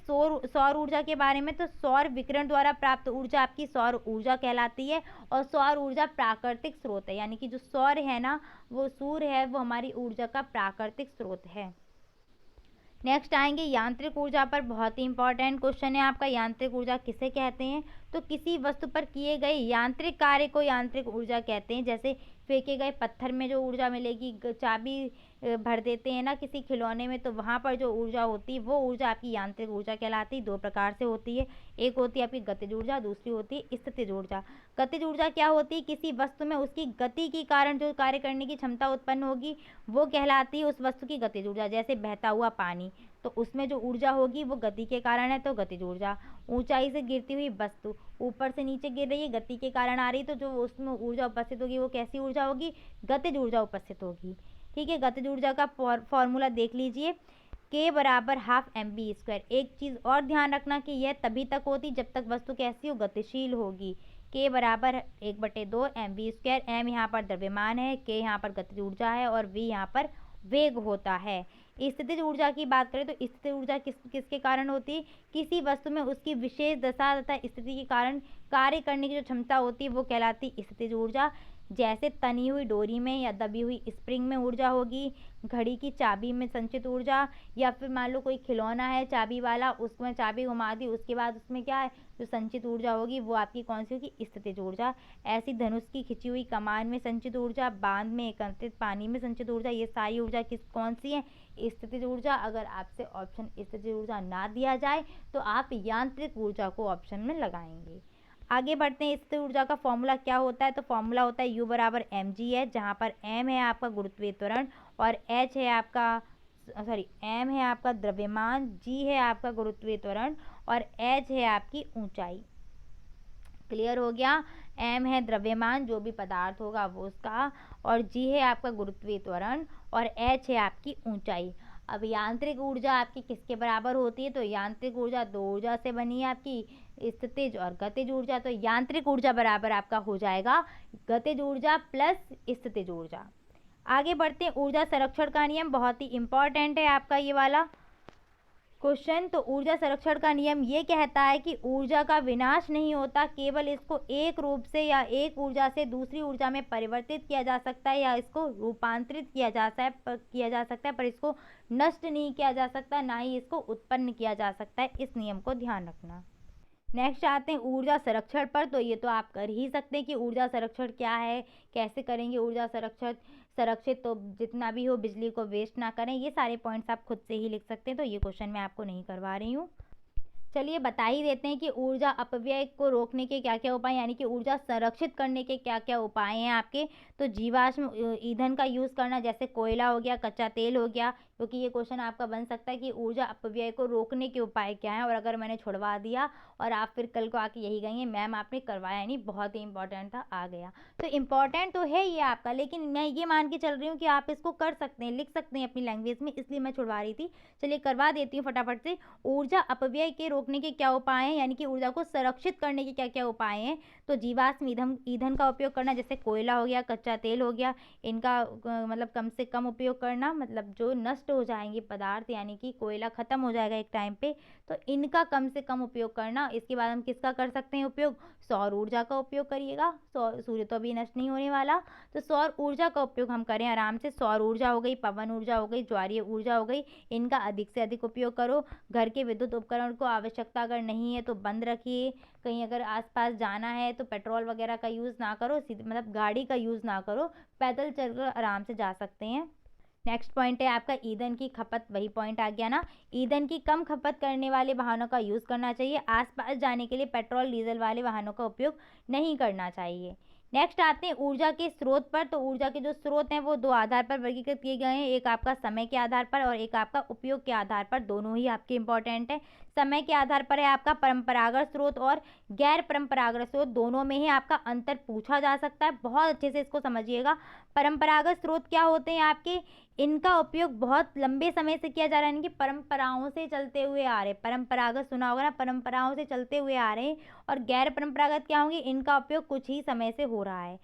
सौर ऊर्जा के बारे में। तो सौर विकिरण द्वारा प्राप्त ऊर्जा आपकी सौर ऊर्जा कहलाती है, और सौर ऊर्जा प्राकृतिक स्रोत है, यानी कि जो सौर है ना, वो सूर्य है, वो हमारी ऊर्जा का प्राकृतिक स्रोत है। नेक्स्ट आएंगे यांत्रिक ऊर्जा पर। बहुत ही इंपॉर्टेंट क्वेश्चन है आपका, यांत्रिक ऊर्जा किसे कहते हैं, तो किसी वस्तु पर किए गए यांत्रिक कार्य को यांत्रिक ऊर्जा कहते हैं। जैसे फेंके गए पत्थर में जो ऊर्जा मिलेगी, चाबी भर देते हैं ना किसी खिलौने में, तो वहाँ पर जो ऊर्जा होती है वो ऊर्जा आपकी यांत्रिक ऊर्जा कहलाती है। 2 प्रकार से होती है, एक होती है आपकी गतिज ऊर्जा, दूसरी होती है स्थितिज ऊर्जा। गतिज ऊर्जा क्या होती है, किसी वस्तु में उसकी गति के कारण जो कार्य करने की क्षमता उत्पन्न होगी वो कहलाती है उस वस्तु की गतिज ऊर्जा। जैसे बहता हुआ पानी, तो उसमें जो ऊर्जा होगी वो गति के कारण है, तो गतिज ऊर्जा। ऊंचाई से गिरती हुई वस्तु ऊपर से नीचे गिर रही है, गति के कारण आ रही है, तो जो उसमें ऊर्जा उपस्थित होगी वो कैसी ऊर्जा होगी, गतिज ऊर्जा उपस्थित होगी। ठीक है, गतिज ऊर्जा का फॉर्मूला देख लीजिए, K बराबर ½ mv²। एक चीज़ और ध्यान रखना कि यह तभी तक होती जब तक वस्तु कैसी हो, गतिशील होगी। K बराबर 1/2 mv²। m यहाँ पर द्रव्यमान है, K यहाँ पर गतिज ऊर्जा है और v यहाँ पर वेग होता है। स्थितिज ऊर्जा की बात करें तो स्थितिज ऊर्जा किसके कारण होती है, किसी वस्तु में उसकी विशेष दशा तथा स्थिति के कारण कार्य करने की जो क्षमता होती है वो कहलाती है स्थितिज ऊर्जा। जैसे तनी हुई डोरी में या दबी हुई स्प्रिंग में ऊर्जा होगी, घड़ी की चाबी में संचित ऊर्जा, या फिर मान लो कोई खिलौना है चाबी वाला, उसमें चाबी घुमा दी, उसके बाद उसमें क्या है जो संचित ऊर्जा होगी वो आपकी कौन सी होगी, स्थितिज ऊर्जा। ऐसी धनुष की खिंची हुई कमान में संचित ऊर्जा, बांध में एकत्रित पानी में संचित ऊर्जा, ये सारी ऊर्जा कौन सी है, स्थितिज ऊर्जा। अगर आपसे ऑप्शन स्थितिज ऊर्जा ना दिया जाए तो आप यांत्रिक ऊर्जा को ऑप्शन में लगाएंगे। आगे बढ़ते हैं। स्थिर ऊर्जा का फॉर्मूला क्या होता है, तो फॉर्मूला होता है U बराबर mg, जहाँ पर m है आपका गुरुत्वीय त्वरण और h है आपका m है आपका द्रव्यमान, g है आपका गुरुत्वीय त्वरण और h है आपकी ऊंचाई। क्लियर हो गया। m है द्रव्यमान, जो भी पदार्थ होगा वो उसका, और g है आपका गुरुत्वीय त्वरण और h है आपकी ऊंचाई। अब यांत्रिक ऊर्जा आपकी किसके बराबर होती है, तो यांत्रिक ऊर्जा दो ऊर्जा से बनी है आपकी, स्थितिज और गतिज ऊर्जा। तो यांत्रिक ऊर्जा बराबर आपका हो जाएगा गतिज ऊर्जा प्लस स्थितिज ऊर्जा। आगे बढ़ते हैं। ऊर्जा संरक्षण का नियम बहुत ही इंपॉर्टेंट है आपका ये वाला क्वेश्चन। तो ऊर्जा संरक्षण का नियम ये कहता है कि ऊर्जा का विनाश नहीं होता, केवल इसको एक रूप से या एक ऊर्जा से दूसरी ऊर्जा में परिवर्तित किया जा सकता है या इसको रूपांतरित किया जा सकता है, पर इसको नष्ट नहीं किया जा सकता, ना ही इसको उत्पन्न किया जा सकता है। इस नियम को ध्यान रखना। नेक्स्ट आते हैं ऊर्जा संरक्षण पर। तो ये तो आप कर ही सकते हैं कि ऊर्जा संरक्षण क्या है, कैसे करेंगे ऊर्जा संरक्षित। तो जितना भी हो बिजली को वेस्ट ना करें, ये सारे पॉइंट्स आप खुद से ही लिख सकते हैं, तो ये क्वेश्चन मैं आपको नहीं करवा रही हूँ। चलिए बता ही देते हैं कि ऊर्जा अपव्यय को रोकने के क्या क्या उपाय, यानी कि ऊर्जा संरक्षित करने के क्या क्या उपाय हैं आपके। तो जीवाश्म ईंधन का यूज़ करना, जैसे कोयला हो गया, कच्चा तेल हो गया, क्योंकि ये क्वेश्चन आपका बन सकता है कि ऊर्जा अपव्यय को रोकने के उपाय क्या हैं। और अगर मैंने छुड़वा दिया और आप फिर कल को आके यही कहेंगे मैम आपने करवाया नहीं, बहुत ही इंपॉर्टेंट था, आ गया। तो इम्पॉर्टेंट तो है ये आपका, लेकिन मैं ये मान के चल रही हूँ कि आप इसको कर सकते हैं, लिख सकते हैं अपनी लैंग्वेज में, इसलिए मैं छुड़वा रही थी। चलिए करवा देती हूँ फटाफट से। ऊर्जा अपव्यय के रोकने के क्या उपाय हैं, यानी कि ऊर्जा को संरक्षित करने के क्या क्या उपाय हैं। तो जीवाश्म ईंधन का उपयोग करना, जैसे कोयला हो गया, कच्चा तेल हो गया, इनका मतलब कम से कम उपयोग करना, मतलब जो नष्ट हो जाएंगे पदार्थ, यानी कि कोयला खत्म हो जाएगा एक टाइम पे, तो इनका कम से कम उपयोग करना। इसके बाद हम किसका कर सकते हैं उपयोग, सौर ऊर्जा का उपयोग करिएगा। सूर्य तो अभी नष्ट नहीं होने वाला, तो सौर ऊर्जा का उपयोग हम करें आराम से। सौर ऊर्जा हो गई, पवन ऊर्जा हो गई, ज्वारीय ऊर्जा हो गई, इनका अधिक से अधिक उपयोग करो। घर के विद्युत उपकरण को आवश्यकता अगर नहीं है तो बंद रखिए। कहीं अगर आसपास जाना है तो पेट्रोल वगैरह का यूज़ ना करो, मतलब गाड़ी का यूज़ ना करो, पैदल चलकर आराम से जा सकते हैं। नेक्स्ट पॉइंट है आपका ईंधन की खपत, वही पॉइंट आ गया ना। ईंधन की कम खपत करने वाले वाहनों का यूज़ करना चाहिए। आसपास जाने के लिए पेट्रोल डीजल वाले वाहनों का उपयोग नहीं करना चाहिए। नेक्स्ट आते हैं ऊर्जा के स्रोत पर। तो ऊर्जा के जो स्रोत हैं वो दो आधार पर वर्गीकृत किए गए हैं, एक आपका समय के आधार पर और एक आपका उपयोग के आधार पर। दोनों ही आपके इंपॉर्टेंट है। समय के आधार पर है आपका परंपरागत स्रोत और गैर परंपरागत स्रोत, दोनों में ही आपका अंतर पूछा जा सकता है। बहुत अच्छे से इसको समझिएगा। परंपरागत स्रोत क्या होते हैं आपके, इनका उपयोग बहुत लंबे समय से किया जा रहा है, यानी कि परंपराओं से चलते हुए आ रहे। परंपरागत सुना होगा ना, परंपराओं से चलते हुए आ रहे हैं। और गैर परंपरागत क्या होंगे, इनका उपयोग कुछ ही समय से हो रहा है।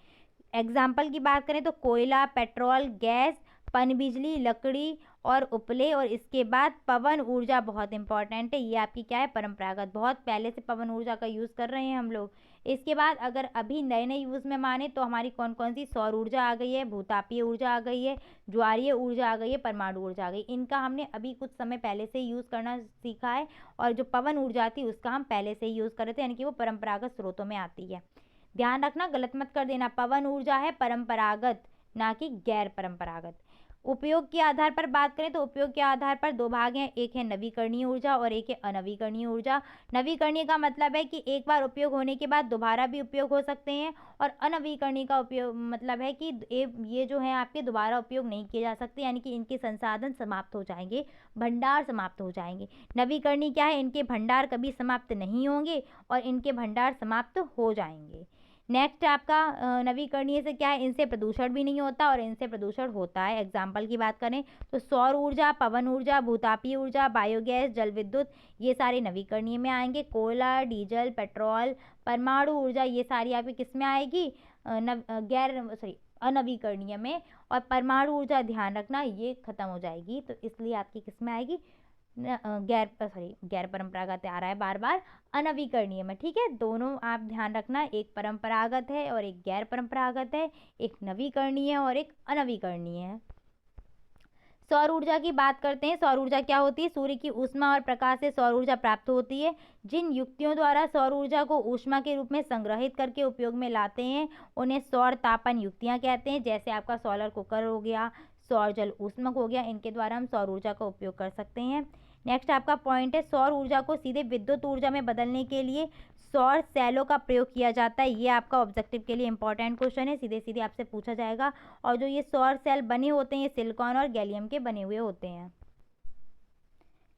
एग्जाम्पल की बात करें तो कोयला, पेट्रोल, गैस, पनबिजली, लकड़ी और उपले, और इसके बाद पवन ऊर्जा बहुत इंपॉर्टेंट है। ये आपकी क्या है, परंपरागत, बहुत पहले से पवन ऊर्जा का यूज़ कर रहे हैं हम लोग। इसके बाद अगर अभी नए नए यूज़ में माने तो हमारी कौन कौन सी, सौर ऊर्जा आ गई है, भूतापीय ऊर्जा आ गई है, ज्वारीय ऊर्जा आ गई है, परमाणु ऊर्जा आ गई। इनका हमने अभी कुछ समय पहले से यूज़ करना सीखा है। और जो पवन ऊर्जा थी उसका हम पहले से ही यूज़ कर रहे थे, यानी कि वो परंपरागत स्रोतों में आती है। ध्यान रखना, गलत मत कर देना। पवन ऊर्जा है परंपरागत, ना कि गैर परंपरागत। उपयोग के आधार पर बात करें तो उपयोग के आधार पर दो भाग हैं, एक है नवीकरणीय ऊर्जा और एक है अनवीकरणीय ऊर्जा। नवीकरणीय का मतलब है कि एक बार उपयोग होने के बाद दोबारा भी उपयोग हो सकते हैं, और अनवीकरणीय का उपयोग मतलब है कि ये जो है आपके दोबारा उपयोग नहीं किए जा सकते, यानी कि इनके संसाधन समाप्त हो जाएंगे, भंडार समाप्त हो जाएंगे। नवीकरणीय क्या है, इनके भंडार कभी समाप्त नहीं होंगे और इनके भंडार समाप्त हो जाएंगे। नेक्स्ट आपका नवीकरणीय से क्या है, इनसे प्रदूषण भी नहीं होता और इनसे प्रदूषण होता है। एग्जाम्पल की बात करें तो सौर ऊर्जा, पवन ऊर्जा, भूतापीय ऊर्जा, बायोगैस, जल विद्युत, ये सारे नवीकरणीय में आएंगे। कोयला, डीजल, पेट्रोल, परमाणु ऊर्जा, ये सारी आपकी किस में आएगी, अनवीकरणीय में। और परमाणु ऊर्जा ध्यान रखना ये खत्म हो जाएगी, तो इसलिए आपकी किस में आएगी, गैर परंपरागत आ रहा है बार बार, अनवीकरणीय में। ठीक है, दोनों आप ध्यान रखना, एक परंपरागत है और एक गैर परंपरागत है, एक नवीकरणीय और एक अनवीकरणीय है। सौर ऊर्जा की बात करते हैं। सौर ऊर्जा क्या होती है? सूर्य की ऊष्मा और प्रकाश से सौर ऊर्जा प्राप्त होती है। जिन युक्तियों द्वारा सौर ऊर्जा को ऊष्मा के रूप में संग्रहित करके उपयोग में लाते हैं उन्हें सौर तापन युक्तियां कहते हैं। जैसे आपका सोलर कुकर हो गया, सौर जल ऊष्मक हो गया, इनके द्वारा हम सौर ऊर्जा का उपयोग कर सकते हैं। नेक्स्ट आपका पॉइंट है, सौर ऊर्जा को सीधे विद्युत ऊर्जा में बदलने के लिए सौर सेलों का प्रयोग किया जाता है। ये आपका ऑब्जेक्टिव के लिए इंपॉर्टेंट क्वेश्चन है, सीधे सीधे आपसे पूछा जाएगा। और जो ये सौर सेल बने होते हैं ये सिलिकॉन और गैलियम के बने हुए होते हैं।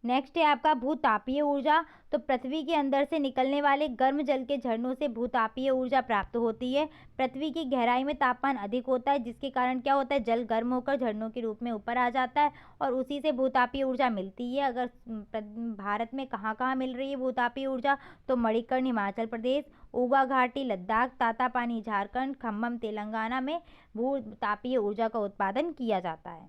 नेक्स्ट है आपका भूतापीय ऊर्जा। तो पृथ्वी के अंदर से निकलने वाले गर्म जल के झरनों से भूतापीय ऊर्जा प्राप्त होती है। पृथ्वी की गहराई में तापमान अधिक होता है जिसके कारण क्या होता है, जल गर्म होकर झरनों के रूप में ऊपर आ जाता है और उसी से भूतापीय ऊर्जा मिलती है। अगर भारत में कहाँ कहाँ मिल रही है भूतापीय ऊर्जा, तो मणिकर्ण हिमाचल प्रदेश, ऊगा घाटी लद्दाख, तातापानी झारखंड, खम्मम तेलंगाना में भूतापीय ऊर्जा का उत्पादन किया जाता है।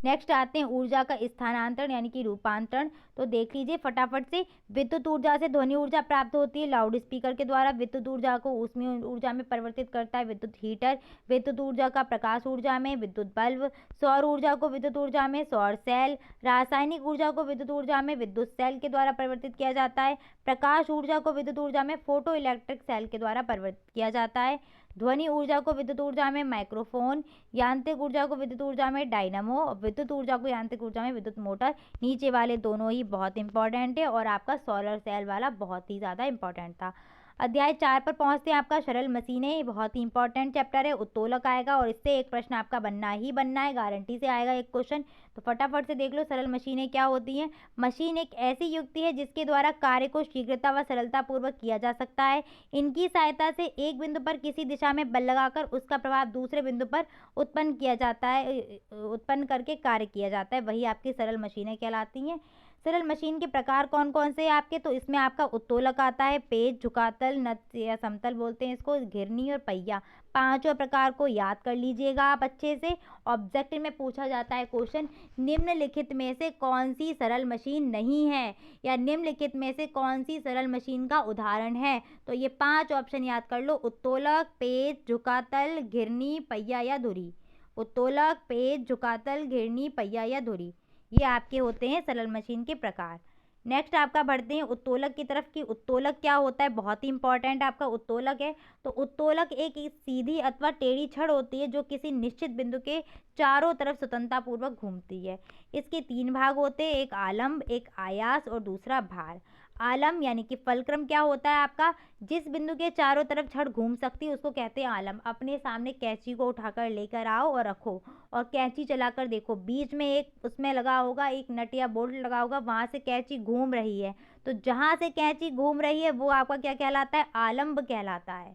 नेक्स्ट आते हैं ऊर्जा का स्थानांतरण यानी कि रूपांतरण। तो देख लीजिए फटाफट से, विद्युत ऊर्जा से ध्वनि ऊर्जा प्राप्त होती है लाउड स्पीकर के द्वारा। विद्युत ऊर्जा को ऊष्मीय ऊर्जा में परिवर्तित करता है विद्युत हीटर। विद्युत ऊर्जा का प्रकाश ऊर्जा में विद्युत बल्ब। सौर ऊर्जा को विद्युत ऊर्जा में सौर सेल। रासायनिक ऊर्जा को विद्युत ऊर्जा में विद्युत सेल के द्वारा परिवर्तित किया जाता है। प्रकाश ऊर्जा को विद्युत ऊर्जा में फोटो इलेक्ट्रिक सेल के द्वारा परिवर्तित किया जाता है। ध्वनि ऊर्जा को विद्युत ऊर्जा में माइक्रोफोन। यांत्रिक ऊर्जा को विद्युत ऊर्जा में डायनामो। विद्युत ऊर्जा को यांत्रिक ऊर्जा में विद्युत मोटर। नीचे वाले दोनों ही बहुत इंपॉर्टेंट है और आपका सोलर सेल वाला बहुत ही ज़्यादा इंपॉर्टेंट था। अध्याय 4 पर पहुंचते हैं। आपका सरल मशीनें, ये बहुत ही इंपॉर्टेंट चैप्टर है। उत्तोलक आएगा और इससे एक प्रश्न आपका बनना ही बनना है, गारंटी से आएगा एक क्वेश्चन। तो फटाफट से देख लो सरल मशीनें क्या होती हैं। मशीन एक ऐसी युक्ति है जिसके द्वारा कार्य को शीघ्रता व सरलता पूर्वक किया जा सकता है। इनकी सहायता से एक बिंदु पर किसी दिशा में बल लगाकर उसका प्रभाव दूसरे बिंदु पर उत्पन्न किया जाता है, उत्पन्न करके कार्य किया जाता है, वही आपकी सरल मशीनें कहलाती हैं। सरल मशीन के प्रकार कौन कौन से हैं आपके? तो इसमें आपका उत्तोलक आता है, पेच, झुकातल, नत या समतल बोलते हैं इसको, घिरनी और पहिया। पांचों प्रकार को याद कर लीजिएगा आप अच्छे से। ऑब्जेक्टिव में पूछा जाता है क्वेश्चन, निम्नलिखित में से कौन सी सरल मशीन नहीं है, या निम्नलिखित में से कौन सी सरल मशीन का उदाहरण है। तो ये 5 ऑप्शन याद कर लो, उत्तोलक, पेच, झुकातल, घिरनी, पहिया या धुरी। उत्तोलक, पेच, झुकातल, घिरनी, पहिया या धुरी, ये आपके होते हैं सरल मशीन के प्रकार। नेक्स्ट आपका बढ़ते हैं उत्तोलक की तरफ कि उत्तोलक क्या होता है, बहुत ही इंपॉर्टेंट आपका उत्तोलक है। तो उत्तोलक एक सीधी अथवा टेढ़ी छड़ होती है जो किसी निश्चित बिंदु के चारों तरफ स्वतंत्रतापूर्वक घूमती है। इसके 3 भाग होते हैं, एक आलंब, एक आयास और दूसरा भार। आलम यानी कि फलक्रम क्या होता है आपका, जिस बिंदु के चारों तरफ छड़ घूम सकती है उसको कहते हैं आलम। अपने सामने कैंची को उठाकर लेकर आओ और रखो और कैंची चलाकर देखो, बीच में एक उसमें लगा होगा, एक नट या बोल्ट लगा होगा, वहां से कैंची घूम रही है। तो जहां से कैंची घूम रही है वो आपका क्या कहलाता है, आलंब कहलाता है।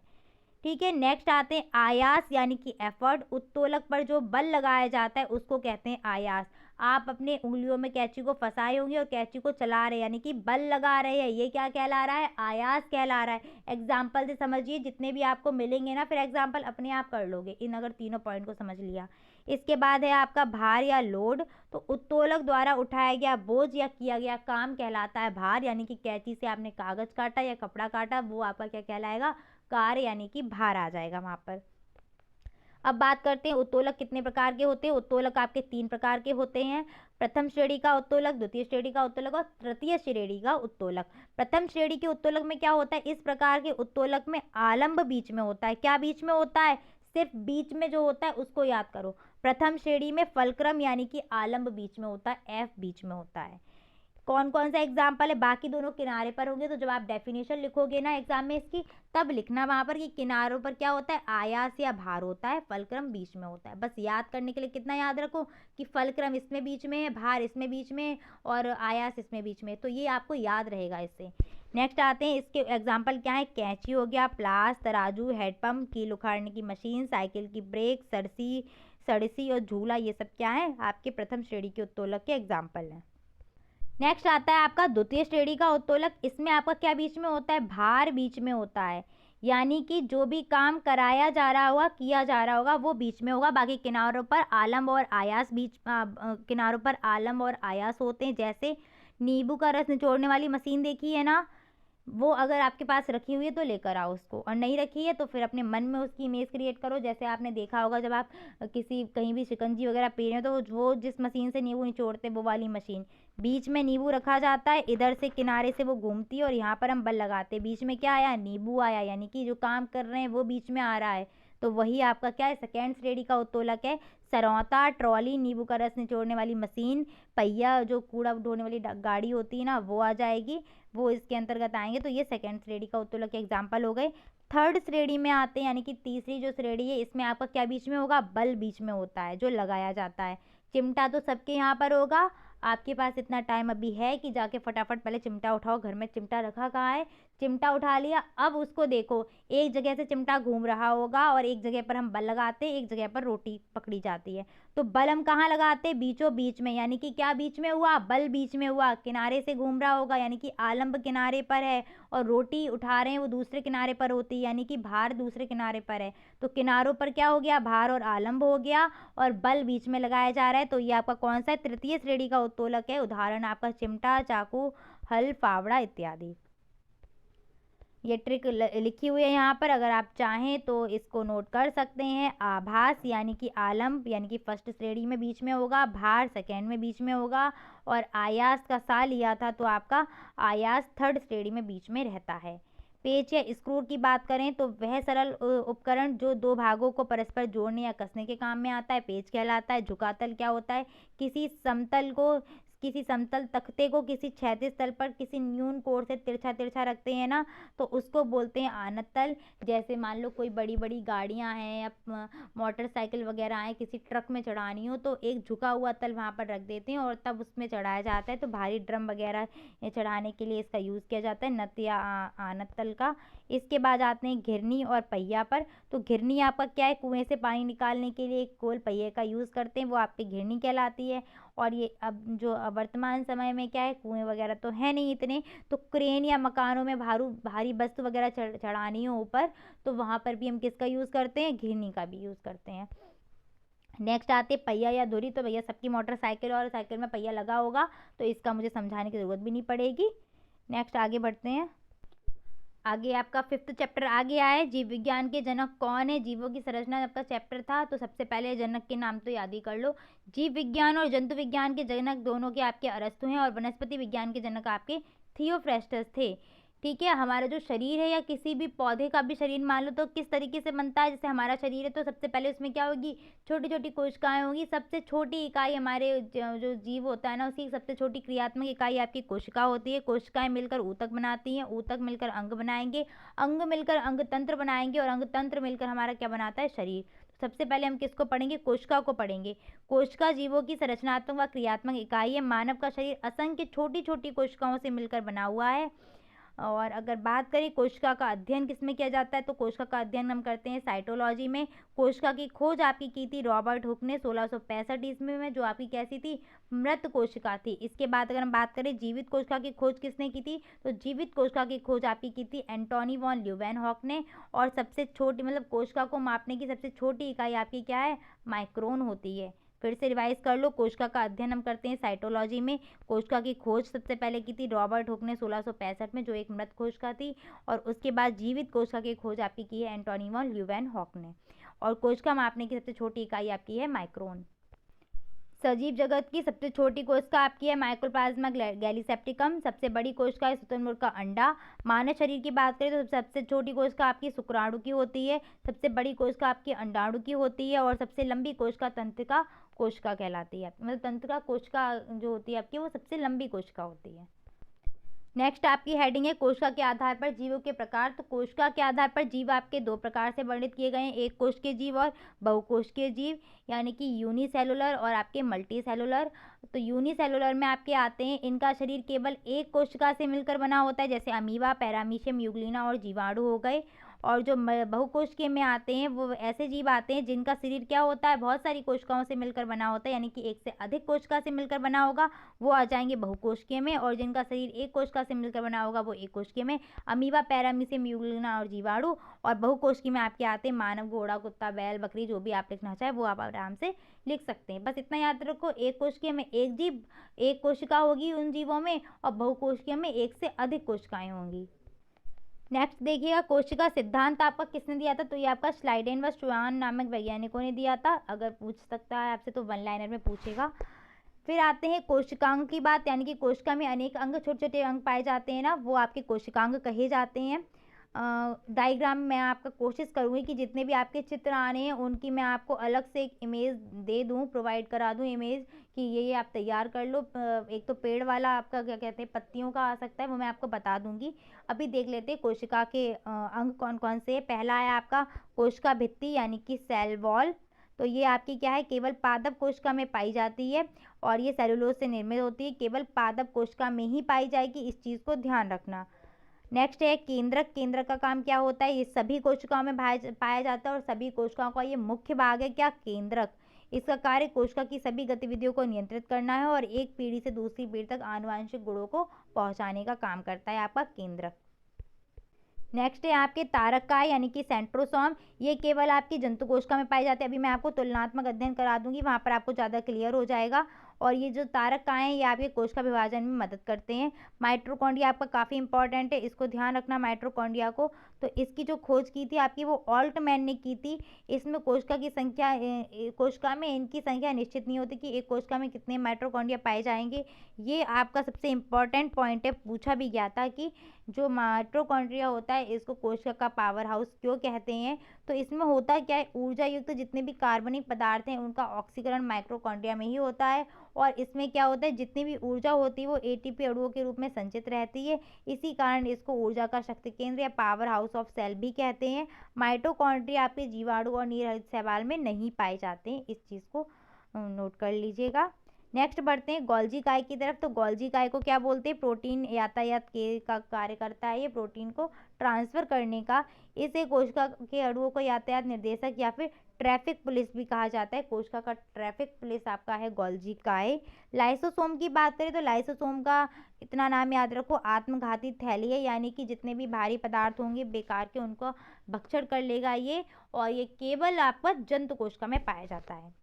ठीक है, नेक्स्ट आते हैं आयास यानी कि एफर्ट। उत्तोलक पर जो बल लगाया जाता है उसको कहते हैं आयास। आप अपने उंगलियों में कैंची को फंसाए होंगे और कैंची को चला रहे हैं यानी कि बल लगा रहे हैं, ये क्या कहला रहा है, आयास कहला रहा है। एग्जाम्पल से समझिए, जितने भी आपको मिलेंगे ना फिर एग्जाम्पल अपने आप कर लोगे इन अगर तीनों पॉइंट को समझ लिया। इसके बाद है आपका भार या लोड। तो उत्तोलक द्वारा उठाया गया बोझ या किया गया काम कहलाता है भार, यानी कि कैंची से आपने कागज काटा या कपड़ा काटा वो आपका क्या कहलाएगा, कार्य यानी कि भार आ जाएगा वहां पर। अब बात करते हैं उत्तोलक कितने प्रकार के होते हैं। उत्तोलक आपके 3 प्रकार के होते हैं, प्रथम श्रेणी का उत्तोलक, द्वितीय श्रेणी का उत्तोलक और तृतीय श्रेणी का उत्तोलक। प्रथम श्रेणी के उत्तोलक में क्या होता है, इस प्रकार के उत्तोलक में आलंब बीच में होता है। क्या बीच में होता है, सिर्फ बीच में जो होता है उसको याद करो। प्रथम श्रेणी में फलक्रम यानी कि आलंब बीच में होता है, एफ बीच में होता है। कौन कौन सा एग्जाम्पल है, बाकी दोनों किनारे पर होंगे। तो जब आप डेफिनेशन लिखोगे ना एग्जाम में इसकी, तब लिखना वहां पर कि किनारों पर क्या होता है, आयास या भार होता है, फलक्रम बीच में होता है। बस याद करने के लिए कितना याद रखो कि फलक्रम इसमें बीच में है, भार इसमें बीच में और आयास इसमें बीच में, तो ये आपको याद रहेगा इससे। नेक्स्ट आते हैं इसके एग्जाम्पल क्या है, कैंची हो गया, प्लास, तराजू, हेडपम्प, कील उखाड़ने की मशीन, साइकिल की ब्रेक, सड़सी और झूला, ये सब क्या है आपके प्रथम श्रेणी के उत्तोलक के एग्जाम्पल हैं। नेक्स्ट आता है आपका द्वितीय श्रेणी का उत्तोलक। इसमें आपका क्या बीच में होता है, भार बीच में होता है, यानी कि जो भी काम कराया जा रहा होगा, किया जा रहा होगा वो बीच में होगा। बाकी किनारों पर आलम और आयास किनारों पर आलम और आयास होते हैं। जैसे नींबू का रस निचोड़ने वाली मशीन देखी है ना, वो अगर आपके पास रखी हुई है तो लेकर आओ उसको, और नहीं रखी है तो फिर अपने मन में उसकी इमेज क्रिएट करो। जैसे आपने देखा होगा जब आप किसी कहीं भी शिकंजी वगैरह पी रहे हो तो वो जिस मशीन से नींबू निचोड़ते हैं वो वाली मशीन, बीच में नींबू रखा जाता है, इधर से किनारे से वो घूमती है और यहाँ पर हम बल लगाते हैं, बीच में क्या आया, नींबू आया, यानी कि जो काम कर रहे हैं वो बीच में आ रहा है। तो वही आपका क्या है, सेकेंड श्रेणी का उत्तोलक है। सरौता, ट्रॉली, नींबू का रस निचोड़ने वाली मशीन, पहिया जो कूड़ा ढोने वाली गाड़ी होती है ना वो आ जाएगी, वो इसके अंतर्गत आएंगे। तो ये सेकंड श्रेणी का उत्तोलक के एग्जाम्पल हो गए। थर्ड श्रेणी में आते हैं, यानी कि तीसरी जो श्रेणी है, इसमें आपका क्या बीच में होगा, बल बीच में होता है जो लगाया जाता है। चिमटा तो सबके यहाँ पर होगा। आपके पास इतना टाइम अभी है कि जाके फटाफट पहले चिमटा उठाओ, घर में चिमटा रखा कहाँ है, चिमटा उठा लिया। अब उसको देखो, एक जगह से चिमटा घूम रहा होगा और एक जगह पर हम बल लगाते हैं, एक जगह पर रोटी पकड़ी जाती है। तो बल हम कहाँ लगाते हैं, बीचों बीच में, यानी कि क्या बीच में हुआ, बल बीच में हुआ। किनारे से घूम रहा होगा यानी कि आलंब किनारे पर है, और रोटी उठा रहे हैं वो दूसरे किनारे पर होती है, यानी कि भार दूसरे किनारे पर है। तो किनारों पर क्या हो गया, भार और आलंब हो गया, और बल बीच में लगाया जा रहा है। तो ये आपका कौन सा है, तृतीय श्रेणी का उत्तोलक है। उदाहरण आपका चिमटा, चाकू, हल, फावड़ा इत्यादि। ये ट्रिक लिखी हुई है यहाँ पर, अगर आप चाहें तो इसको नोट कर सकते हैं। आभास यानी कि आलंब, यानी कि फर्स्ट श्रेणी में बीच में होगा, भार सेकेंड में बीच में होगा, और आयास का सा लिया था तो आपका आयास थर्ड श्रेणी में बीच में रहता है। पेच या स्क्रू की बात करें तो वह सरल उपकरण जो दो भागों को परस्पर जोड़ने या कसने के काम में आता है, पेच कहलाता है। झुकातल क्या होता है, किसी समतल तख्ते को किसी क्षैतिज तल पर किसी न्यून कोण से तिरछा तिरछा रखते हैं ना, तो उसको बोलते हैं आनतल। जैसे मान लो कोई बड़ी बड़ी गाड़ियां हैं या मोटरसाइकिल वगैरह हैं, किसी ट्रक में चढ़ानी हो तो एक झुका हुआ तल वहाँ पर रख देते हैं और तब उसमें चढ़ाया जाता है। तो भारी ड्रम वगैरह चढ़ाने के लिए इसका यूज़ किया जाता है, नत या आनतल का। इसके बाद आते हैं घिरनी और पहिया पर। तो घिरनी आपका क्या है, कुएं से पानी निकालने के लिए एक गोल पहिए का यूज़ करते हैं, वो आपकी घिरनी कहलाती है। और ये अब जो वर्तमान समय में क्या है, कुएं वगैरह तो है नहीं इतने, तो क्रेन या मकानों में भारी वस्तु वगैरह चढ़ानी हो ऊपर, तो वहाँ पर भी हम किसका यूज़ करते हैं, घिरनी का भी यूज़ करते हैं। नेक्स्ट आते पहिया या धुरी। तो भैया सबकी मोटरसाइकिल और साइकिल में पहिया लगा होगा, तो इसका मुझे समझाने की ज़रूरत भी नहीं पड़ेगी। नेक्स्ट आगे बढ़ते हैं। आगे आपका फिफ्थ चैप्टर आ गया है, जीव विज्ञान के जनक कौन है। जीवों की संरचना आपका चैप्टर था, तो सबसे पहले जनक के नाम तो याद ही कर लो। जीव विज्ञान और जंतु विज्ञान के जनक दोनों के आपके अरस्तु हैं, और वनस्पति विज्ञान के जनक आपके थियोफ्रेस्टस थे। ठीक है, हमारा जो शरीर है या किसी भी पौधे का भी शरीर मान लो तो किस तरीके से बनता है, जैसे हमारा शरीर है तो सबसे पहले उसमें क्या होगी, छोटी छोटी कोशिकाएं होंगी। सबसे छोटी इकाई हमारे जो जीव होता है ना, उसकी सबसे छोटी क्रियात्मक इकाई आपकी कोशिका होती है। कोशिकाएं मिलकर ऊतक बनाती हैं, ऊतक मिलकर अंग बनाएंगे, अंग मिलकर अंग तंत्र बनाएंगे, और अंग तंत्र मिलकर हमारा क्या बनाता है, शरीर। सबसे पहले हम किसको पढ़ेंगे, कोशिका को पढ़ेंगे। कोशिका जीवों की संरचनात्मक व क्रियात्मक इकाई है। मानव का शरीर असंख्य छोटी छोटी कोशिकाओं से मिलकर बना हुआ है। और अगर बात करें कोशिका का अध्ययन किसमें किया जाता है, तो कोशिका का अध्ययन हम करते हैं साइटोलॉजी में। कोशिका की खोज आपकी की थी रॉबर्ट हुक ने 1665 ईस्वी में, जो आपकी कैसी थी, मृत कोशिका थी। इसके बाद अगर हम बात करें जीवित कोशिका की खोज किसने की थी, तो जीवित कोशिका की खोज आपकी की थी एंटोनी वॉन ल्यूवेनहॉक ने। और सबसे छोटी मतलब कोशिका को मापने की सबसे छोटी इकाई आपकी क्या है, माइक्रोन होती है। फिर से रिवाइज कर लो, कोशिका का अध्ययन हम करते हैं साइटोलॉजी में। कोशिका की खोज सबसे पहले की थी रॉबर्ट हुक ने 1665 में, जो एक मृत कोशिका थी। और उसके बाद जीवित कोशिका की खोज आपकी की है एंटोनी वॉन ल्यूवेनहॉक ने। और कोशिका मापने की सबसे छोटी इकाई आपकी है माइक्रोन। सजीव जगत की सबसे छोटी कोशिका आपकी है माइक्रोप्लाज्मा गैलीसेप्टिकम। सबसे बड़ी कोशिका है शुतुरमुर्ग का अंडा। मानव शरीर की बात करें तो सबसे छोटी कोशिका आपकी शुक्राणु की होती है, सबसे बड़ी कोशिका आपकी अंडाणु की होती है, और सबसे लंबी कोशिका तंत्रिका कोशिका कहलाती है। मतलब तंत्रिका कोशिका जो होती है आपकी, वो सबसे लंबी कोशिका होती है। नेक्स्ट आपकी हेडिंग है कोशिका के आधार पर जीवों के प्रकार। तो कोशिका के आधार पर जीव आपके दो प्रकार से वर्णित किए गए हैं, एक कोशिकीय जीव और बहुकोशिकीय जीव, यानी कि यूनिसेलुलर और आपके मल्टी सेलुलर। तो यूनिसेलुलर में आपके आते हैं, इनका शरीर केवल एक कोशिका से मिलकर बना होता है, जैसे अमीबा, पैरामीशियम, यूग्लिना और जीवाणु हो गए। और जो बहुकोशिकीय में आते हैं वो ऐसे जीव आते हैं जिनका शरीर क्या होता है, बहुत सारी कोशिकाओं से मिलकर बना होता है, यानी कि एक से अधिक कोशिका से मिलकर बना होगा, वो आ जाएंगे बहुकोशिकीय में। और जिनका शरीर एक कोशिका से मिलकर बना होगा वो एक कोशिकीय में। अमीबा, पैरामीशियम, यूग्लिना और जीवाणु। और बहुकोशिकीय में आपके आते हैं मानव, घोड़ा, कुत्ता, बैल, बकरी, जो भी आप लिखना चाहे वो आप आराम से लिख सकते हैं। बस इतना याद रखो, एक कोशिकीय में एक जीव, एक कोशिका होगी उन जीवों में, और बहुकोशिकीय में एक से अधिक कोशिकाएं होंगी। नेक्स्ट देखिएगा, कोशिका सिद्धांत आपका किसने दिया था, तो ये आपका स्लाइडेन व श्वान नामक वैज्ञानिकों ने दिया था। अगर पूछ सकता है आपसे तो वन लाइनर में पूछेगा। फिर आते हैं कोशिकांग की बात, यानी कि कोशिका में अनेक अंग, छोटे छोटे अंग पाए जाते हैं ना, वो आपके कोशिकांग कहे जाते हैं। डायग्राम में आपका कोशिश करूँगी कि जितने भी आपके चित्र आने हैं उनकी मैं आपको अलग से एक इमेज दे दूँ, प्रोवाइड करा दूँ इमेज, कि ये आप तैयार कर लो। एक तो पेड़ वाला आपका क्या कहते हैं, पत्तियों का आ सकता है, वो मैं आपको बता दूंगी। अभी देख लेते हैं कोशिका के अंग कौन कौन से हैं। पहला है आपका कोशिका भित्ति, यानी कि सेल वॉल। तो ये आपकी क्या है, केवल पादप कोशिका में पाई जाती है, और ये सेलुलोज से निर्मित होती है, केवल पादप कोशिका में ही पाई जाएगी, इस चीज़ को ध्यान रखना। नेक्स्ट है केंद्रक। केंद्रक का काम क्या होता है, ये सभी कोशिकाओं में पाया जाता है, और सभी कोशिकाओं का ये मुख्य भाग है क्या, केंद्रक। इसका कार्य कोशिका की सभी गतिविधियों को नियंत्रित करना है, और एक पीढ़ी से दूसरी पीढ़ी तक आनुवंशिक गुणों को पहुंचाने का काम करता है आपका केंद्रक। नेक्स्ट है आपके तारककाय, यानी कि सेंट्रोसोम। ये केवल आपकी जंतु कोशिका में पाए जाते हैं। अभी मैं आपको तुलनात्मक अध्ययन करा दूंगी, वहाँ पर आपको ज़्यादा क्लियर हो जाएगा। और ये जो तारककाय हैं ये आपके कोशिका विभाजन में मदद करते हैं। माइटोकॉन्ड्रिया आपका काफ़ी इंपॉर्टेंट है, इसको ध्यान रखना माइटोकॉन्ड्रिया को। तो इसकी जो खोज की थी आपकी वो ऑल्टमैन ने की थी। इसमें कोशिका की संख्या, कोशिका में इनकी संख्या निश्चित नहीं होती कि एक कोशिका में कितने माइटोकॉन्ड्रिया पाए जाएंगे। ये आपका सबसे इम्पॉर्टेंट पॉइंट है, पूछा भी गया था कि जो माइटोकॉन्ड्रिया होता है इसको कोशिका का पावर हाउस क्यों कहते हैं। तो इसमें होता क्या है, ऊर्जा युक्त जितने भी कार्बनिक पदार्थ हैं उनका ऑक्सीकरण माइटोकॉन्ड्रिया में ही होता है। और इसमें क्या होता है, जितनी भी ऊर्जा होती है वो एटीपी अणुओं के रूप में संचित रहती है। इसी कारण इसको ऊर्जा का शक्ति केंद्र या पावर हाउस ऑफ सेल भी कहते हैं। माइटोकॉन्ड्रिया आपके जीवाणु और नीरहरित शैवाल में नहीं पाए जाते हैं, इस चीज़ को नोट कर लीजिएगा। नेक्स्ट बढ़ते हैं गोल्जी काय की तरफ। तो गोल्जी काय को क्या बोलते हैं, प्रोटीन यातायात के का कार्य करता है, ये प्रोटीन को ट्रांसफर करने का। इसे कोशिका के अणुओं को यातायात निर्देशक या फिर ट्रैफिक पुलिस भी कहा जाता है। कोशिका का ट्रैफिक पुलिस आपका है गोल्जी काय। लाइसोसोम की बात करें तो लाइसोसोम का इतना नाम याद रखो, आत्मघाती थैली है, यानी कि जितने भी भारी पदार्थ होंगे बेकार के उनको भक्षण कर लेगा ये, और ये केवल आपका जंतु कोशिका में पाया जाता है।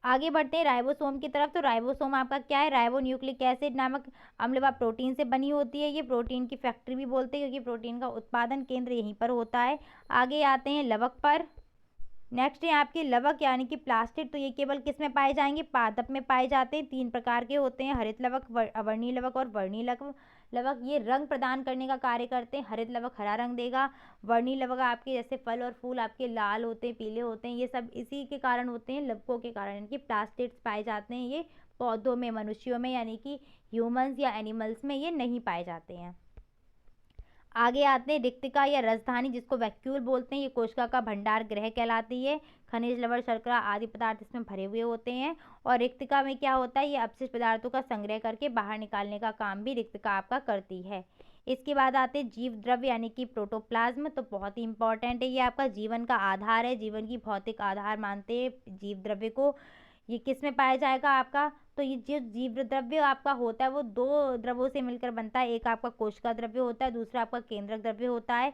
आगे बढ़ते हैं राइबोसोम की तरफ। तो राइबोसोम आपका क्या है, राइबो न्यूक्लिक एसिड नामक अम्ल व प्रोटीन से बनी होती है। ये प्रोटीन की फैक्ट्री भी बोलते हैं, क्योंकि प्रोटीन का उत्पादन केंद्र यहीं पर होता है। आगे आते हैं लवक पर। नेक्स्ट है आपके लवक, यानी कि प्लास्टिड। तो ये केवल किस में पाए जाएंगे, पादप में पाए जाते हैं। 3 प्रकार के होते हैं, हरित लवक, अवर्णीय लवक और वर्णीय लवक। ये रंग प्रदान करने का कार्य करते हैं। हरित लवक हरा रंग देगा, वर्णीय लवक आपके जैसे फल और फूल आपके लाल होते हैं, पीले होते हैं, ये सब इसी के कारण होते हैं, लवकों के कारण इनकी प्लास्टिड्स पाए जाते हैं। ये पौधों में, मनुष्यों में, यानी कि ह्यूमंस या एनिमल्स में ये नहीं पाए जाते हैं। आगे आते हैं रिक्तिका या राजधानी, जिसको वैक्यूल बोलते हैं। ये कोशिका का भंडार गृह कहलाती है। खनिज, लवण, शर्करा आदि पदार्थ इसमें भरे हुए होते हैं। और रिक्तिका में क्या होता है, ये अपशिष्ट पदार्थों का संग्रह करके बाहर निकालने का काम भी रिक्तिका आपका करती है। इसके बाद आते हैं जीव द्रव्य, यानी कि प्रोटोप्लाज्म। तो बहुत ही इंपॉर्टेंट है, ये आपका जीवन का आधार है, जीवन की भौतिक आधार मानते हैं जीव द्रव्य को। ये किस में पाया जाएगा आपका, तो ये जो जीव द्रव्य आपका होता है वो 2 द्रव्यों से मिलकर बनता है। एक आपका कोशिका द्रव्य होता है, दूसरा आपका केंद्रक द्रव्य होता है।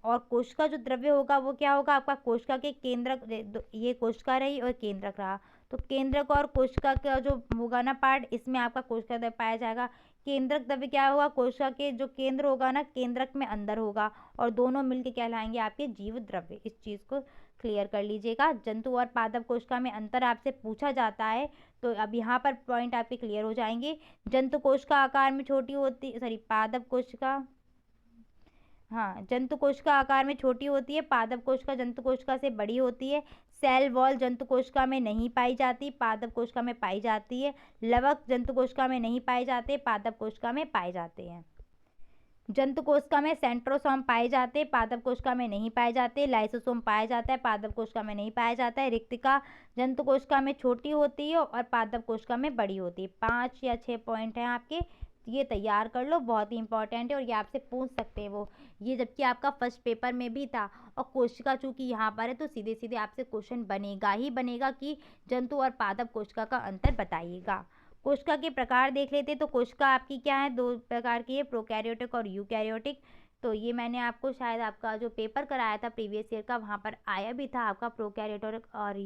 और कोशिका जो द्रव्य होगा वो क्या होगा आपका, कोशिका के केंद्रक, ये कोशिका रही और केंद्रक रहा, तो केंद्रक और कोशिका का जो होगा ना पार्ट, इसमें आपका कोशिका द्रव्य पाया जाएगा। केंद्रक द्रव्य क्या होगा, कोशिका के जो केंद्र होगा ना, केंद्रक में अंदर होगा, और दोनों मिलकर कहलाएंगे आपके जीव द्रव्य। इस चीज़ को क्लियर कर लीजिएगा। जंतु और पादप कोशिका में अंतर आपसे पूछा जाता है, तो अब यहाँ पर पॉइंट आपके क्लियर हो जाएंगे। जंतु कोशिका आकार में छोटी होती, सॉरी पादप कोशिका, हाँ जंतु कोशिका आकार में छोटी होती है, पादप कोशिका जंतु कोशिका से बड़ी होती है। सेल वॉल जंतु कोशिका में नहीं पाई जाती, पादप कोशिका में पाई जाती है। लवक जंतु कोशिका में नहीं पाए जाते, पादप कोशिका में पाए जाते हैं। जंतु कोशिका में सेंट्रोसोम पाए जाते हैं, पादप कोशिका में नहीं पाए जाते। लाइसोसोम पाया जाता है, पादप कोशिका में नहीं पाया जाता है। रिक्तिका जंतु कोशिका में छोटी होती है और पादप कोशिका में बड़ी होती है। 5 या 6 पॉइंट हैं आपके, ये तैयार कर लो, बहुत ही इंपॉर्टेंट है और ये आपसे पूछ सकते हैं वो। ये जबकि आपका फर्स्ट पेपर में भी था और कोशिका चूंकि यहाँ पर है तो सीधे सीधे आपसे क्वेश्चन बनेगा ही बनेगा कि जंतु और पादप कोशिका का अंतर बताइएगा। कोशिका के प्रकार देख लेते तो कोशिका आपकी क्या है, दो प्रकार की है, प्रोकैरियोटिक और यूकैरियोटिक। तो ये मैंने आपको शायद आपका जो पेपर कराया था प्रीवियस ईयर का वहाँ पर आया भी था आपका प्रोकैरियोटिक और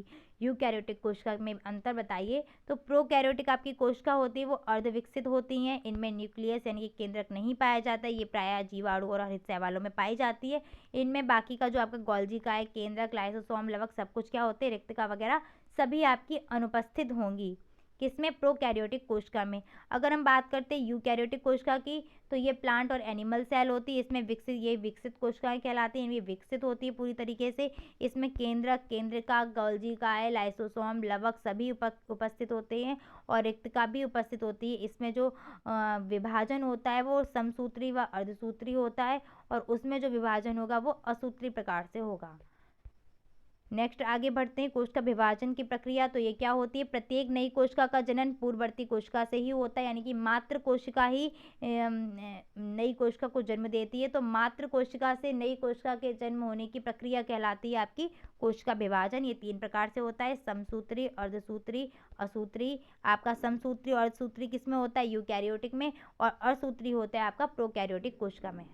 यूकैरियोटिक कोशिका में अंतर बताइए। तो प्रोकैरियोटिक आपकी कोशिका होती है वो अर्धविकसित होती हैं, इनमें न्यूक्लियस यानी कि केंद्रक नहीं पाया जाता है, ये प्रायः जीवाणु और हरित शैवालों में पाई जाती है। इनमें बाकी का जो आपका गोल्जी का है, केंद्रक, लाइसोसोम, लवक सब कुछ क्या होते हैं, रिक्तिका वगैरह सभी आपकी अनुपस्थित होंगी। किसमें, प्रोकैरियोटिक कोशिका में। अगर हम बात करते हैं यूकैरियोटिक कोशिका की तो ये प्लांट और एनिमल सेल होती है, इसमें विकसित कोशिकाएं कहलाती हैं, ये विकसित होती है पूरी तरीके से। इसमें केंद्रक, केंद्रिका, गोल्जिकाएं, लाइसोसोम, लवक सभी उपस्थित होते हैं और रिक्तिका भी उपस्थित होती है। इसमें जो विभाजन होता है वो समसूत्री व अर्धसूत्री होता है और उसमें जो विभाजन होगा वो असूत्री प्रकार से होगा। नेक्स्ट आगे बढ़ते हैं, कोशिका विभाजन की प्रक्रिया। तो ये क्या होती है, प्रत्येक नई कोशिका का जनन पूर्ववर्ती कोशिका से ही होता है, यानी कि मात्र कोशिका ही नई कोशिका को जन्म देती है। तो मात्र कोशिका से नई कोशिका के जन्म होने की प्रक्रिया कहलाती है आपकी कोशिका विभाजन। ये 3 प्रकार से होता है, समसूत्री, अर्धसूत्री, असूत्री। आपका समसूत्री और अर्धसूत्री किस में होता है, यूकैरियोटिक में, और असूत्री होता है आपका प्रोकैरियोटिक कोशिका में।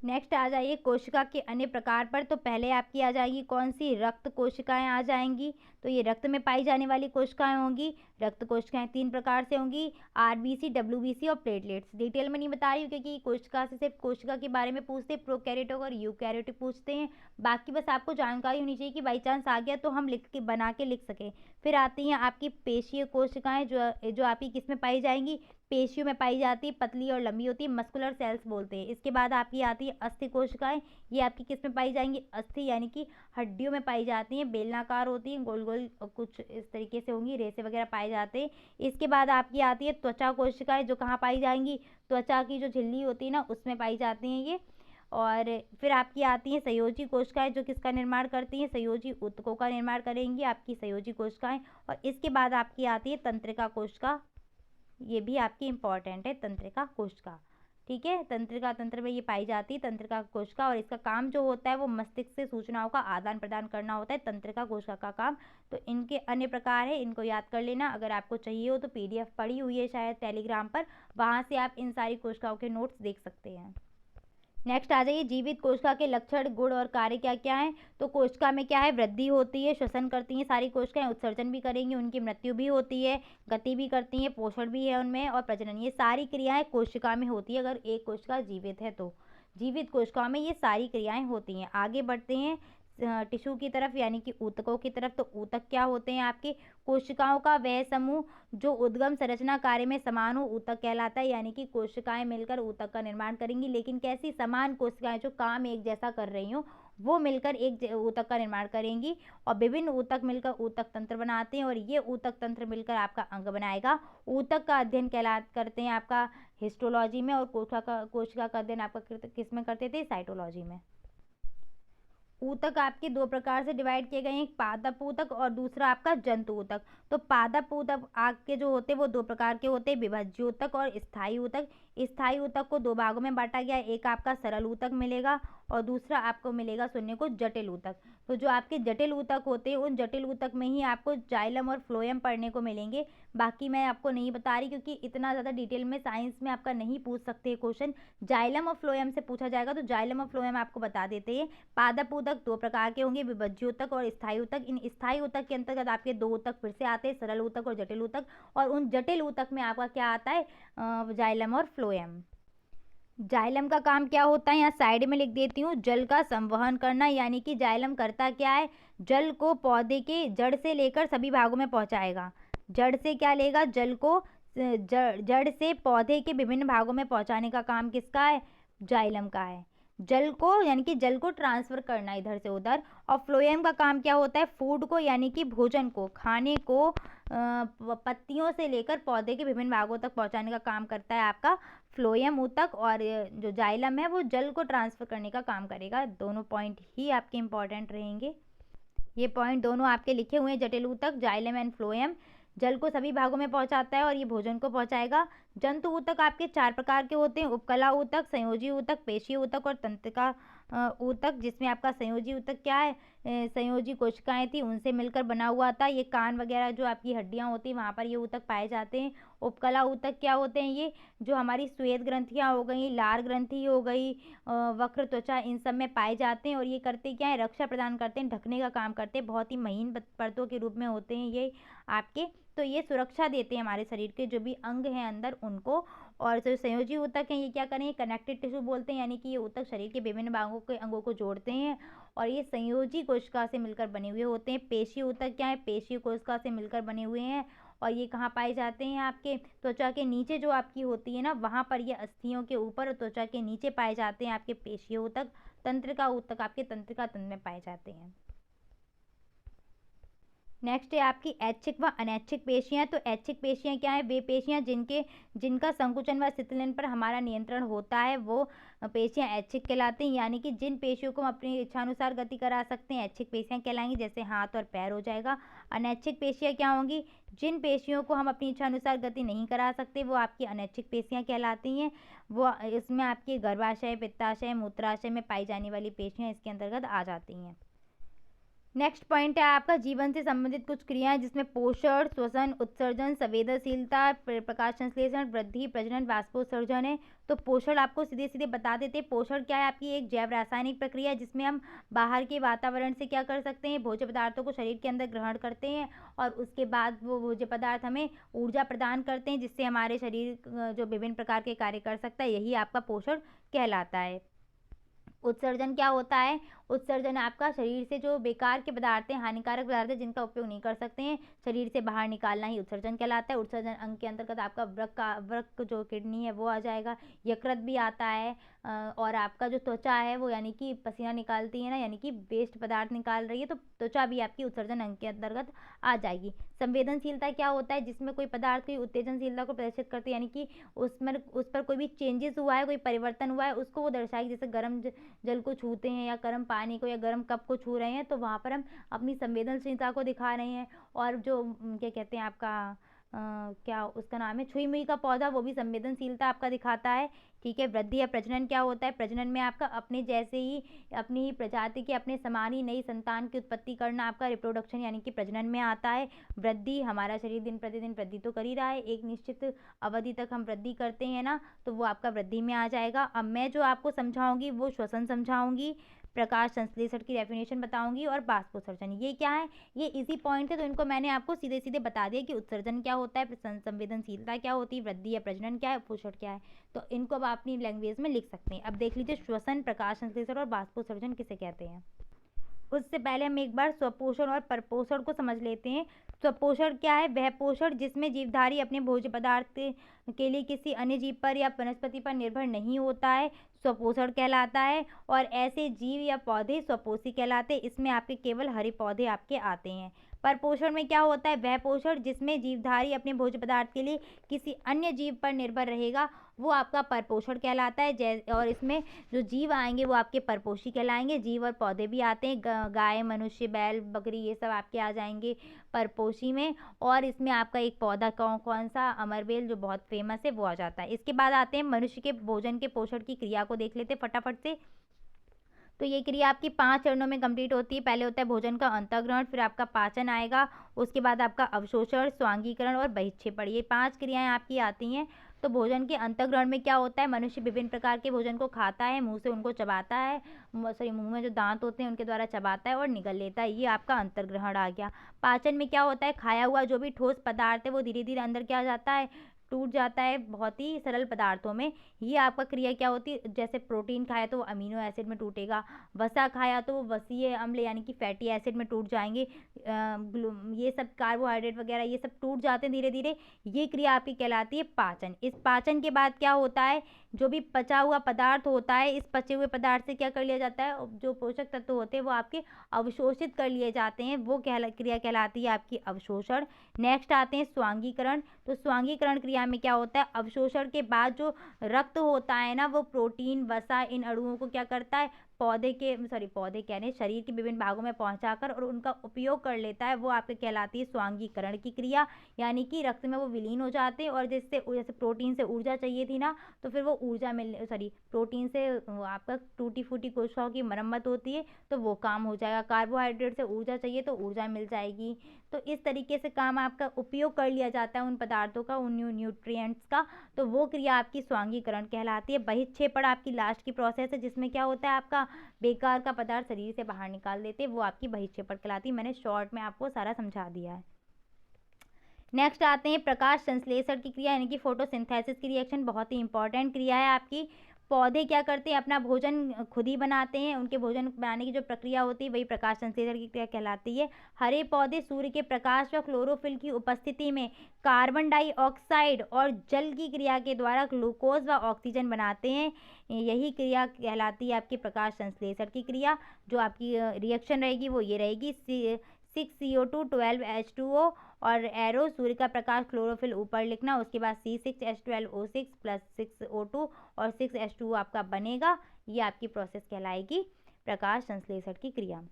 नेक्स्ट आ जाइए कोशिका के अन्य प्रकार पर। तो पहले आपकी आ जाएगी कौन सी, रक्त कोशिकाएं आ जाएंगी। तो ये रक्त में पाई जाने वाली कोशिकाएं होंगी। रक्त कोशिकाएं 3 प्रकार से होंगी, आरबीसी, डब्ल्यूबीसी और प्लेटलेट्स। डिटेल में नहीं बता रही हूँ क्योंकि कोशिका से सिर्फ कोशिका के बारे में पूछते हैं, प्रोकैरियोटिक और यूकैरियोटिक पूछते हैं। बाकी बस आपको जानकारी होनी चाहिए कि बाई चांस आ गया तो हम लिख के बना के लिख सकें। फिर आती हैं आपकी पेशीय कोशिकाएं जो आपकी किस में पाई जाएंगी, पेशियों में पाई जाती है, पतली और लंबी होती है, मस्कुलर सेल्स बोलते हैं। इसके बाद आपकी आती है अस्थि कोशिकाएं, ये आपकी किस में पाई जाएंगी, अस्थि यानी कि हड्डियों में पाई जाती हैं, बेलनाकार होती हैं, गोल गोल कुछ इस तरीके से होंगी, रेसे वगैरह पाए जाते हैं। इसके बाद आपकी आती है त्वचा कोशिकाएं, जो कहाँ पाई जाएंगी, त्वचा की जो झिल्ली होती है ना उसमें पाई जाती हैं ये। और फिर आपकी आती हैं संयोजी कोशिकाएं, जो किसका निर्माण करती हैं, संयोजी ऊतकों का निर्माण करेंगी आपकी संयोजी कोशिकाएं। और इसके बाद आपकी आती है तंत्रिका कोशिका, ये भी आपकी इंपॉर्टेंट है, तंत्रिका कोशिका। ठीक है, तंत्रिका तंत्र में ये पाई जाती है तंत्रिका कोशिका, और इसका काम जो होता है वो मस्तिष्क से सूचनाओं का आदान प्रदान करना होता है, तंत्रिका कोशिका का काम। तो इनके अन्य प्रकार है, इनको याद कर लेना। अगर आपको चाहिए हो तो पीडीएफ पड़ी हुई है शायद टेलीग्राम पर, वहाँ से आप इन सारी कोशिकाओं के नोट्स देख सकते हैं। नेक्स्ट आ जाइए, जीवित कोशिका के लक्षण, गुण और कार्य क्या क्या हैं। तो कोशिका में क्या है, वृद्धि होती है, श्वसन करती हैं सारी कोशिकाएं, उत्सर्जन भी करेंगी, उनकी मृत्यु भी होती है, गति भी करती हैं, पोषण भी है उनमें, और प्रजनन, ये सारी क्रियाएं कोशिका में होती है अगर एक कोशिका जीवित है तो। जीवित कोशिकाओं में ये सारी क्रियाएं होती हैं। आगे बढ़ते हैं टिश्यू की तरफ यानी कि ऊतकों की तरफ। तो ऊतक क्या होते हैं आपके, कोशिकाओं का वह समूह जो उद्गम संरचना कार्य में समान हो, ऊतक कहलाता है। यानी कि कोशिकाएं मिलकर ऊतक का निर्माण करेंगी, लेकिन कैसी, समान कोशिकाएं जो काम एक जैसा कर रही हो वो मिलकर एक ऊतक का निर्माण करेंगी। और विभिन्न ऊतक मिलकर ऊतक तंत्र बनाते हैं और ये ऊतक तंत्र मिलकर आपका अंग बनाएगा। ऊतक का अध्ययन करते हैं आपका हिस्टोलॉजी में, और कोशिका का अध्ययन आपका किस में करते थे, साइटोलॉजी में। ऊतक आपके 2 प्रकार से डिवाइड किए गए हैं, एक पादप ऊतक और दूसरा आपका जंतु ऊतक। तो पादप ऊतक आपके जो होते हैं वो 2 प्रकार के होते हैं, विभज्य ऊतक और स्थायी ऊतक। स्थायी ऊतक को 2 भागों में बांटा गया है, एक आपका सरल ऊतक मिलेगा और दूसरा आपको मिलेगा सुनने को जटिल ऊतक। तो जो आपके जटिल ऊतक होते हैं उन जटिल ऊतक में ही आपको जाइलम और फ्लोएम पढ़ने को मिलेंगे। बाकी मैं आपको नहीं बता रही क्योंकि इतना ज़्यादा डिटेल में साइंस में आपका नहीं पूछ सकते क्वेश्चन। जाइलम और फ्लोएम से पूछा जाएगा तो जाइलम और फ्लोएम आपको बता देते हैं। पादप ऊतक 2 प्रकार के होंगे, विभज्य ऊतक और स्थायी ऊतक। इन स्थायी ऊतक के अंतर्गत आपके 2 ऊतक फिर से आते हैं, सरल ऊतक और जटिल ऊतक। और उन जटिल ऊतक में आपका क्या आता है, जाइलम और फ्लोएम। जाइलम का काम क्या होता है, यहाँ साइड में लिख देती हूँ, जल का संवहन करना। यानी कि जाइलम करता क्या है, जल को पौधे के जड़ से लेकर सभी भागों में पहुँचाएगा। जड़ से क्या लेगा, जल को जड़ से पौधे के विभिन्न भागों में पहुँचाने का काम किसका है, जाइलम का है। जल को यानी कि जल को ट्रांसफर करना इधर से उधर। और फ्लोएम का काम क्या होता है, फूड को यानी कि भोजन को, खाने को पत्तियों से लेकर पौधे के विभिन्न भागों तक पहुंचाने का काम करता है आपका फ्लोएम ऊतक। और जो जाइलम है वो जल को ट्रांसफर करने का काम करेगा। दोनों पॉइंट ही आपके इंपॉर्टेंट रहेंगे, ये पॉइंट दोनों आपके लिखे हुए हैं, जटिल ऊतक, जाइलम एंड फ्लोएम। जल को सभी भागों में पहुंचाता है और ये भोजन को पहुंचाएगा। जंतु ऊतक आपके 4 प्रकार के होते हैं, उपकला ऊतक, संयोजी ऊतक, पेशीय ऊतक और तंत्रिका ऊतक, जिसमें आपका संयोजी ऊतक क्या है, संयोजी कोशिकाएं थी उनसे मिलकर बना हुआ था। ये कान वगैरह जो आपकी हड्डियां होती हैं वहाँ पर ये ऊतक पाए जाते हैं। उपकला ऊतक क्या होते हैं, ये जो हमारी श्वेत ग्रंथियाँ हो गई, लार ग्रंथि हो गई, वक्र त्वचा, इन सब में पाए जाते हैं। और ये करते क्या है, रक्षा प्रदान करते हैं, ढकने का काम करते हैं, बहुत ही महीन परतों के रूप में होते हैं ये आपके। तो ये सुरक्षा देते हैं हमारे शरीर के जो भी अंग हैं अंदर उनको। और जो संयोजी ऊतक हैं ये क्या करें, कनेक्टिव टिश्यू बोलते हैं, यानी कि ये ऊतक शरीर के विभिन्न भागों के अंगों को जोड़ते हैं और ये संयोजी कोशिका से मिलकर बने हुए होते हैं। पेशीय ऊतक क्या है, पेशीय कोशिका से मिलकर बने हुए हैं और ये कहाँ पाए जाते हैं, आपके त्वचा के नीचे जो आपकी होती है ना वहाँ पर, ये अस्थियों के ऊपर और त्वचा के नीचे पाए जाते हैं आपके पेशीय ऊतक। तंत्रिका ऊतक आपके तंत्रिका तंत्र में पाए जाते हैं। नेक्स्ट है आपकी ऐच्छिक व अनैच्छिक पेशियां। तो ऐच्छिक पेशियां क्या है, वे पेशियां जिनका संकुचन व शिथिलन पर हमारा नियंत्रण होता है, वो पेशियां ऐच्छिक कहलाती हैं। यानी कि जिन पेशियों को हम अपनी इच्छानुसार गति करा सकते हैं ऐच्छिक पेशियां कहलाएंगी, जैसे हाथ और पैर हो जाएगा। अनैच्छिक पेशियां क्या होंगी, जिन पेशियों को हम अपनी इच्छानुसार गति नहीं करा सकते वो आपकी अनैच्छिक पेशियां कहलाती हैं। वो इसमें आपके गर्भाशय, पित्ताशय, मूत्राशय में पाई जाने वाली पेशियां इसके अंतर्गत आ जाती हैं। नेक्स्ट पॉइंट है आपका जीवन से संबंधित कुछ क्रियाएं, जिसमें पोषण, श्वसन, उत्सर्जन, संवेदनशीलता, प्रकाश संश्लेषण, वृद्धि, प्रजनन, वाष्पोत्सर्जन है। तो पोषण आपको सीधे सीधे बता देते हैं। पोषण क्या है, आपकी एक जैव रासायनिक प्रक्रिया है जिसमें हम बाहर के वातावरण से क्या कर सकते हैं, भोज्य पदार्थों को शरीर के अंदर ग्रहण करते हैं और उसके बाद वो भोज्य पदार्थ हमें ऊर्जा प्रदान करते हैं, जिससे हमारे शरीर जो विभिन्न प्रकार के कार्य कर सकता है, यही आपका पोषण कहलाता है। उत्सर्जन क्या होता है, उत्सर्जन आपका शरीर से जो बेकार के पदार्थ हैं, हानिकारक पदार्थ हैं जिनका उपयोग नहीं कर सकते हैं, शरीर से बाहर निकालना ही उत्सर्जन कहलाता है। उत्सर्जन अंग के अंतर्गत आपका वृक्क जो किडनी है वो आ जाएगा, यकृत भी आता है। और आपका जो त्वचा है वो यानी कि पसीना निकालती है ना, यानी कि वेस्ट पदार्थ निकाल रही है, तो त्वचा भी आपकी उत्सर्जन अंग के अंतर्गत आ जाएगी। संवेदनशीलता क्या होता है, जिसमें कोई पदार्थ की उत्तेजनशीलता को प्रदर्शित करती है, यानी कि उस पर कोई भी चेंजेस हुआ है, कोई परिवर्तन हुआ है, उसको वो दर्शाएगी। जैसे गर्म जल को छूते हैं या गर्म पानी को या गर्म कप को छू रहे हैं, तो वहाँ पर हम अपनी संवेदनशीलता को दिखा रहे हैं। और जो क्या कहते हैं आपका क्या उसका नाम है, छुई मुई का पौधा, वो भी संवेदनशीलता आपका दिखाता है। ठीक है। वृद्धि या प्रजनन क्या होता है, प्रजनन में आपका अपने जैसे ही, अपनी ही प्रजाति के, अपने समान ही नई संतान की उत्पत्ति करना आपका रिप्रोडक्शन यानी कि प्रजनन में आता है। वृद्धि, हमारा शरीर दिन प्रतिदिन वृद्धि तो कर ही रहा है, एक निश्चित अवधि तक हम वृद्धि करते हैं ना, तो वो आपका वृद्धि में आ जाएगा। अब मैं जो आपको समझाऊंगी वो श्वसन समझाऊंगी, प्रकाश संश्लेषण की डेफिनेशन बताऊंगी और वाष्पोत्सर्जन। ये क्या है, ये इजी पॉइंट है, तो इनको मैंने आपको सीधे सीधे बता दिया कि उत्सर्जन क्या होता है, संवेदनशीलता क्या होती है, वृद्धि या प्रजनन क्या है, पोषण क्या है। तो इनको अब आप अपनी लैंग्वेज में लिख सकते हैं। अब देख लीजिए श्वसन, प्रकाश संश्लेषण और वाष्पोत्सर्जन किसे कहते हैं। उससे पहले हम एक बार स्वपोषण और परपोषण को समझ लेते हैं। स्वपोषण क्या है, वह पोषण जिसमें जीवधारी अपने भोज्य पदार्थ के लिए किसी अन्य जीव पर या वनस्पति पर निर्भर नहीं होता है, स्वपोषण कहलाता है। और ऐसे जीव या पौधे स्वपोषी कहलाते हैं। इसमें आपके केवल हरे पौधे आपके आते हैं। परपोषण में क्या होता है, वह पोषण जिसमें जीवधारी अपने भोज्य पदार्थ के लिए किसी अन्य जीव पर निर्भर रहेगा, वो आपका परपोषण कहलाता है। और इसमें जो जीव आएंगे वो आपके परपोषी कहलाएंगे। जीव और पौधे भी आते हैं, गाय, मनुष्य, बैल, बकरी, ये सब आपके आ जाएंगे परपोषी में। और इसमें आपका एक पौधा कौन सा, अमरबेल, जो बहुत फेमस है, वो आ जाता है। इसके बाद आते हैं मनुष्य के भोजन के पोषण की क्रिया को देख लेते फटाफट से। तो ये क्रिया आपकी 5 चरणों में कंप्लीट होती है। पहले होता है भोजन का अंतःग्रहण, फिर आपका पाचन आएगा, उसके बाद आपका अवशोषण, स्वांगीकरण और बहिक्षेपण, ये 5 क्रियाएं आपकी आती हैं। तो भोजन के अंतःग्रहण में क्या होता है, मनुष्य विभिन्न प्रकार के भोजन को खाता है, मुंह से उनको चबाता है, सॉरी मुंह में जो दांत होते हैं उनके द्वारा चबाता है और निगल लेता है, ये आपका अंतर्ग्रहण आ गया। पाचन में क्या होता है, खाया हुआ जो भी ठोस पदार्थ है वो धीरे धीरे अंदर क्या जाता है, टूट जाता है बहुत ही सरल पदार्थों में। ये आपका क्रिया क्या होती है, जैसे प्रोटीन खाया तो वो अमीनो एसिड में टूटेगा, वसा खाया तो वो वसीय अम्ल यानी कि फैटी एसिड में टूट जाएंगे, ये सब कार्बोहाइड्रेट वगैरह ये सब टूट जाते हैं धीरे धीरे। ये क्रिया आपकी कहलाती है पाचन। इस पाचन के बाद क्या होता है, जो भी पचा हुआ पदार्थ होता है, इस पचे हुए पदार्थ से क्या कर लिया जाता है, जो पोषक तत्व होते हैं वो आपके अवशोषित कर लिए जाते हैं, वो क्रिया कहलाती है आपकी अवशोषण। नेक्स्ट आते हैं स्वांगीकरण। तो स्वांगीकरण क्रिया में क्या होता है, अवशोषण के बाद जो रक्त होता है ना, वो प्रोटीन, वसा, इन अणुओं को क्या करता है, पौधे कह रहे शरीर के विभिन्न भागों में पहुंचाकर और उनका उपयोग कर लेता है, वो आपके कहलाती है स्वांगीकरण की क्रिया। यानी कि रक्त में वो विलीन हो जाते हैं और जैसे प्रोटीन से ऊर्जा चाहिए थी ना, तो फिर वो ऊर्जा प्रोटीन से आपका टूटी फूटी कोशिकाओं की मरम्मत होती है, तो वो काम हो जाएगा। कार्बोहाइड्रेट से ऊर्जा चाहिए तो ऊर्जा मिल जाएगी। तो इस तरीके से काम आपका उपयोग कर लिया जाता है उन पदार्थों का, उन न्यूट्रिएंट्स का, तो वो क्रिया आपकी स्वांगीकरण कहलाती है। बहिक्षेपण आपकी लास्ट की प्रोसेस है, जिसमें क्या होता है आपका बेकार का पदार्थ शरीर से बाहर निकाल देते हैं, वो आपकी बहिक्षेपण कहलाती है। मैंने शॉर्ट में आपको सारा समझा दिया है। नेक्स्ट आते हैं प्रकाश संश्लेषण की क्रिया, यानी कि फोटोसिंथेसिस की रिएक्शन। बहुत ही इंपॉर्टेंट क्रिया है आपकी। पौधे क्या करते हैं, अपना भोजन खुद ही बनाते हैं। उनके भोजन बनाने की जो प्रक्रिया होती है वही प्रकाश संश्लेषण की क्रिया कहलाती है। हरे पौधे सूर्य के प्रकाश व क्लोरोफिल की उपस्थिति में कार्बन डाइऑक्साइड और जल की क्रिया के द्वारा ग्लूकोज व ऑक्सीजन बनाते हैं। यही क्रिया कहलाती है आपकी प्रकाश संश्लेषण की क्रिया। जो आपकी रिएक्शन रहेगी वो ये रहेगी, 6CO2 12H2O और एरो सूर्य का प्रकाश क्लोरोफिल ऊपर लिखना, उसके बाद C6H12O6 प्लस 6O2 और 6H2O आपका बनेगा। ये आपकी प्रोसेस कहलाएगी प्रकाश संश्लेषण की क्रिया।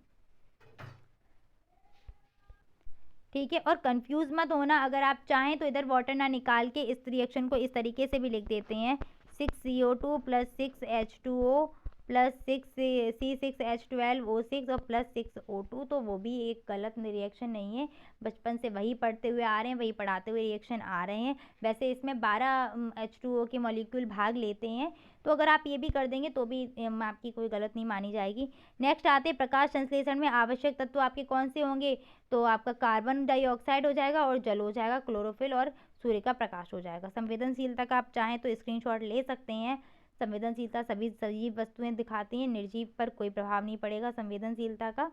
ठीक है, और कंफ्यूज मत होना, अगर आप चाहें तो इधर वाटर ना निकाल के इस रिएक्शन को इस तरीके से भी लिख देते हैं, 6CO2 plus 6H2O plus C6H12O6 और प्लस 6O2, तो वो भी एक गलत रिएक्शन नहीं है। बचपन से वही पढ़ते हुए आ रहे हैं, वही पढ़ाते हुए रिएक्शन आ रहे हैं। वैसे इसमें 12 H2O के मॉलिक्यूल भाग लेते हैं, तो अगर आप ये भी कर देंगे तो भी आपकी कोई गलत नहीं मानी जाएगी। नेक्स्ट आते हैं प्रकाश संश्लेषण में आवश्यक तत्व आपके कौन से होंगे, तो आपका कार्बन डाइऑक्साइड हो जाएगा और जल हो जाएगा, क्लोरोफिल और सूर्य का प्रकाश हो जाएगा। संवेदनशीलता का आप चाहें तो स्क्रीनशॉट ले सकते हैं। संवेदनशीलता सभी सजीव वस्तुएं दिखाती हैं, निर्जीव पर कोई प्रभाव नहीं पड़ेगा संवेदनशीलता का,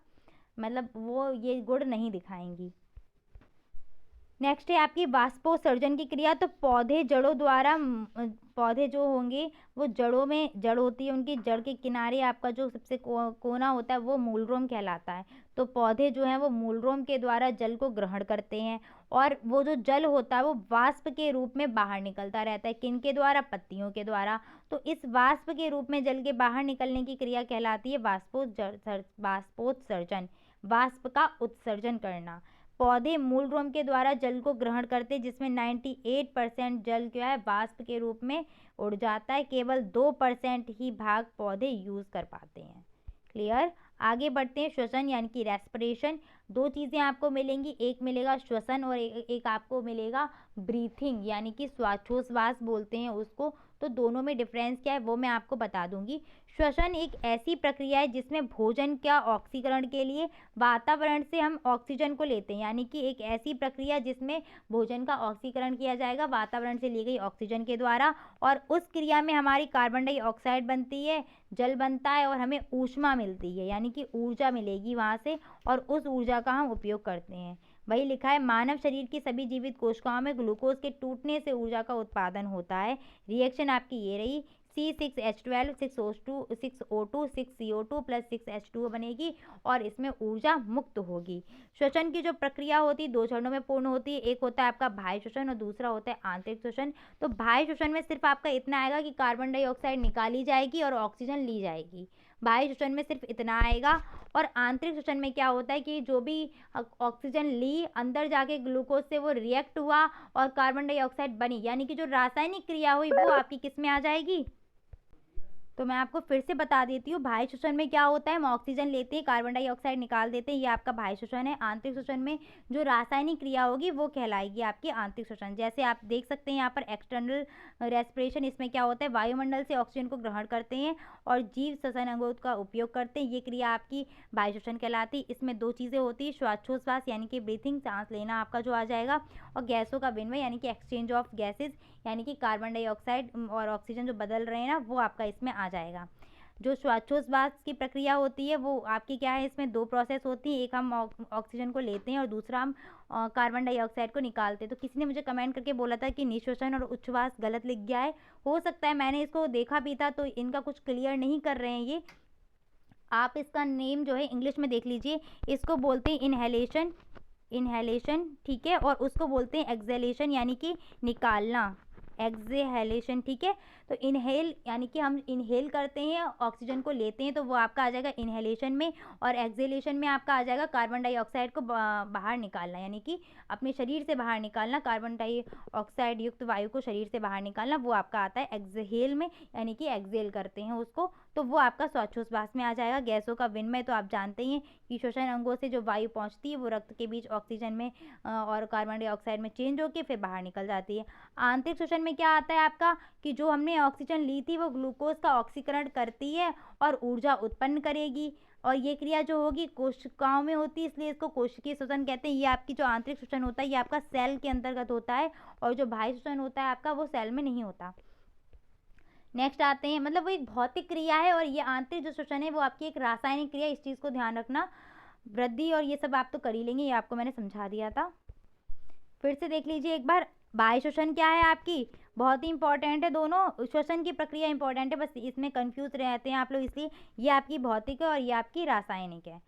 मतलब वो ये गुण नहीं दिखाएंगी। नेक्स्ट है आपकी वाष्पोत्सर्जन की क्रिया। तो पौधे जड़ों द्वारा, पौधे जो होंगे वो जड़ों में, जड़ होती है उनकी, जड़ के किनारे आपका जो सबसे कोना होता है वो मूलरोम कहलाता है। तो पौधे जो हैं वो मूलरोम के द्वारा जल को ग्रहण करते हैं और वो जो जल होता है वो वाष्प के रूप में बाहर निकलता रहता है। किन के द्वारा, पत्तियों के द्वारा। तो इस वाष्प के रूप में जल के बाहर निकलने की क्रिया कहलाती है वाष्पोत्सर्जन, वाष्प का उत्सर्जन करना। पौधे मूलरोम के द्वारा जल को ग्रहण करते हैं, जिसमें 98% जल क्या है, वाष्प के रूप में उड़ जाता है। केवल 2% ही भाग पौधे यूज कर पाते हैं। क्लियर। आगे बढ़ते हैं, श्वसन यानी कि रेस्पिरेशन। दो चीज़ें आपको मिलेंगी, एक मिलेगा श्वसन और एक आपको मिलेगा ब्रीथिंग, यानी कि श्वासोच्छ्वास बोलते हैं उसको। तो दोनों में डिफरेंस क्या है वो मैं आपको बता दूंगी। श्वसन एक ऐसी प्रक्रिया है जिसमें भोजन का ऑक्सीकरण के लिए वातावरण से हम ऑक्सीजन को लेते हैं, यानी कि एक ऐसी प्रक्रिया जिसमें भोजन का ऑक्सीकरण किया जाएगा वातावरण से ली गई ऑक्सीजन के द्वारा, और उस क्रिया में हमारी कार्बन डाइऑक्साइड बनती है, जल बनता है और हमें ऊष्मा मिलती है, यानी कि ऊर्जा मिलेगी वहाँ से, और उस ऊर्जा का हम उपयोग करते हैं। वही लिखा है, मानव शरीर की सभी जीवित कोशिकाओं में ग्लूकोज के टूटने से ऊर्जा का उत्पादन होता है। रिएक्शन आपकी ये रही, C6H12 6O2 6CO2 plus 6H2O बनेगी और इसमें ऊर्जा मुक्त होगी। श्वसन की जो प्रक्रिया होती है दो चरणों में पूर्ण होती है, एक होता है आपका बाह्य श्वसन और दूसरा होता है आंतरिक श्वसन। तो बाह्य श्वसन में सिर्फ आपका इतना आएगा कि कार्बन डाइऑक्साइड निकाली जाएगी और ऑक्सीजन ली जाएगी, बाह्य श्वसन में सिर्फ इतना आएगा। और आंतरिक श्वसन में क्या होता है कि जो भी ऑक्सीजन ली अंदर जाके ग्लूकोज से वो रिएक्ट हुआ और कार्बन डाइऑक्साइड बनी, यानी कि जो रासायनिक क्रिया हुई वो आपकी किस में आ जाएगी। तो मैं आपको फिर से बता देती हूँ, बाह्य श्वसन में क्या होता है, हम ऑक्सीजन लेते हैं, कार्बन डाइऑक्साइड निकाल देते हैं, ये आपका बाह्य श्वसन है। आंतरिक श्वसन में जो रासायनिक क्रिया होगी वो कहलाएगी आपकी आंतरिक श्वसन। जैसे आप देख सकते हैं यहाँ पर एक्सटर्नल रेस्पिरेशन, इसमें क्या होता है, वायुमंडल से ऑक्सीजन को ग्रहण करते हैं और जीव श्वसन अंगों का उपयोग करते हैं, ये क्रिया आपकी बाह्य श्वसन कहलाती है। इसमें दो चीज़ें होती है, श्वासोच्छ्वास यानी कि ब्रीथिंग, सांस लेना आपका जो आ जाएगा, और गैसों का विनिमय यानी कि एक्सचेंज ऑफ गैसेज, यानी कि कार्बन डाइऑक्साइड और ऑक्सीजन जो बदल रहे हैं ना वो आपका इसमें आ जाएगा। जो श्वासोच्छ्वास की प्रक्रिया होती है वो आपकी क्या है, इसमें दो प्रोसेस होती है, एक हम ऑक्सीजन को लेते हैं और दूसरा हम कार्बन डाइऑक्साइड को निकालते हैं। तो किसी ने मुझे कमेंट करके बोला था कि निश्वसन और उच्छ्वास गलत लिख गया है, हो सकता है मैंने इसको देखा भी था तो इनका कुछ क्लियर नहीं कर रहे हैं ये। आप इसका नेम जो है इंग्लिश में देख लीजिए, इसको बोलते हैं इनहेलेशन, ठीक है, और उसको बोलते हैं एक्सहेलेशन यानी कि निकालना, एक्सहेलेशन, ठीक है। तो इनहेल यानी कि हम इनहेल करते हैं, ऑक्सीजन को लेते हैं, तो वो आपका आ जाएगा इनहेलेशन में। और एक्सहेलेशन में आपका आ जाएगा कार्बन डाइऑक्साइड को बाहर निकालना, यानी कि अपने शरीर से बाहर निकालना, कार्बन डाइऑक्साइड युक्त वायु को शरीर से बाहर निकालना, वो आपका आता है एक्सहेल में, यानी कि एक्सहेल करते हैं उसको, तो वो आपका श्वासोच्छ्वास में आ जाएगा। गैसों का विनिमय तो आप जानते ही हैं कि श्वसन अंगों से जो वायु पहुंचती है वो रक्त के बीच ऑक्सीजन में और कार्बन डाइऑक्साइड में चेंज होकर फिर बाहर निकल जाती है। आंतरिक श्वसन में क्या आता है आपका कि जो हमने ऑक्सीजन ली थी वो ग्लूकोज का ऑक्सीकरण करती है और ऊर्जा उत्पन्न करेगी, और ये क्रिया जो होगी कोशिकाओं में होती है, इसलिए इसको कोशिकीय श्वसन कहते हैं। ये आपकी जो आंतरिक श्वसन होता है ये आपका सेल के अंतर्गत होता है, और जो बाह्य श्वसन होता है आपका वो सेल में नहीं होता। नेक्स्ट आते हैं, मतलब वो एक भौतिक क्रिया है, और ये आंतरिक जो श्वसन है वो आपकी एक रासायनिक क्रिया, इस चीज़ को ध्यान रखना। वृद्धि और ये सब आप तो कर ही लेंगे, ये आपको मैंने समझा दिया था। फिर से देख लीजिए एक बार, बाह्य श्वसन क्या है आपकी, बहुत ही इंपॉर्टेंट है, दोनों श्वसन की प्रक्रिया इंपॉर्टेंट है, बस इसमें कंफ्यूज रहते हैं आप लोग, इसलिए ये आपकी भौतिक है और ये आपकी रासायनिक है।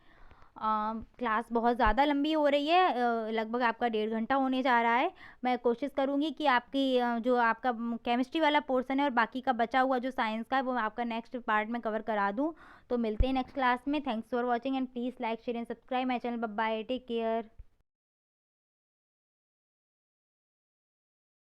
क्लास बहुत ज़्यादा लंबी हो रही है, लगभग आपका 1.5 घंटा होने जा रहा है। मैं कोशिश करूँगी कि आपकी जो आपका केमिस्ट्री वाला पोर्शन है और बाकी का बचा हुआ जो साइंस का है वो आपका नेक्स्ट पार्ट में कवर करा दूँ। तो मिलते हैं नेक्स्ट क्लास में। Thanks for watching and please like share and subscribe my channel. Bye bye, take care.